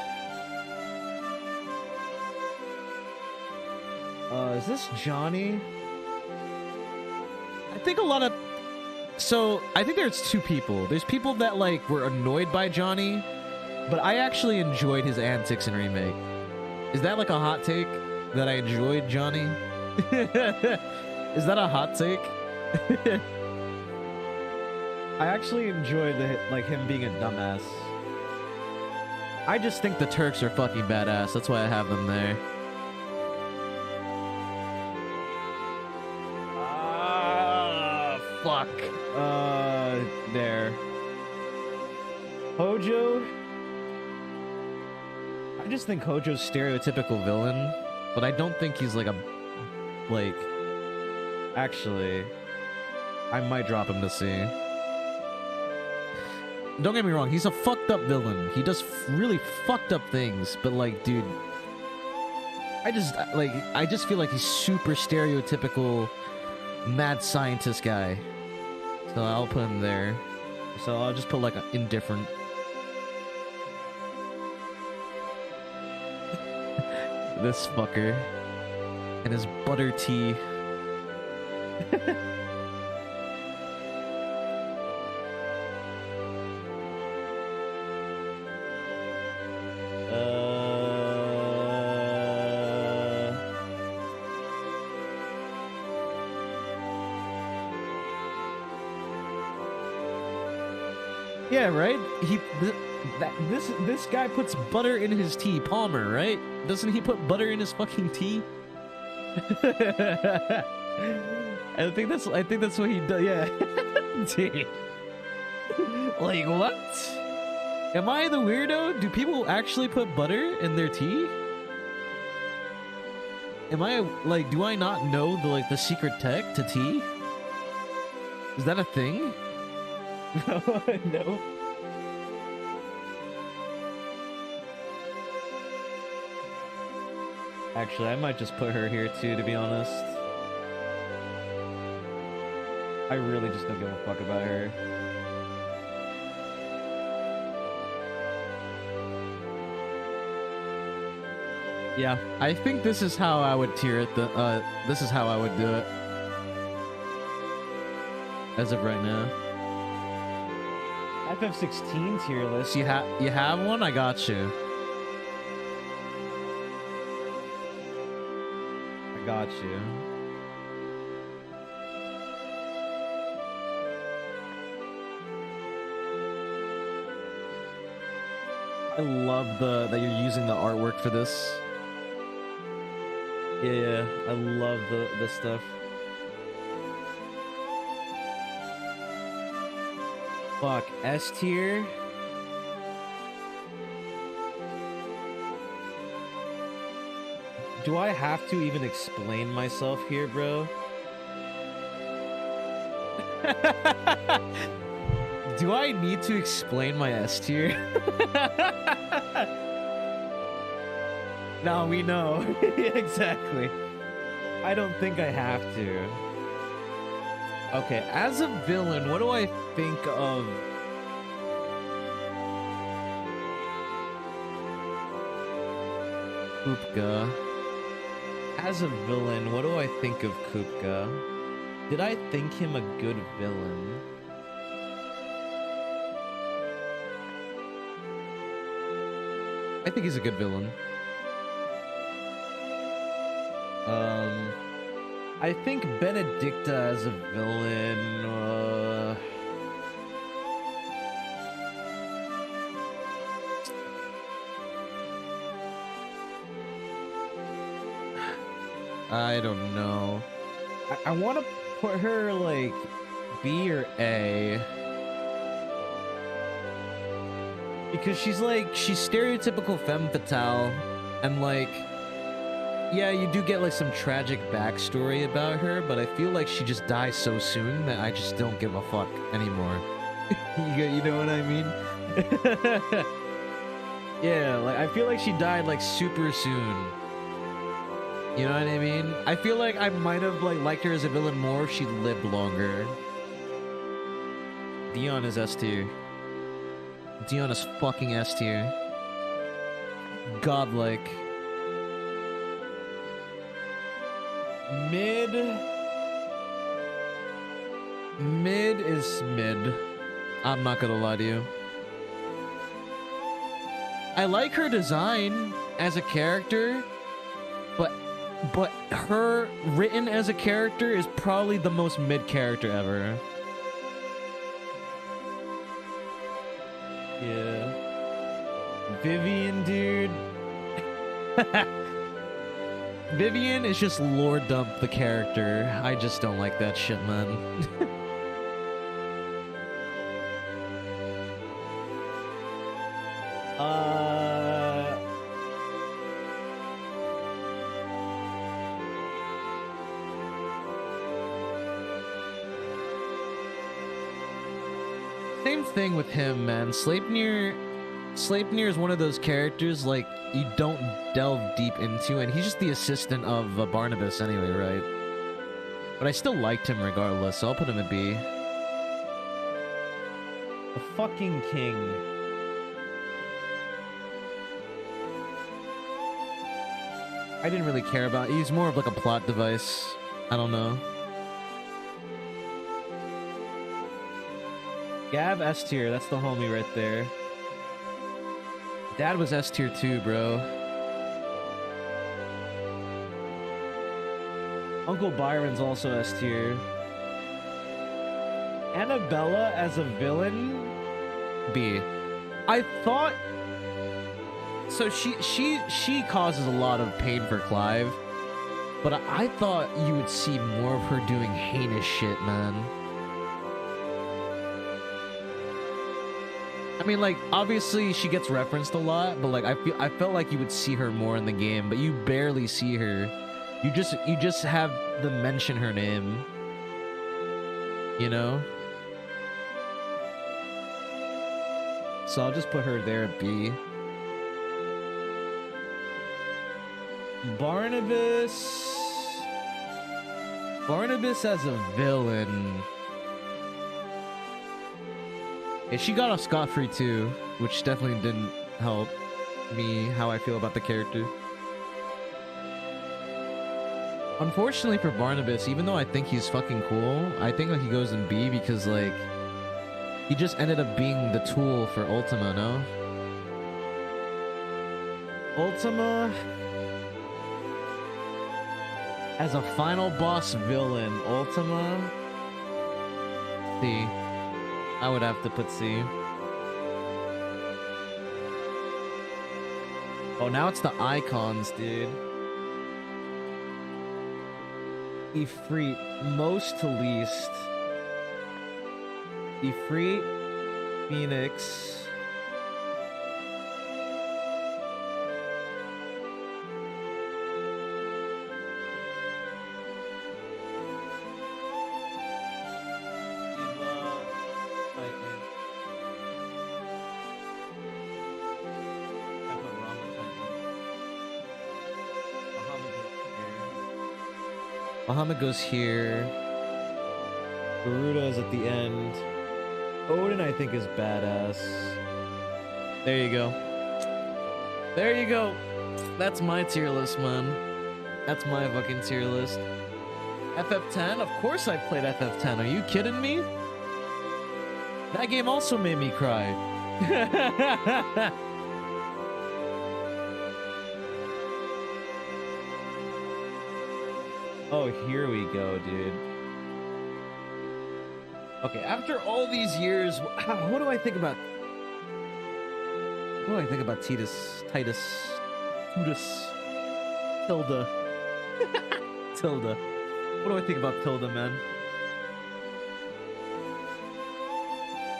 Is this Johnny? I think a lot of... So, I think there's two people. There's people that, like, were annoyed by Johnny, but I actually enjoyed his antics in Remake. Is that, like, a hot take? That I enjoyed Johnny? Is that a hot take? I actually enjoyed, him being a dumbass. I just think the Turks are fucking badass. That's why I have them there. Fuck. There. Hojo? I just think Hojo's stereotypical villain, but I don't think he's like a... Like... Actually... I might drop him to C. Don't get me wrong, he's a fucked up villain. He does really fucked up things, but like, dude... I just feel like he's super stereotypical mad scientist guy. So I'll put him there. So I'll just put like an indifferent. This fucker. And his butter tea. Yeah, right? This guy puts butter in his tea. Palmer, right? Doesn't he put butter in his fucking tea? I think that's what he does. Yeah. Dude. Like, what? Am I the weirdo? Do people actually put butter in their tea? Am I like, do I not know the secret tech to tea? Is that a thing? No. Actually, I might just put her here too, to be honest. I really just don't give a fuck about her. Yeah, I think this is how I would tier it. This is how I would do it. As of right now. FF16 tier list. You have one? I got you. Got you. I love that you're using the artwork for this. Yeah, I love the stuff. Fuck, S tier. Do I have to even explain myself here, bro? Do I need to explain my S tier? No, we know. Exactly. I don't think I have to. Okay, as a villain, what do I think of? Kupka. As a villain, what do I think of Kupka? Did I think him a good villain? I think he's a good villain. I think Benedicta as a villain, I don't know. I want to put her like B or A. Because she's stereotypical femme fatale, and like, yeah, you do get like some tragic backstory about her, but I feel like she just dies so soon that I just don't give a fuck anymore. You know what I mean? Yeah, like I feel like she died like super soon. You know what I mean? I feel like I might have like liked her as a villain more if she lived longer. Dion is S tier. Dion is fucking S tier. Godlike. Mid is mid. I'm not gonna lie to you. I like her design as a character, but her written as a character is probably the most mid character ever. Yeah. Vivian, dude. Vivian is just lore dump the character. I just don't like that shit, man. Same thing with him, man. Sleipnir is one of those characters like you don't delve deep into, and he's just the assistant of Barnabas anyway, right? But I still liked him regardless, so I'll put him at B. The fucking king. I didn't really care about. He's more of like a plot device. I don't know. Gav S tier, that's the homie right there. Dad was S tier too, bro. Uncle Byron's also S tier. Annabella as a villain, B. I thought so. She causes a lot of pain for Clive, but I thought you would see more of her doing heinous shit, man. I mean, like, obviously she gets referenced a lot, but like I felt like you would see her more in the game, but you barely see her. You just have them mention her name. You know? So I'll just put her there at B. Barnabas as a villain. Yeah, she got off scot-free too, which definitely didn't help me how I feel about the character. Unfortunately for Barnabas, even though I think he's fucking cool, I think like he goes in B because like he just ended up being the tool for Ultima, no? Ultima. As a final boss villain, Ultima. C. I would have to put C. Oh, now it's the icons, dude. Ifrit, most to least. Ifrit, Phoenix. Bahamut goes here. Garuda is at the end. Odin, I think, is badass. There you go. There you go. That's my tier list, man. That's my fucking tier list. FF10? Of course I played FF10. Are you kidding me? That game also made me cry. Oh, here we go, dude. Okay, after all these years, what do I think about... What do I think about Titus? Tilda. Tilda. What do I think about Tilda, man?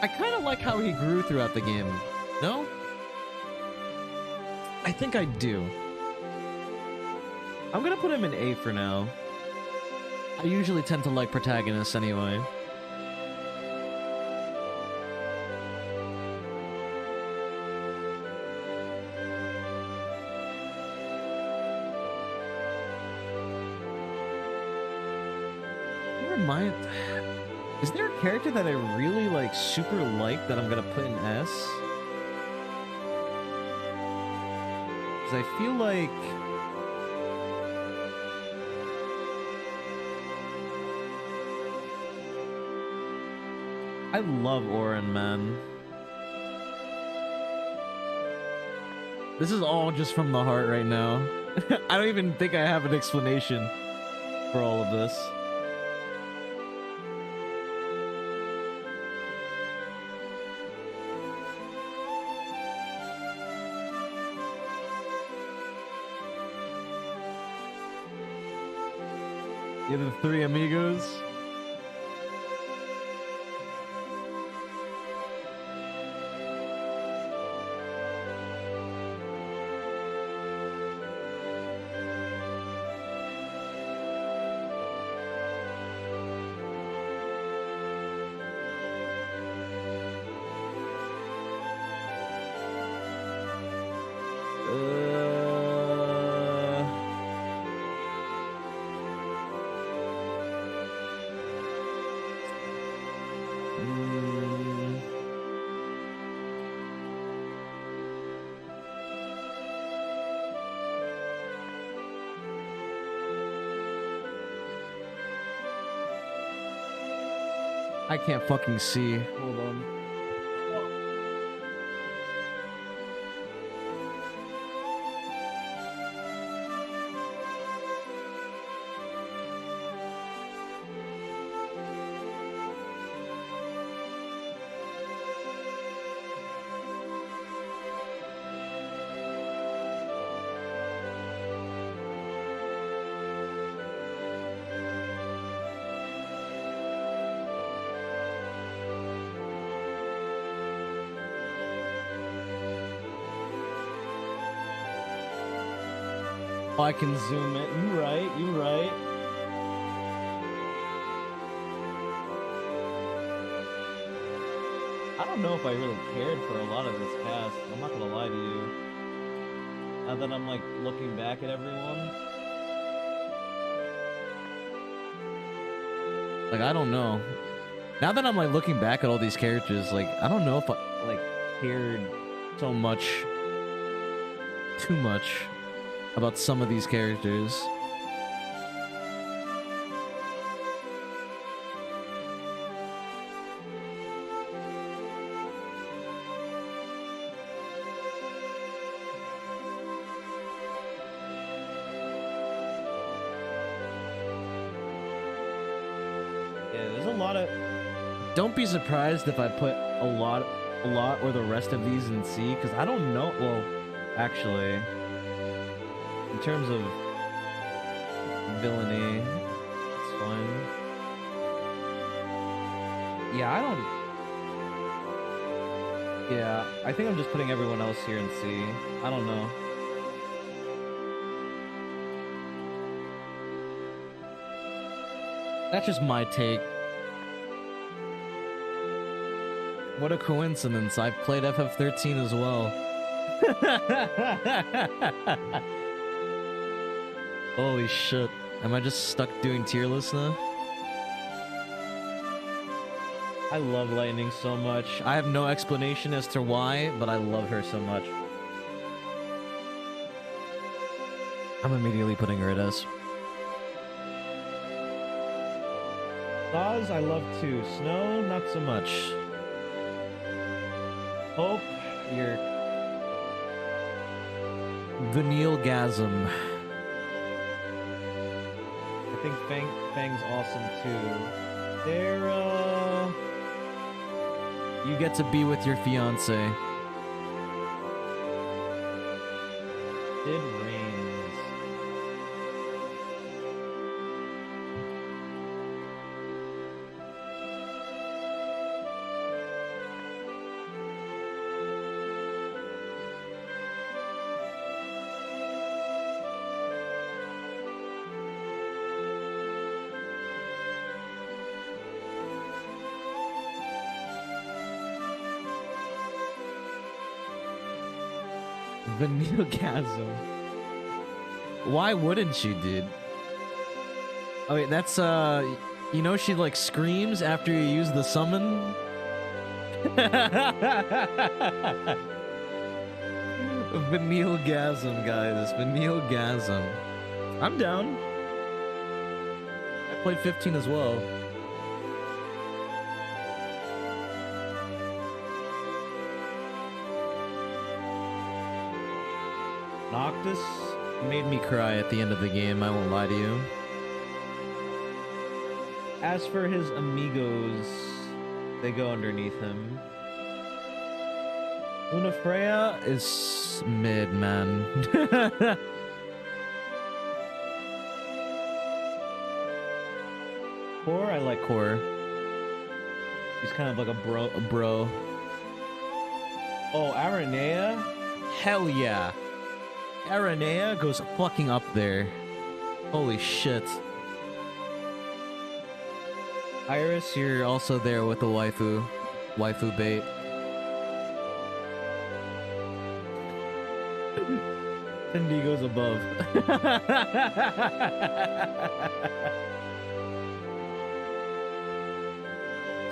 I kind of like how he grew throughout the game. No? I think I do. I'm gonna put him in A for now. I usually tend to like protagonists anyway. Is there a character that I really like, super like, that I'm gonna put in S? Because I feel like... I love Orin, man. This is all just from the heart right now. I don't even think I have an explanation for all of this. The other three amigos. I can't fucking see. Hold on. Oh, I can zoom it. You right, you right. I don't know if I really cared for a lot of this cast. I'm not gonna lie to you. Now that I'm like looking back at everyone. Like, I don't know. Now that I'm like looking back at all these characters, like, I don't know if I like cared so much, too much about some of these characters. lot of... Don't be surprised if I put a lot or the rest of these in C, because I don't know. Well, actually, in terms of villainy, it's fine. Yeah, I don't... Yeah, I think I'm just putting everyone else here in C. I don't know. That's just my take. What a coincidence. I've played FF13 as well. Holy shit. Am I just stuck doing tier lists now? I love Lightning so much. I have no explanation as to why, but I love her so much. I'm immediately putting her at S. Oz, I love too. Snow, not so much. Hope, you're... Vanillegasm. I think Fang's awesome too. They're, You get to be with your fiance. Did Rains. Vanillegasm. Why wouldn't you, dude? Oh wait, that's you know she like screams after you use the summon? Vanillegasm, guys. Vanillegasm. I'm down. I played 15 as well. Noctis made me cry at the end of the game, I won't lie to you. As for his amigos, they go underneath him. Lunafreya is mid, man. Core, I like Core. He's kind of like a bro. Oh, Aranea? Hell yeah. Aranea goes fucking up there. Holy shit. Iris, you're also there with the waifu bait. Cindy goes above.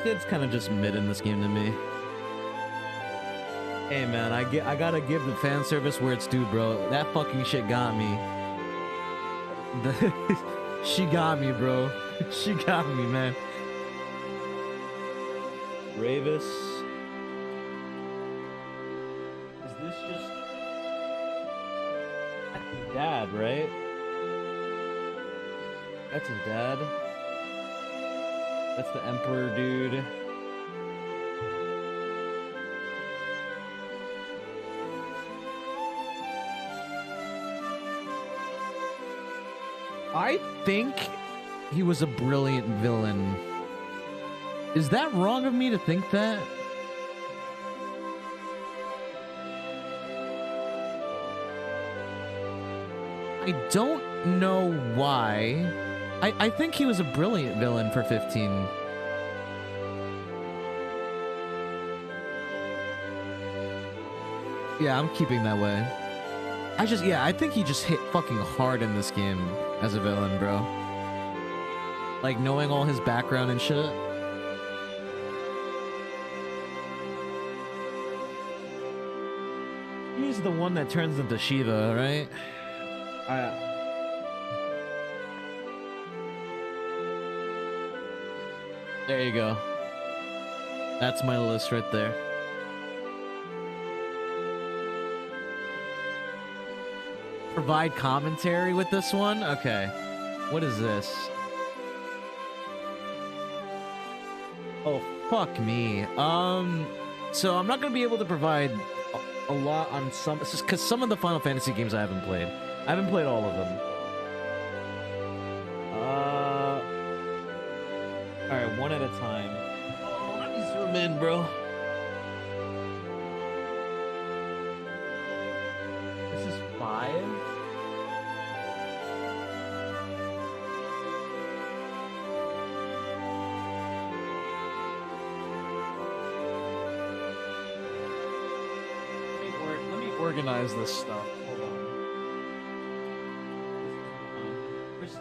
It's kind of just mid in this game to me. Hey man, I gotta give the fan service where it's due, bro. That fucking shit got me. She got me, bro. She got me, man. Ravis. Is this just... That's his dad, right? That's his dad. That's the Emperor dude. I think he was a brilliant villain. Is that wrong of me to think that? I don't know why. I think he was a brilliant villain for 15. Yeah, I'm keeping that way. I think he just hit fucking hard in this game as a villain, bro. Like, knowing all his background and shit. He's the one that turns into Shiva, right? There you go. That's my list right there. Provide commentary with this one? Okay. What is this? Oh, fuck me. So I'm not gonna be able to provide a lot on some, because some of the Final Fantasy games I haven't played. I haven't played all of them. Alright, one at a time. Oh, let me zoom in, bro. This is 5? Let me organize this stuff. Hold on. Where's 2?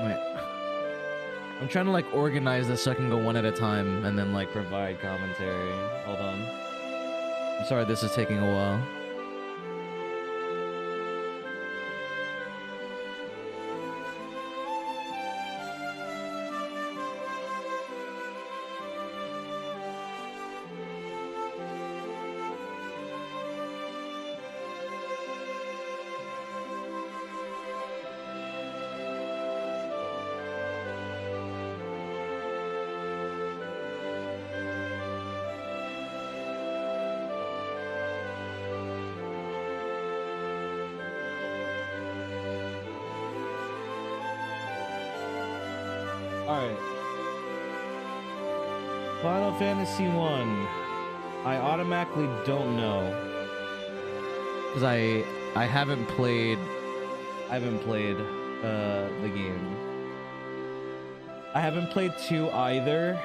Wait. I'm trying to like organize this so I can go one at a time and then like provide commentary. Hold on. I'm sorry this is taking a while. Alright. Final Fantasy 1. I automatically don't know. Because I haven't played the game. I haven't played 2 either.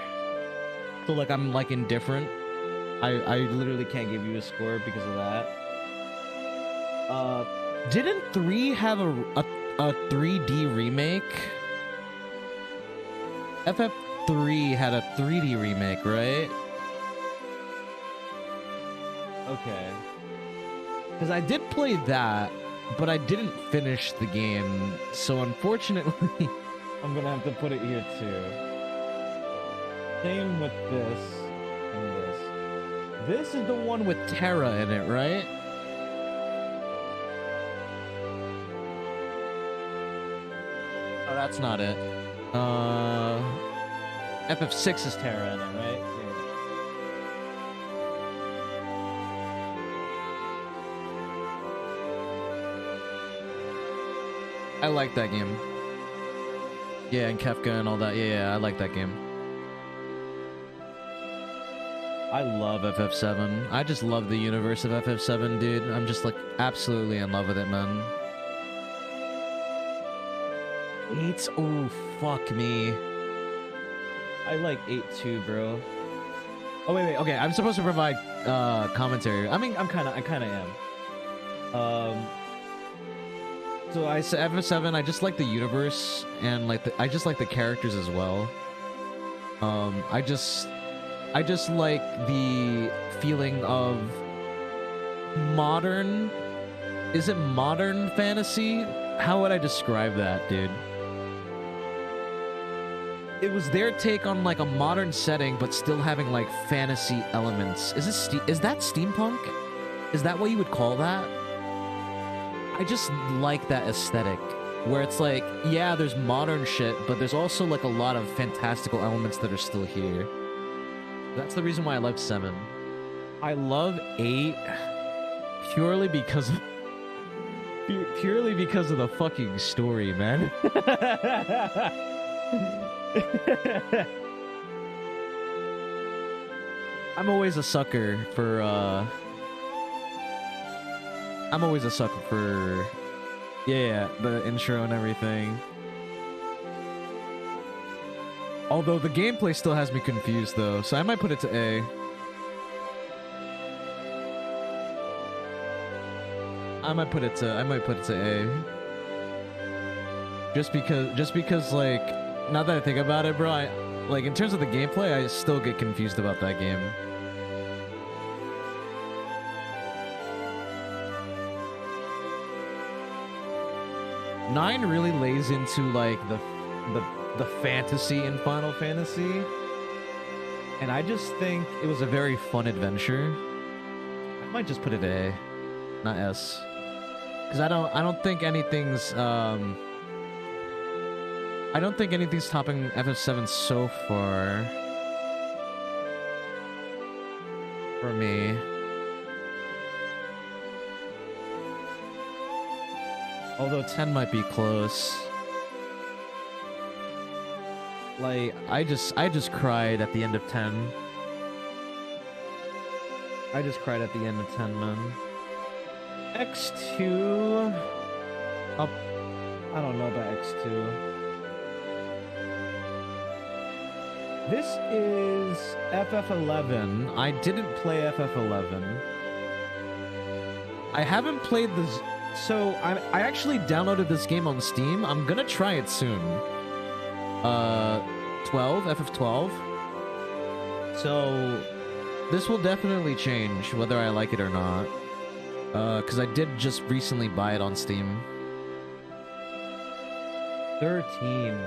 So like I'm like indifferent. I literally can't give you a score because of that. Didn't 3 have a 3D remake? FF3 had a 3D remake, right? Okay. Because I did play that, but I didn't finish the game. So unfortunately, I'm gonna have to put it here too. Same with this and this. This is the one with Terra in it, right? Oh, that's not it. FF6 is Terra in it, right? Yeah. I like that game. Yeah, and Kefka and all that. Yeah, I like that game. I love FF7. I just love the universe of FF7, dude. I'm just like absolutely in love with it, man. 8? Oh, fuck me. I like 8 too, bro. Oh, wait. Okay, I'm supposed to provide commentary. I mean, I kind of am. So I said FF7, I just like the universe and like I just like the characters as well. I just like the feeling of modern. Is it modern fantasy? How would I describe that, dude? It was their take on like a modern setting, but still having like fantasy elements. Is that steampunk? Is that what you would call that? I just like that aesthetic, where it's like, yeah, there's modern shit, but there's also like a lot of fantastical elements that are still here. That's the reason why I love 7. I love 8 purely because Purely because of the fucking story, man. I'm always a sucker for, yeah, the intro and everything. Although the gameplay still has me confused, though, so I might put it to A. I might put it to A. Just because, like, now that I think about it, bro, like, in terms of the gameplay, I still get confused about that game. Nine really lays into, like, the fantasy in Final Fantasy, and I just think it was a very fun adventure. I might just put it A, not S, because I don't think anything's topping FF7 so far for me. Although 10 might be close. Like, I just cried at the end of 10. I just cried at the end of 10, man. X2... Up... I don't know about X2. This is FF11. I didn't play FF11. I haven't played this... So, I actually downloaded this game on Steam. I'm gonna try it soon. FF12. So, this will definitely change whether I like it or not. Because I did just recently buy it on Steam. 13.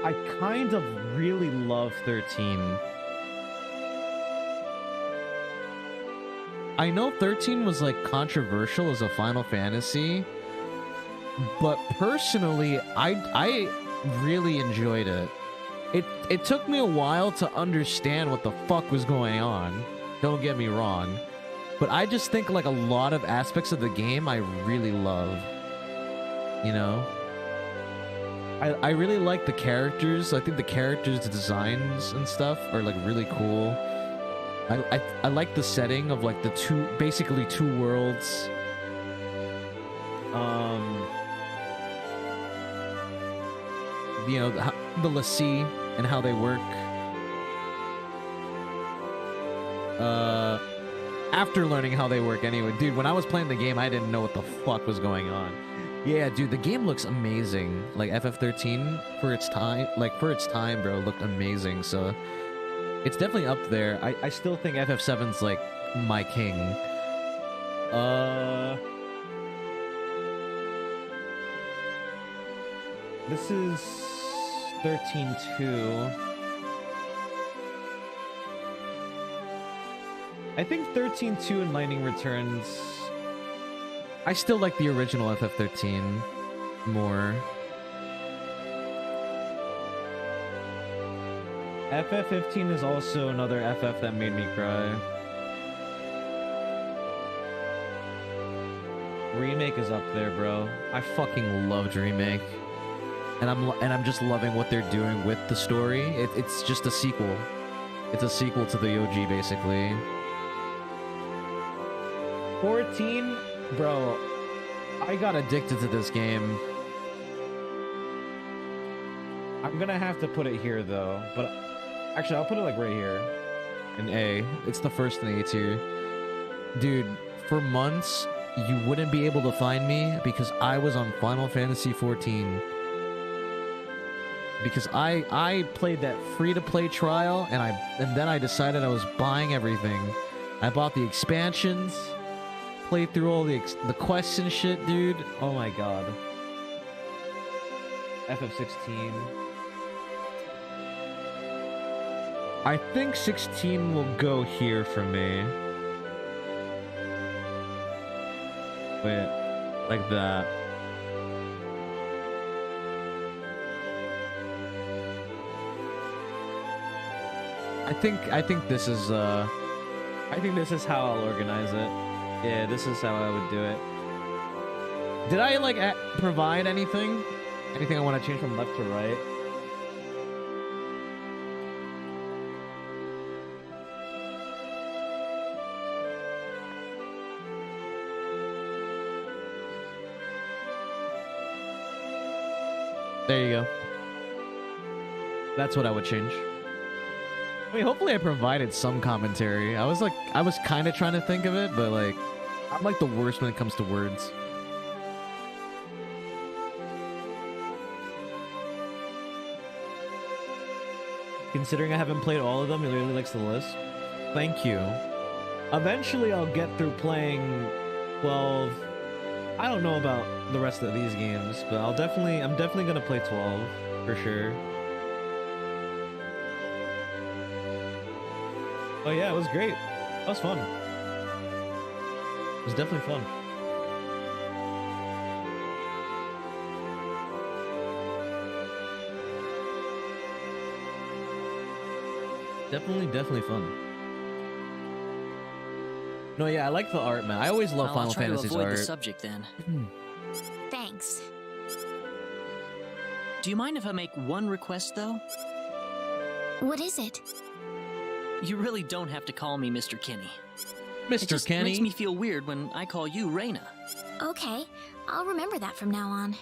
I kind of really love 13. I know 13 was, like, controversial as a Final Fantasy, but personally, I really enjoyed it. It took me a while to understand what the fuck was going on, don't get me wrong, but I just think, like, a lot of aspects of the game I really love, you know? I really like the characters. I think the characters' designs and stuff are, like, really cool. I like the setting of, like, basically two worlds. You know, the l'Cie and how they work. After learning how they work anyway. Dude, when I was playing the game, I didn't know what the fuck was going on. Yeah, dude, the game looks amazing. Like, FF13, for its time, bro, looked amazing, so... It's definitely up there. I still think FF7's, like, my king. This is 13-2. I think 13-2 and Lightning Returns... I still like the original FF13 more. FF15 is also another FF that made me cry. Remake is up there, bro. I fucking loved Remake. And I'm just loving what they're doing with the story. It's just a sequel. It's a sequel to the OG, basically. 14, bro. I got addicted to this game. I'm gonna have to put it here, though. But actually, I'll put it like right here. In A. It's the first in the A tier. Dude, for months, you wouldn't be able to find me because I was on Final Fantasy XIV. Because I played that free-to-play trial, and then I decided I was buying everything. I bought the expansions, played through all the quests and shit, dude. Oh my god. FF16. I think 16 will go here for me. Wait, like that. I think this is how I'll organize it. Yeah, this is how I would do it. Did I like provide anything? Anything I want to change from left to right? There you go. That's what I would change. I mean, hopefully I provided some commentary. I was kind of trying to think of it, but like, I'm like the worst when it comes to words. Considering I haven't played all of them, he really likes the list. Thank you. Eventually I'll get through playing 12. I don't know about the rest of these games, but I'm definitely gonna play 12 for sure. Oh yeah, it was great. That was fun. It was definitely fun. Definitely fun. No, yeah, I like the art, man. I always love Final Fantasy's avoid art. The subject then. Thanks. Do you mind if I make one request though? What is it? You really don't have to call me Mr. Kenny. Mr. It just Kenny? makes me feel weird when I call you Reina. Okay, I'll remember that from now on.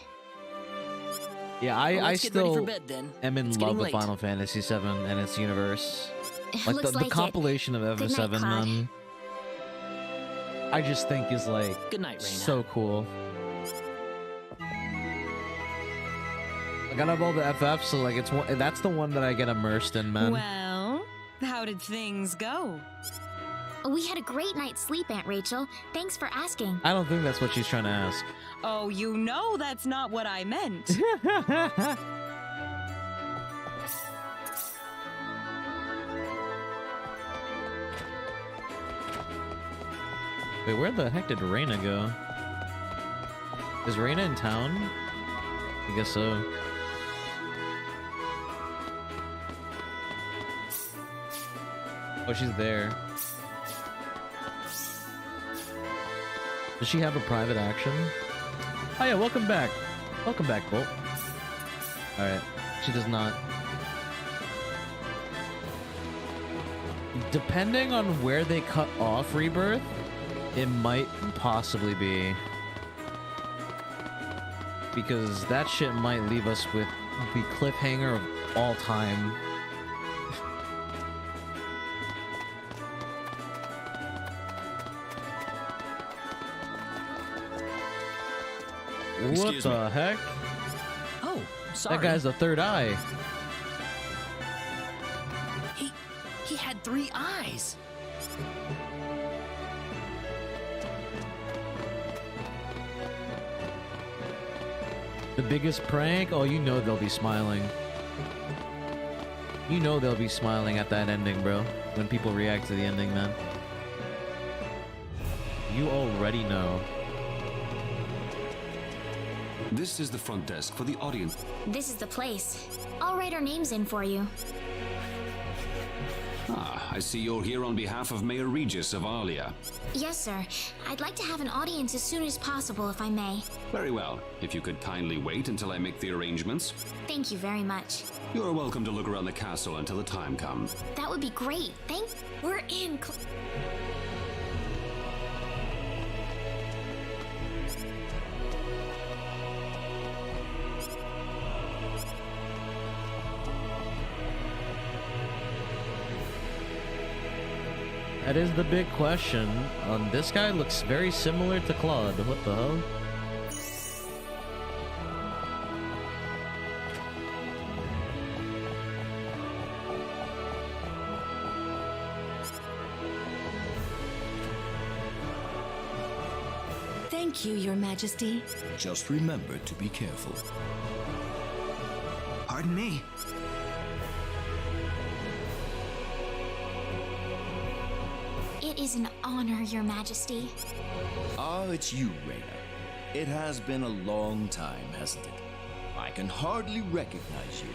Yeah, Well, I let's get ready still for bed, then. am in It's love getting with late. Final Fantasy VII and its universe. Like Looks the like it. compilation of Good night, FF7, Cloud. man. I just think is like Good night, Reina. so cool. I gotta have all the FFs, so like that's the one that I get immersed in, man. Well, how did things go? We had a great night's sleep, Aunt Rachel. Thanks for asking. I don't think that's what she's trying to ask. Oh, you know that's not what I meant. Wait, where the heck did Reina go? Is Reina in town? I guess so. Oh, she's there. Does she have a private action? Oh yeah, welcome back. Welcome back, Bolt. Alright, she does not. Depending on where they cut off Rebirth, it might possibly be. Because that shit might leave us with the cliffhanger of all time. What Excuse the me. heck? Oh, sorry. That guy's a third eye. He had 3 eyes. The biggest prank? Oh, you know they'll be smiling. You know they'll be smiling at that ending, bro. When people react to the ending, man. You already know. This is the front desk for the audience. This is the place. I'll write our names in for you. Ah, I see you're here on behalf of Mayor Regis of Alia. Yes, sir. I'd like to have an audience as soon as possible, if I may. Very well. If you could kindly wait until I make the arrangements. Thank you very much. You're welcome to look around the castle until the time comes. That would be great. We're in. That is the big question. This guy looks very similar to Claude. What the hell? Thank you, Your Majesty. Just remember to be careful. Pardon me. It is an honor, Your Majesty. Ah, it's you, Reina. It has been a long time, hasn't it? I can hardly recognize you.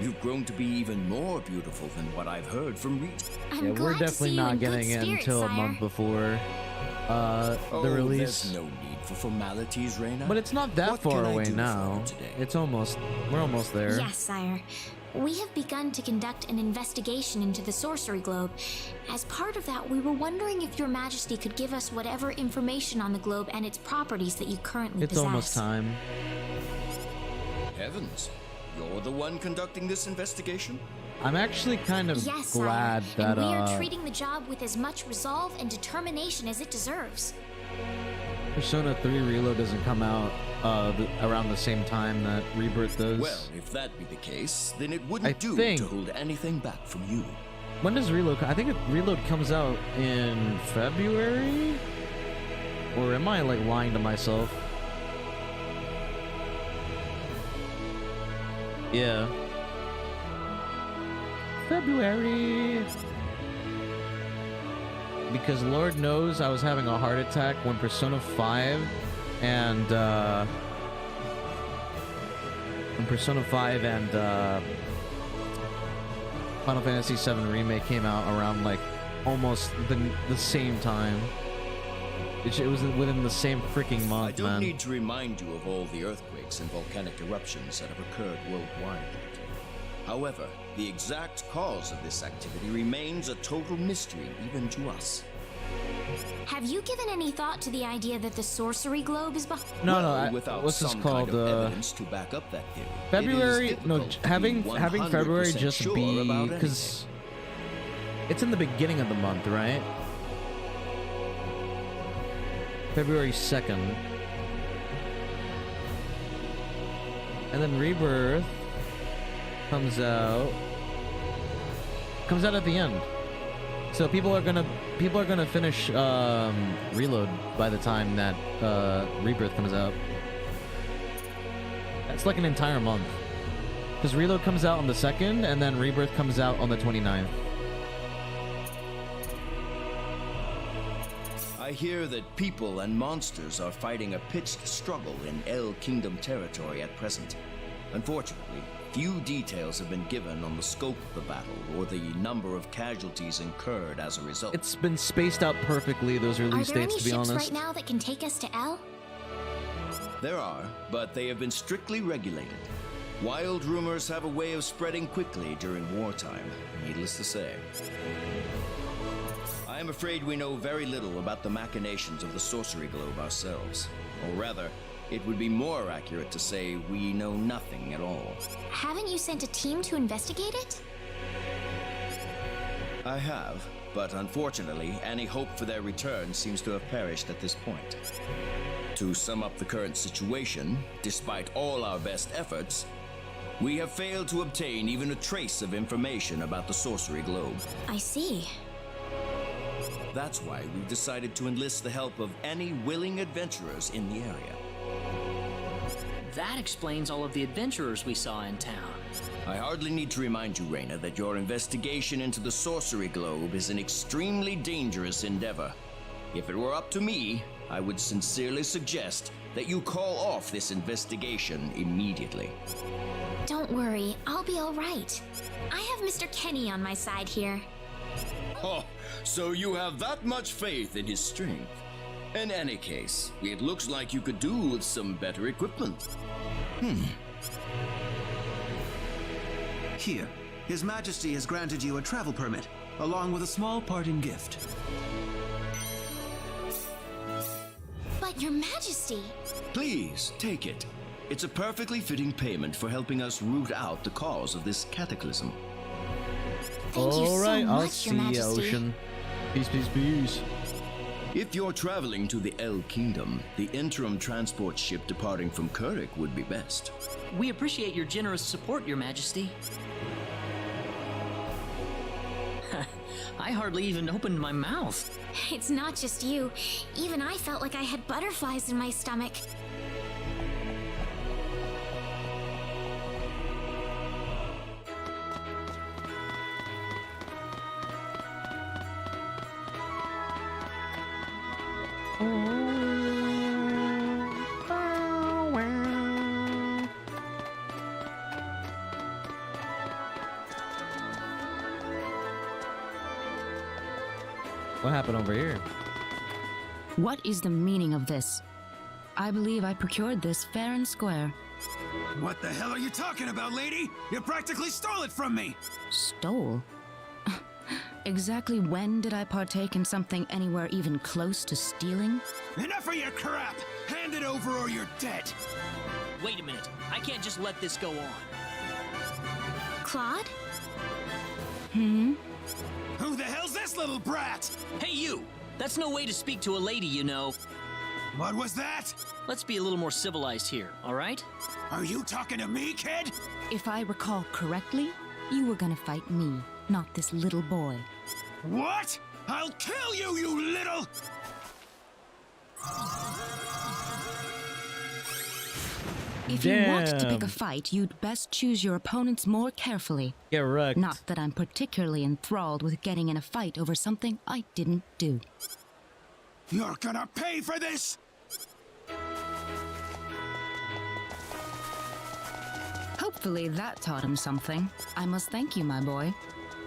You've grown to be even more beautiful than what I've heard from Regis. I'm Yeah, glad we're to see definitely you not in good getting it spirits, until a sire. month before. the release. There's no need for formalities, Reina. But it's not that What far can I away do for now. you today? It's almost, we're almost there. Yes, sire. We have begun to conduct an investigation into the sorcery globe. As part of that, we were wondering if your majesty could give us whatever information on the globe and its properties that you currently It's possess. almost time. Heavens, you're the one conducting this investigation? I'm actually kind of Yes, glad sire. that And we are treating the job with as much resolve and determination as it deserves. Persona 3 Reload doesn't come out around the same time that Rebirth does. Well, if that be the case, then it wouldn't do think- to hold anything back from you. When does Reload I think Reload comes out in February? Or am I like lying to myself? Yeah. February. Because Lord knows I was having a heart attack when Persona 5 and Final Fantasy VII Remake came out around like almost the same time. It was within the same freaking month, I don't man. need to remind you of all the earthquakes and volcanic eruptions that have occurred worldwide lately. However, the exact cause of this activity remains a total mystery even to us. Have you given any thought to the idea that the sorcery globe is behind? No, without what's this some called? kind of evidence to back up that theory, February? it is No, difficult to having be February 100% just sure be about because it's in the beginning of the month, right? February 2nd, and then Rebirth comes out at the end. So people are gonna finish Reload by the time that Rebirth comes out. That's like an entire month. Because Reload comes out on the 2nd, and then Rebirth comes out on the 29th. I hear that people and monsters are fighting a pitched struggle in El Kingdom territory at present. Unfortunately, few details have been given on the scope of the battle or the number of casualties incurred as a result. It's been spaced out perfectly, those Are release there any dates, to be ships honest. right now that can take us to El? There are, but they have been strictly regulated. Wild rumors have a way of spreading quickly during wartime, needless to say. I am afraid we know very little about the machinations of the sorcery globe ourselves. Or rather, it would be more accurate to say we know nothing at all. Haven't you sent a team to investigate it? I have, but unfortunately, any hope for their return seems to have perished at this point. To sum up the current situation, despite all our best efforts, we have failed to obtain even a trace of information about the sorcery globe. I see. That's why we've decided to enlist the help of any willing adventurers in the area. That explains all of the adventurers we saw in town. I hardly need to remind you, Reina, that your investigation into the sorcery globe is an extremely dangerous endeavor. If it were up to me, I would sincerely suggest that you call off this investigation immediately. Don't worry, I'll be all right. I have Mr. Kenny on my side here. Oh, so you have that much faith in his strength. In any case, it looks like you could do with some better equipment. Here, His Majesty has granted you a travel permit, along with a small parting gift. But Your Majesty... Please, take it. It's a perfectly fitting payment for helping us root out the cause of this cataclysm. Thank you so Alright, I'll much, see Your ya, Majesty. Ocean. Peace, peace, peace. If you're traveling to the El Kingdom, the interim transport ship departing from Kurik would be best. We appreciate your generous support, Your Majesty. I hardly even opened my mouth. It's not just you. Even I felt like I had butterflies in my stomach. What happened over here? What is the meaning of this? I believe I procured this fair and square. What the hell are you talking about, lady? You practically stole it from me! Stole? Exactly when did I partake in something anywhere even close to stealing? Enough of your crap! Hand it over or you're dead! Wait a minute. I can't just let this go on. Claude? Hmm? Who the hell's this little brat? Hey, you! That's no way to speak to a lady, you know. What was that? Let's be a little more civilized here, all right? Are you talking to me, kid? If I recall correctly, you were gonna fight me, not this little boy. What? I'll kill you, you little... If you want to pick a fight, you'd best choose your opponents more carefully. Get wrecked. Not that I'm particularly enthralled with getting in a fight over something I didn't do. You're gonna pay for this! Hopefully that taught him something. I must thank you, my boy.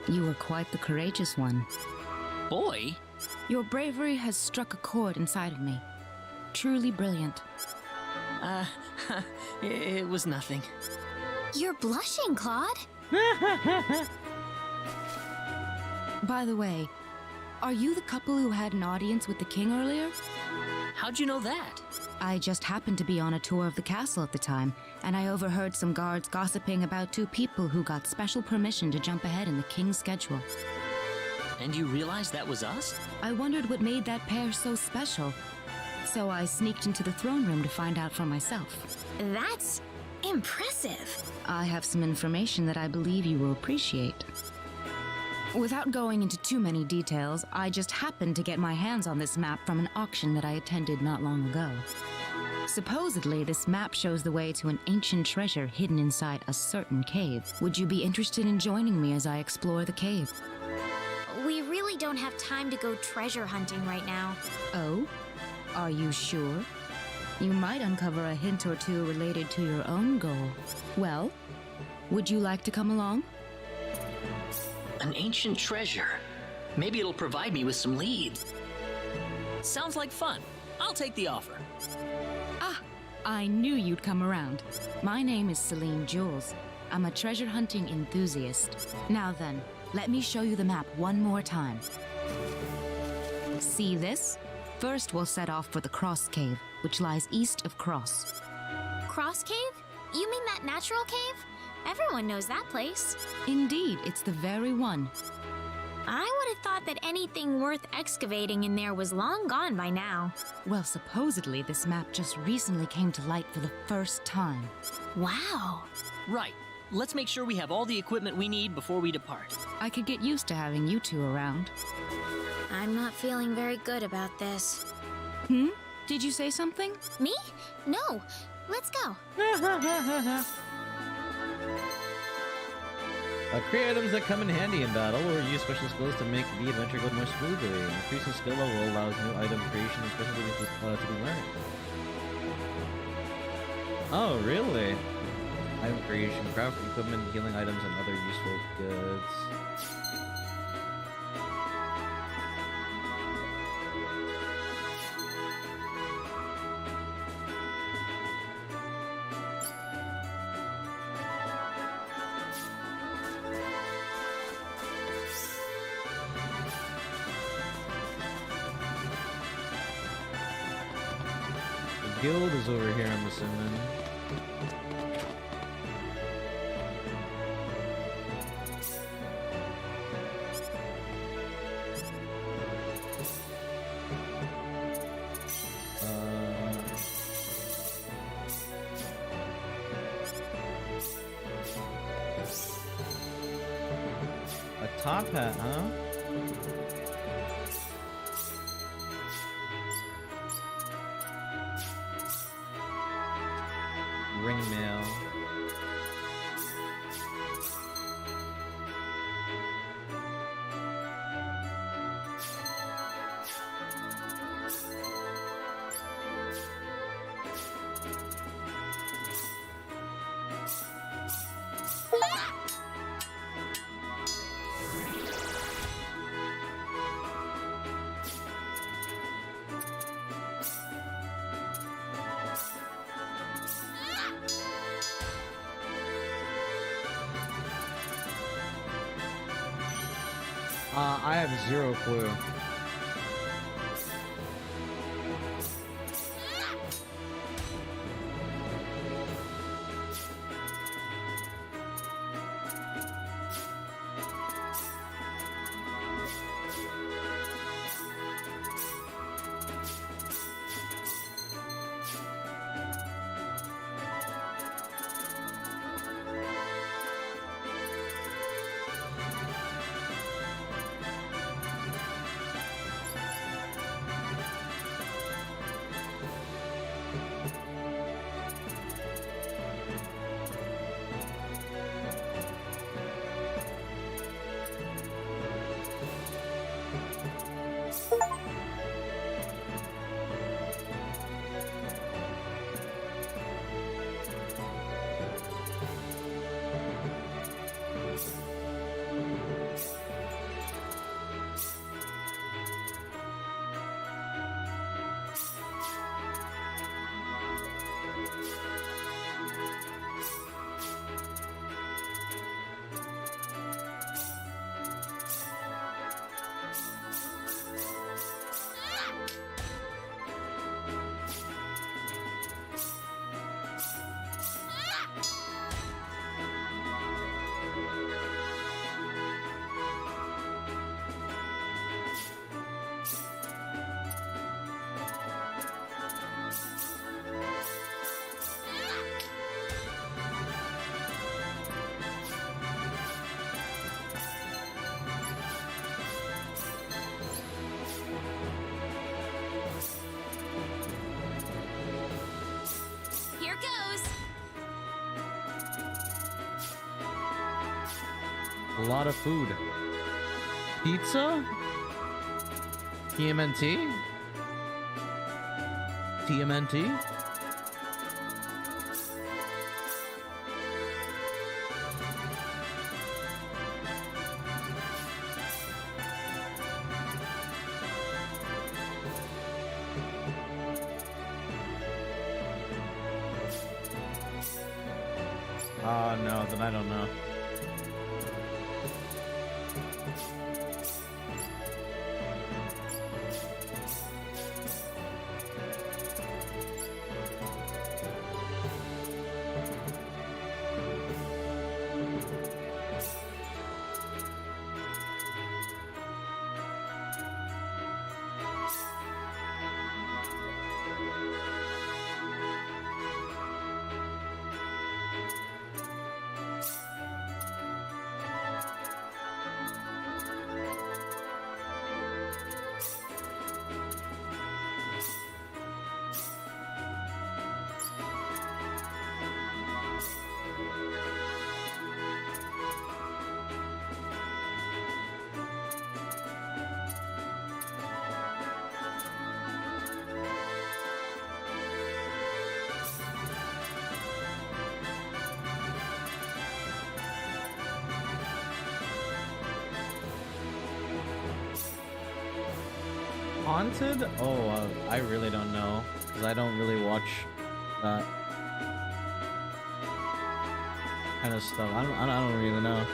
You were quite the courageous one. Boy? Your bravery has struck a chord inside of me. Truly brilliant. It was nothing. You're blushing, Claude. By the way, are you the couple who had an audience with the king earlier? How'd you know that? I just happened to be on a tour of the castle at the time, and I overheard some guards gossiping about two people who got special permission to jump ahead in the king's schedule. And you realized that was us? I wondered what made that pair so special. So I sneaked into the throne room to find out for myself. That's impressive. I have some information that I believe you will appreciate. Without going into too many details, I just happened to get my hands on this map from an auction that I attended not long ago. Supposedly, this map shows the way to an ancient treasure hidden inside a certain cave. Would you be interested in joining me as I explore the cave? We really don't have time to go treasure hunting right now. Oh? Are you sure? You might uncover a hint or two related to your own goal. Well, would you like to come along? An ancient treasure. Maybe it'll provide me with some leads. Sounds like fun. I'll take the offer. Ah, I knew you'd come around. My name is Celine Jules. I'm a treasure hunting enthusiast. Now then, let me show you the map one more time. See this? First, we'll set off for the Cross Cave, which lies east of Cross. Cross Cave? You mean that natural cave? Everyone knows that place. Indeed, it's the very one. I would have thought that anything worth excavating in there was long gone by now. Well, supposedly this map just recently came to light for the first time. Wow. Right. Let's make sure we have all the equipment we need before we depart. I could get used to having you two around. I'm not feeling very good about this. Hmm? Did you say something? Me? No. Let's go. Create items that come in handy in battle, or use special skills to make the adventure go more smoothly. Increasing skill level allows new item creation and special abilities to be learned. Oh, really? Item creation, craft equipment, healing items, and other useful goods. Guild is over here, I'm assuming. A top hat, huh? Ring mail. I have zero clue. Here goes. A lot of food. Pizza? TMNT? TMNT? No, then I don't know. Haunted? Oh, I really don't know, because I don't really watch that kind of stuff. I don't really know.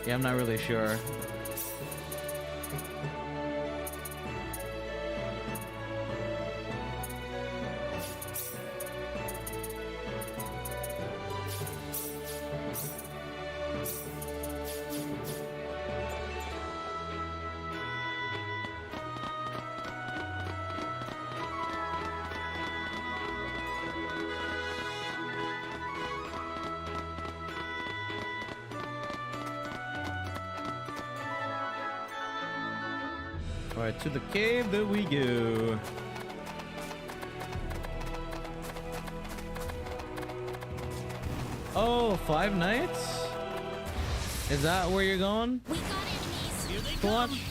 Yeah, I'm not really sure. Alright, to the cave that we go. Oh, 5 nights? Is that where you're going? We got enemies. Here they Clutch. come.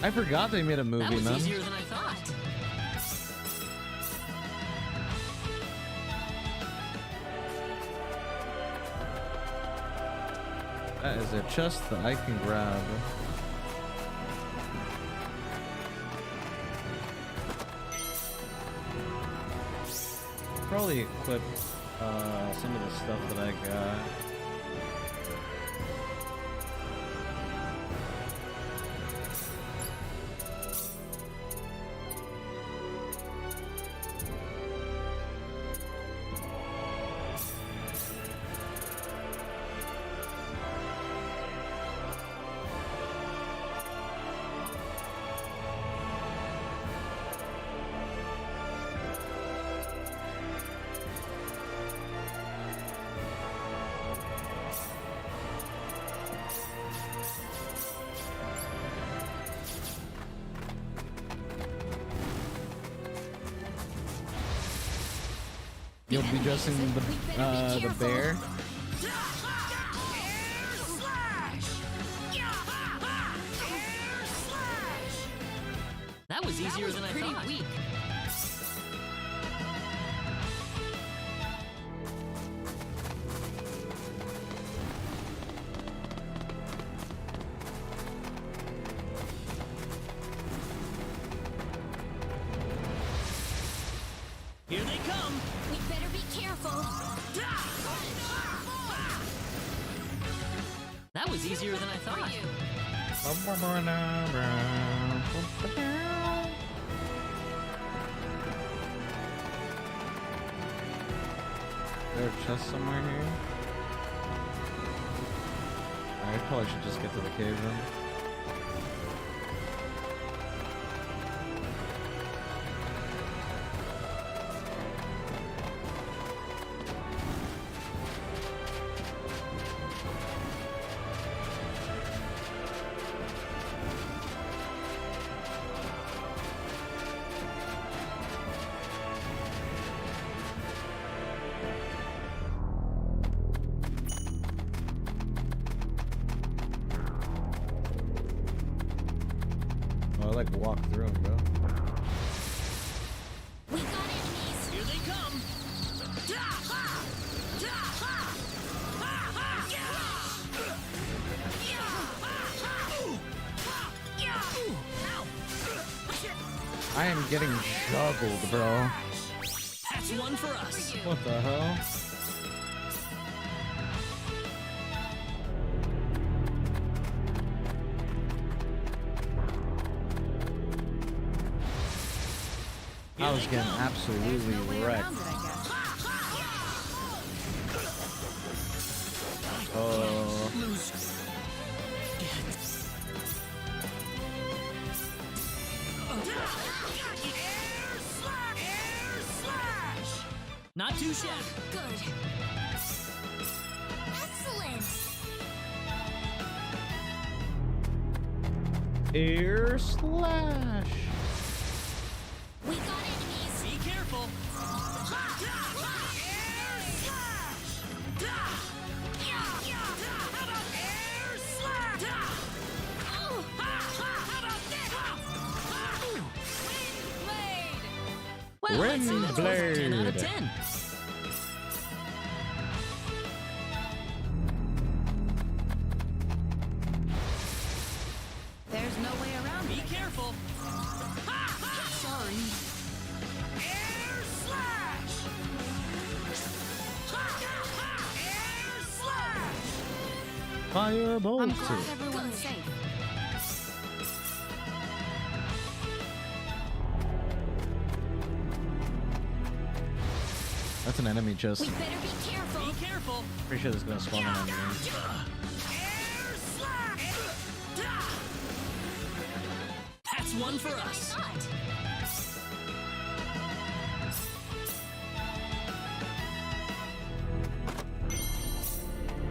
I forgot they made a movie, That was man. easier than I thought. That is a chest that I can grab. Probably equip some of the stuff that I got. You'll be dressing the bear. That was easier than I thought. Weak. Here they come. We better be careful. That was easier than I thought. Is there a chest somewhere here? I probably should just get to the cave then. I like walk through them, bro. We got enemies. Here they come. I am getting juggled, bro. That's one for us. What the hell? I was getting absolutely wrecked. Oh. Not too shabby. Good. Excellent. Air slash. We got enemies. Be careful. Well, I'd say that was a 10 out of 10. There's no way around Be it. careful. Sorry. Air slash! Air slash! Firebolt. I'm glad everyone's safe. That's an enemy chest. We better be careful. Be careful. Pretty sure there's gonna spawn an enemy. Air slash! That's one for us. Not.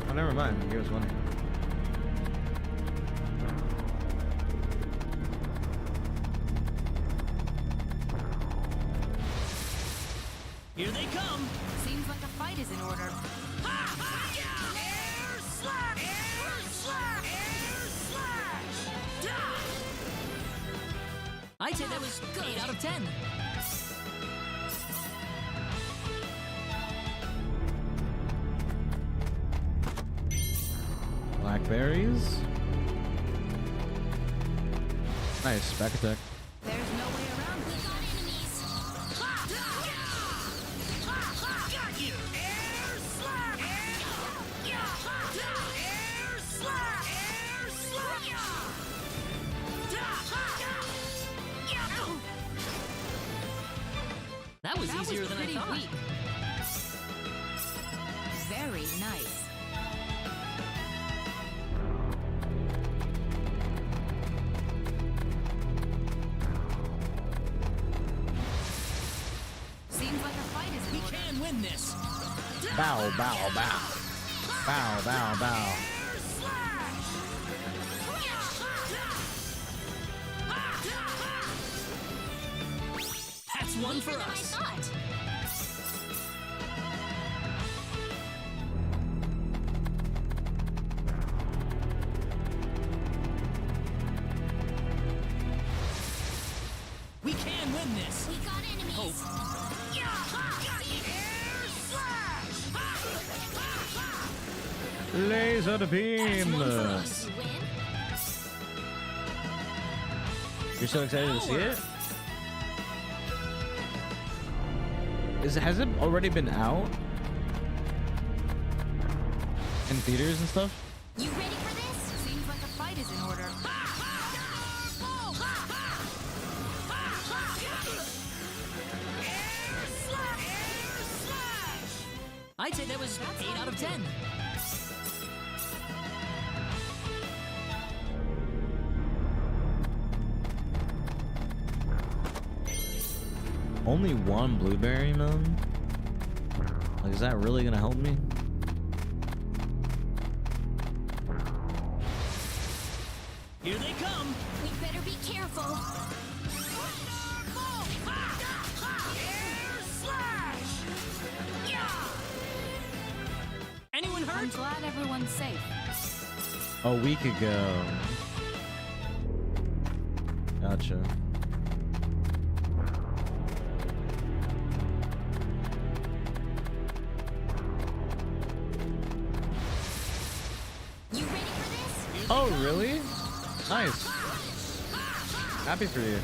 Oh, never mind. Give us one. Here they come. Seems like a fight is in order. Air slash! Air slash! Air slash! I'd say that was 8 out of 10. Blackberries. Nice, back attack. There's no way around it. We got enemies. Got you! Air slap! Air slap! Air slap! That was easier than I thought. Weak. Very nice. Seems like a fight is. We can win this. Bow, bow, bow. Bow, bow, bow. That's one for us. We can win this. We got enemies. Hope. Laser beam. You win? You're so excited to see it? Has it already been out? In theaters and stuff? You ready for this? Seems like a fight is in order. I'd say that was 8 out of 10. Only one blueberry, man? Like, is that really gonna help me? Here they come. We better be careful. Anyone hurt? I'm glad everyone's safe. A week ago. Gotcha. You ready for this? Oh, really? Nice. Happy for you.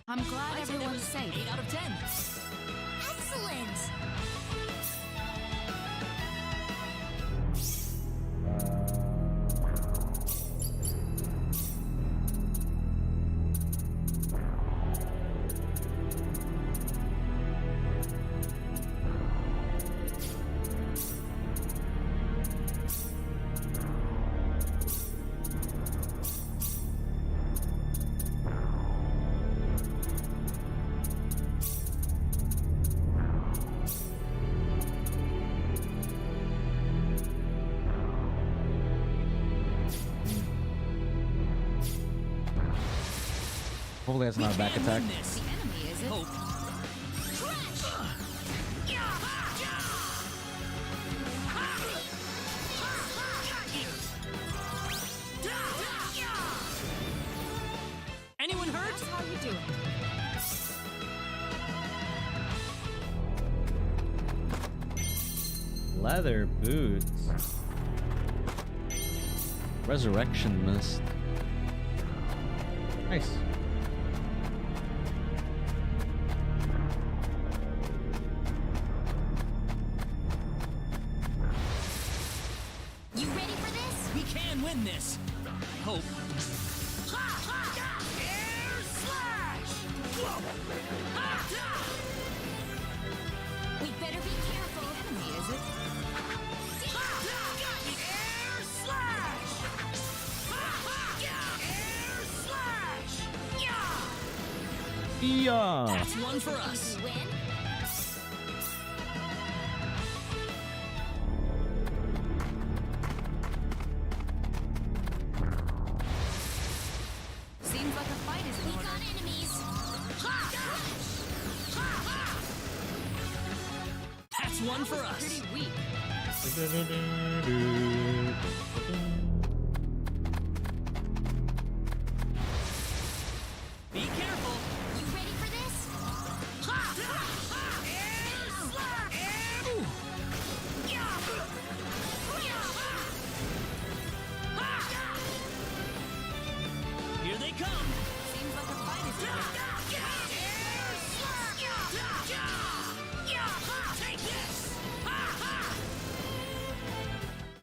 I'm glad everyone's safe. 8 out of 10. Excellent. Hopefully that's not a back attack. The enemy, is it? Hope. Anyone hurt? How you doing? Leather boots. Resurrection mist. Nice. You ready for this? We can win this. Hope. We better be careful. Enemy, is it? Yeah. That's one for us. You win? Seems like a fight is in We order. got enemies. That's one for us. Pretty weak. Be careful. You ready for this? Here they come. Seems like a fight is here.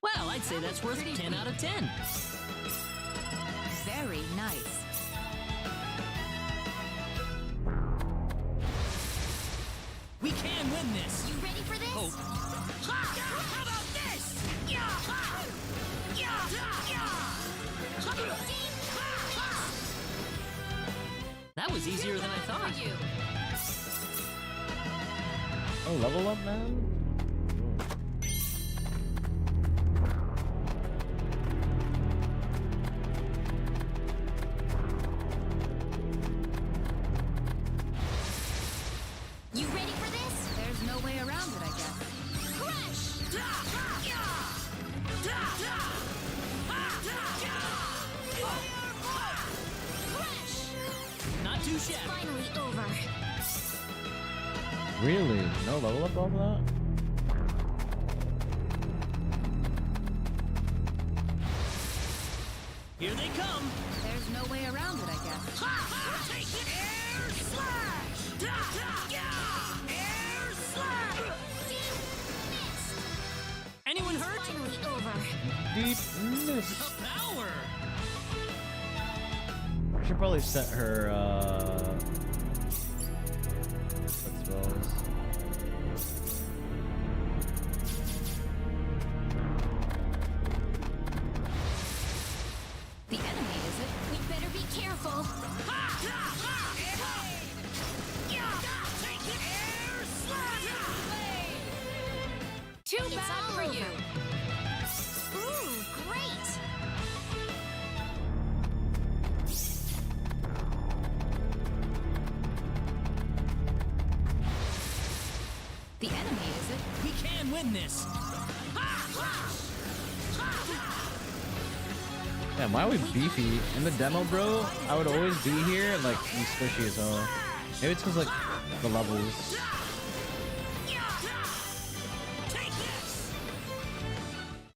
Well, I'd say that's worth 10 out of 10. Very nice. We can win this. You ready for this? Hope. How about this? That was easier than I thought. Oh, level up, man. You ready for this? There's no way around it, I guess. Crush! Crush! Not too shabby. Finally over. Really? No level up over that? Here they come. There's no way around it, I guess. Take it! Air slash! Air slash! Missed! Anyone hurt? Finally over. Deep miss. The power. Should probably set her spells. The enemy, is it? We better be careful. Too It's bad all for over. you. Ooh, great! The enemy, is it? We can win this. Damn, why are we beefy? In the demo, bro, I would always be here and like be squishy as hell. Maybe it's because like the levels.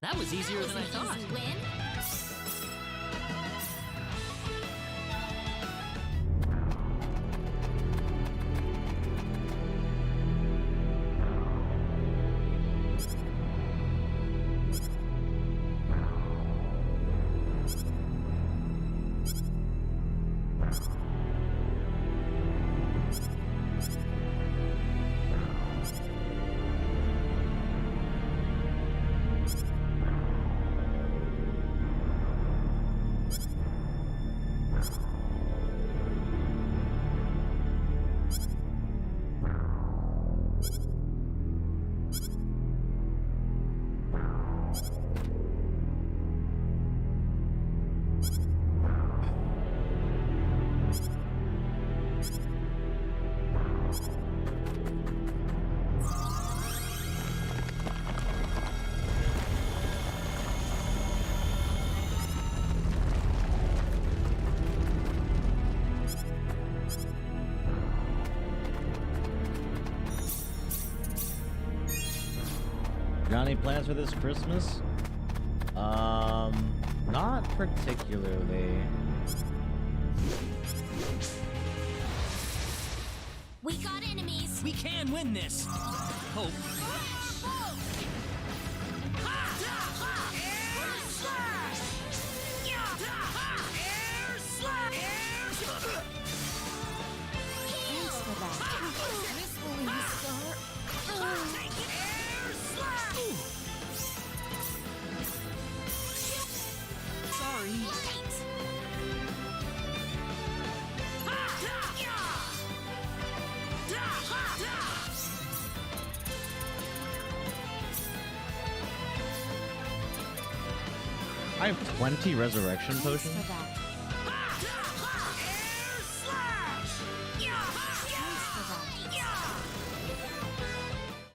That was easier than I thought. Easy win. Got any plans for this Christmas? Not particularly. We got enemies. We can win this. Hope. Air slash! Air slash! Thanks for that. This will restart. Air slash! Sorry. Light! I have 20 resurrection potions. Thanks for that. Air slash! Thanks for that.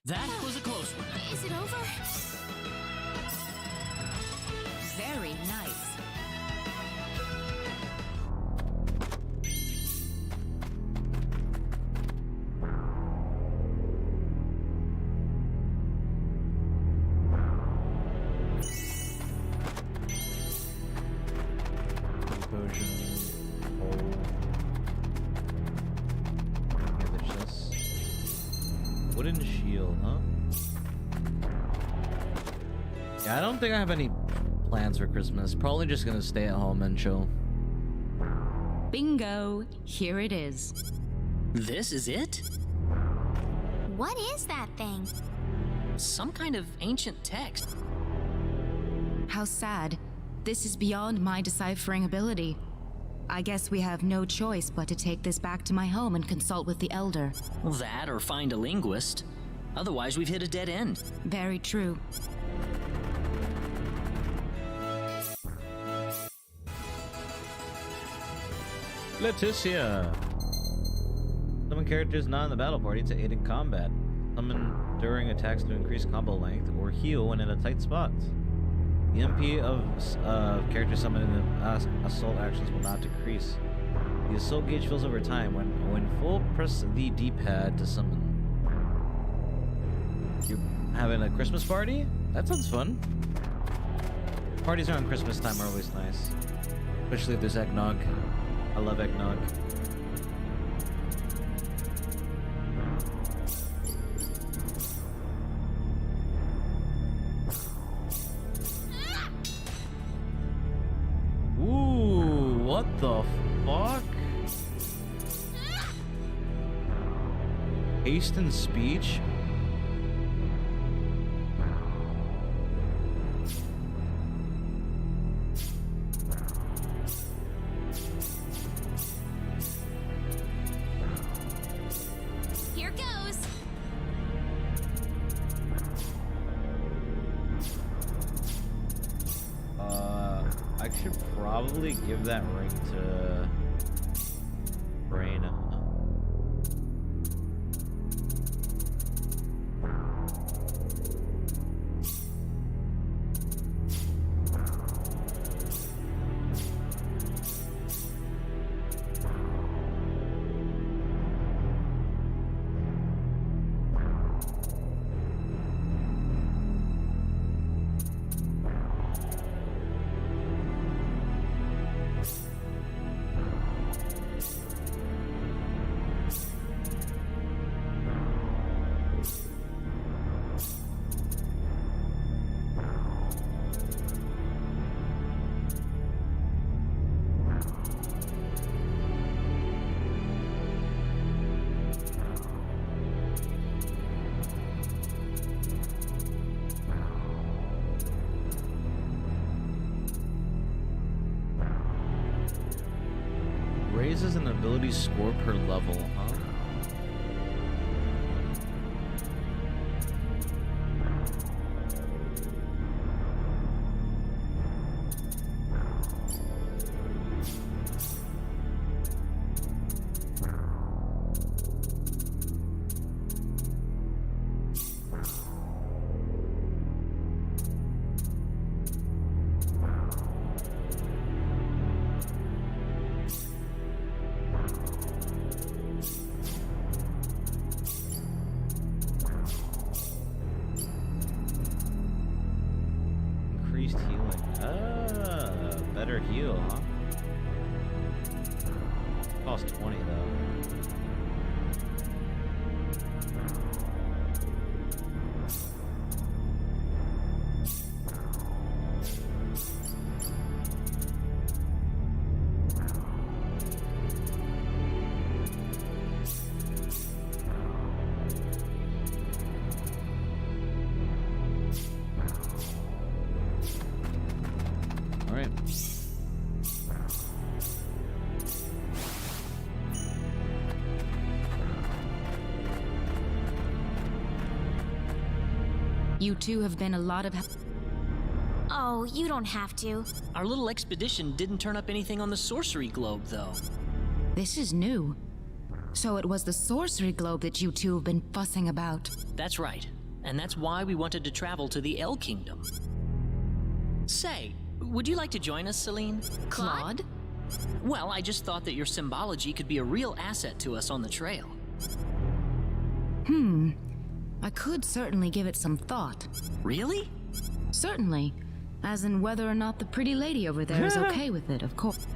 That was a close one. Is it over? Wooden shield, huh? Yeah, I don't think I have any plans for Christmas. Probably just gonna stay at home and chill. Bingo! Here it is. This is it? What is that thing? Some kind of ancient text. How sad. This is beyond my deciphering ability. I guess we have no choice but to take this back to my home and consult with the Elder. That or find a linguist. Otherwise, we've hit a dead end. Very true. Leticia. Summon characters not in the battle party to aid in combat. Summon during attacks to increase combo length or heal when in a tight spot. The MP of characters summoned in assault actions will not decrease. The assault gauge fills over time. When full, press the D-pad to summon. You having a Christmas party? That sounds fun. Parties around Christmas time are always nice. Especially if there's eggnog. I love eggnog. Ooh, what the fuck? Haste and speech? Here goes. I should probably give that ring to Reyna. Raises an ability score per level, huh? Increased healing. Better heal, huh? Cost 20 though. Alright. You two have been a lot of help. Oh, you don't have to. Our little expedition didn't turn up anything on the sorcery globe, though. This is new. So it was the sorcery globe that you two have been fussing about. That's right. And that's why we wanted to travel to the El Kingdom. Say, would you like to join us, Celine? Claude? Well, I just thought that your symbology could be a real asset to us on the trail. I could certainly give it some thought. Really? Certainly. As in whether or not the pretty lady over there is okay with it, of course.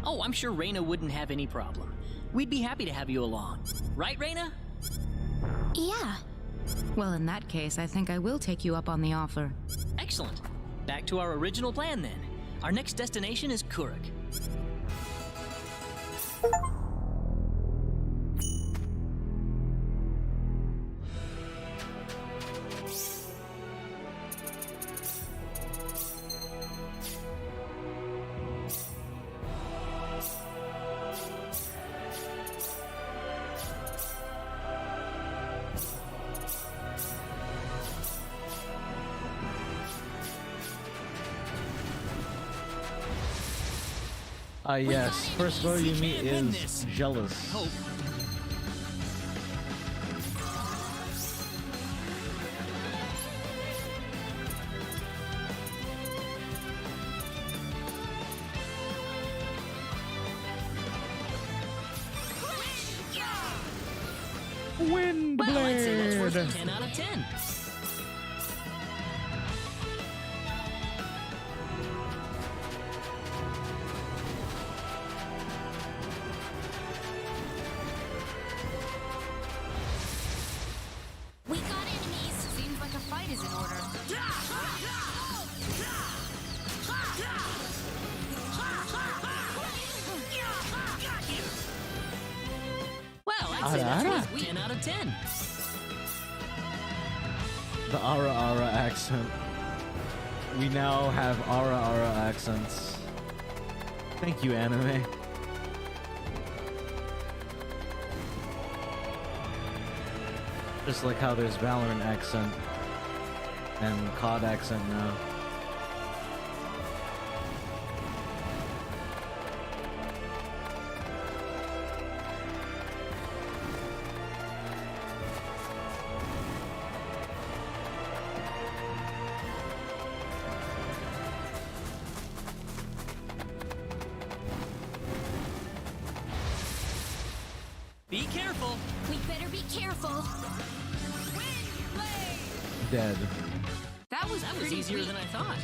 Oh, I'm sure Reyna wouldn't have any problem. We'd be happy to have you along. Right, Reyna? Yeah. Well, in that case, I think I will take you up on the offer. Excellent. Back to our original plan then. Our next destination is Kuruk. Yes. First girl you meet is Jealous. Hope. Windblade. Well, I'd say that's worth a 10 out of 10. We got enemies. Seems like a fight is in order. Well, I'd say that's worth 10 out of 10. The Ara Ara accent. We now have Ara Ara accents. Thank you, anime. Just like how there's Valorant accent and COD accent now. Be careful. We better be careful. Dead. That was easier than I thought.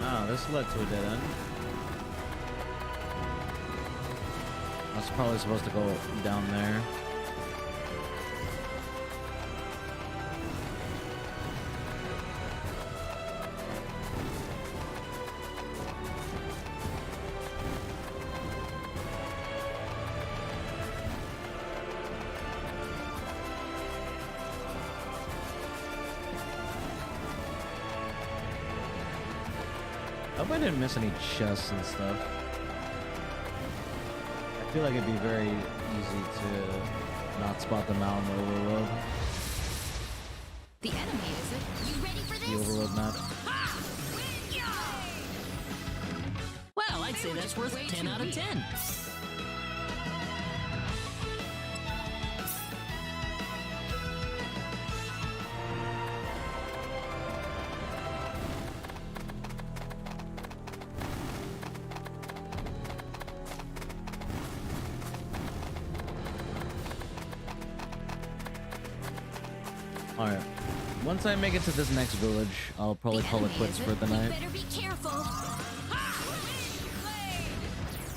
Ah, this led to a dead end. I was probably supposed to go down there. I hope I didn't miss any chests and stuff. I feel like it'd be very easy to not spot them out in the overload. The enemy, is it? You ready for this? The overload map. Well, I'd say that's worth 10 out of 10. Alright. Once I make it to this next village, I'll probably call it quits for the night. Better be careful.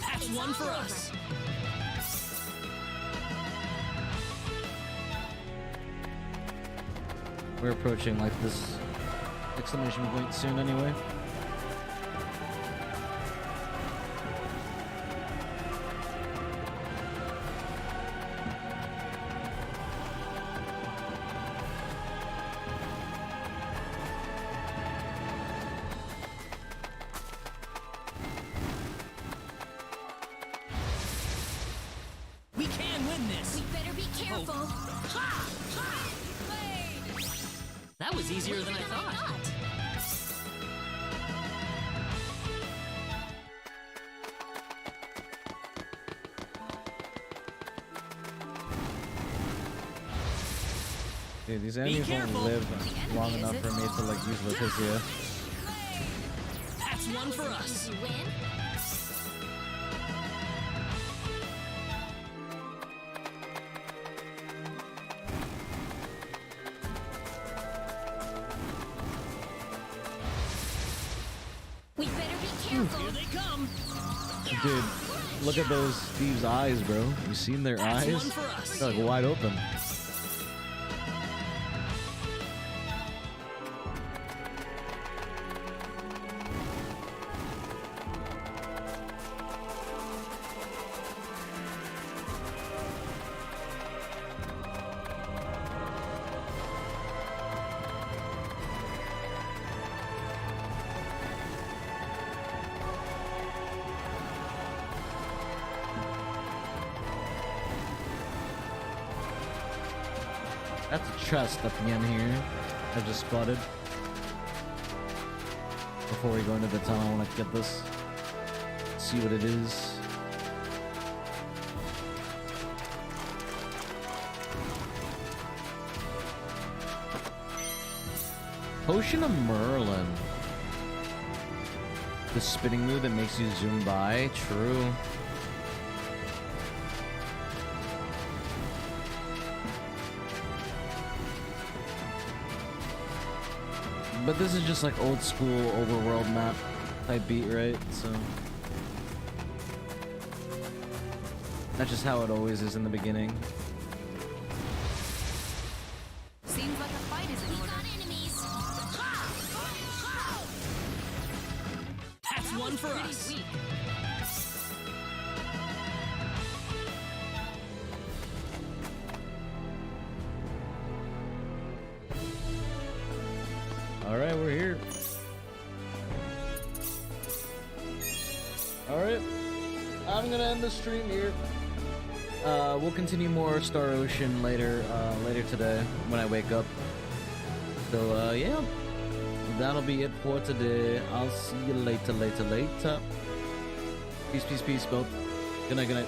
That's one for us. We're approaching like this exclamation point soon anyway. We can win this. We better be careful. That was easier than I thought. Dude, these enemies won't live long enough for me to like use Leticia. one for us. You win? We better be careful. Here they come. Dude, look at those thieves' eyes, bro. You seen their That's eyes? one for us. They're like wide open. That's a chest at the end here. I just spotted. Before we go into the tunnel, I want to get this. See what it is. Potion of Merlin. The spinning move that makes you zoom by. True. But this is just like old school overworld map type beat, right? So that's just how it always is in the beginning. Seems like a fight is in order. Enemies. That's one for us. Alright, we're here. Alright. I'm gonna end the stream here. We'll continue more Star Ocean later today when I wake up. So yeah. That'll be it for today. I'll see you later. Peace, peace, peace, both. Good night, good night.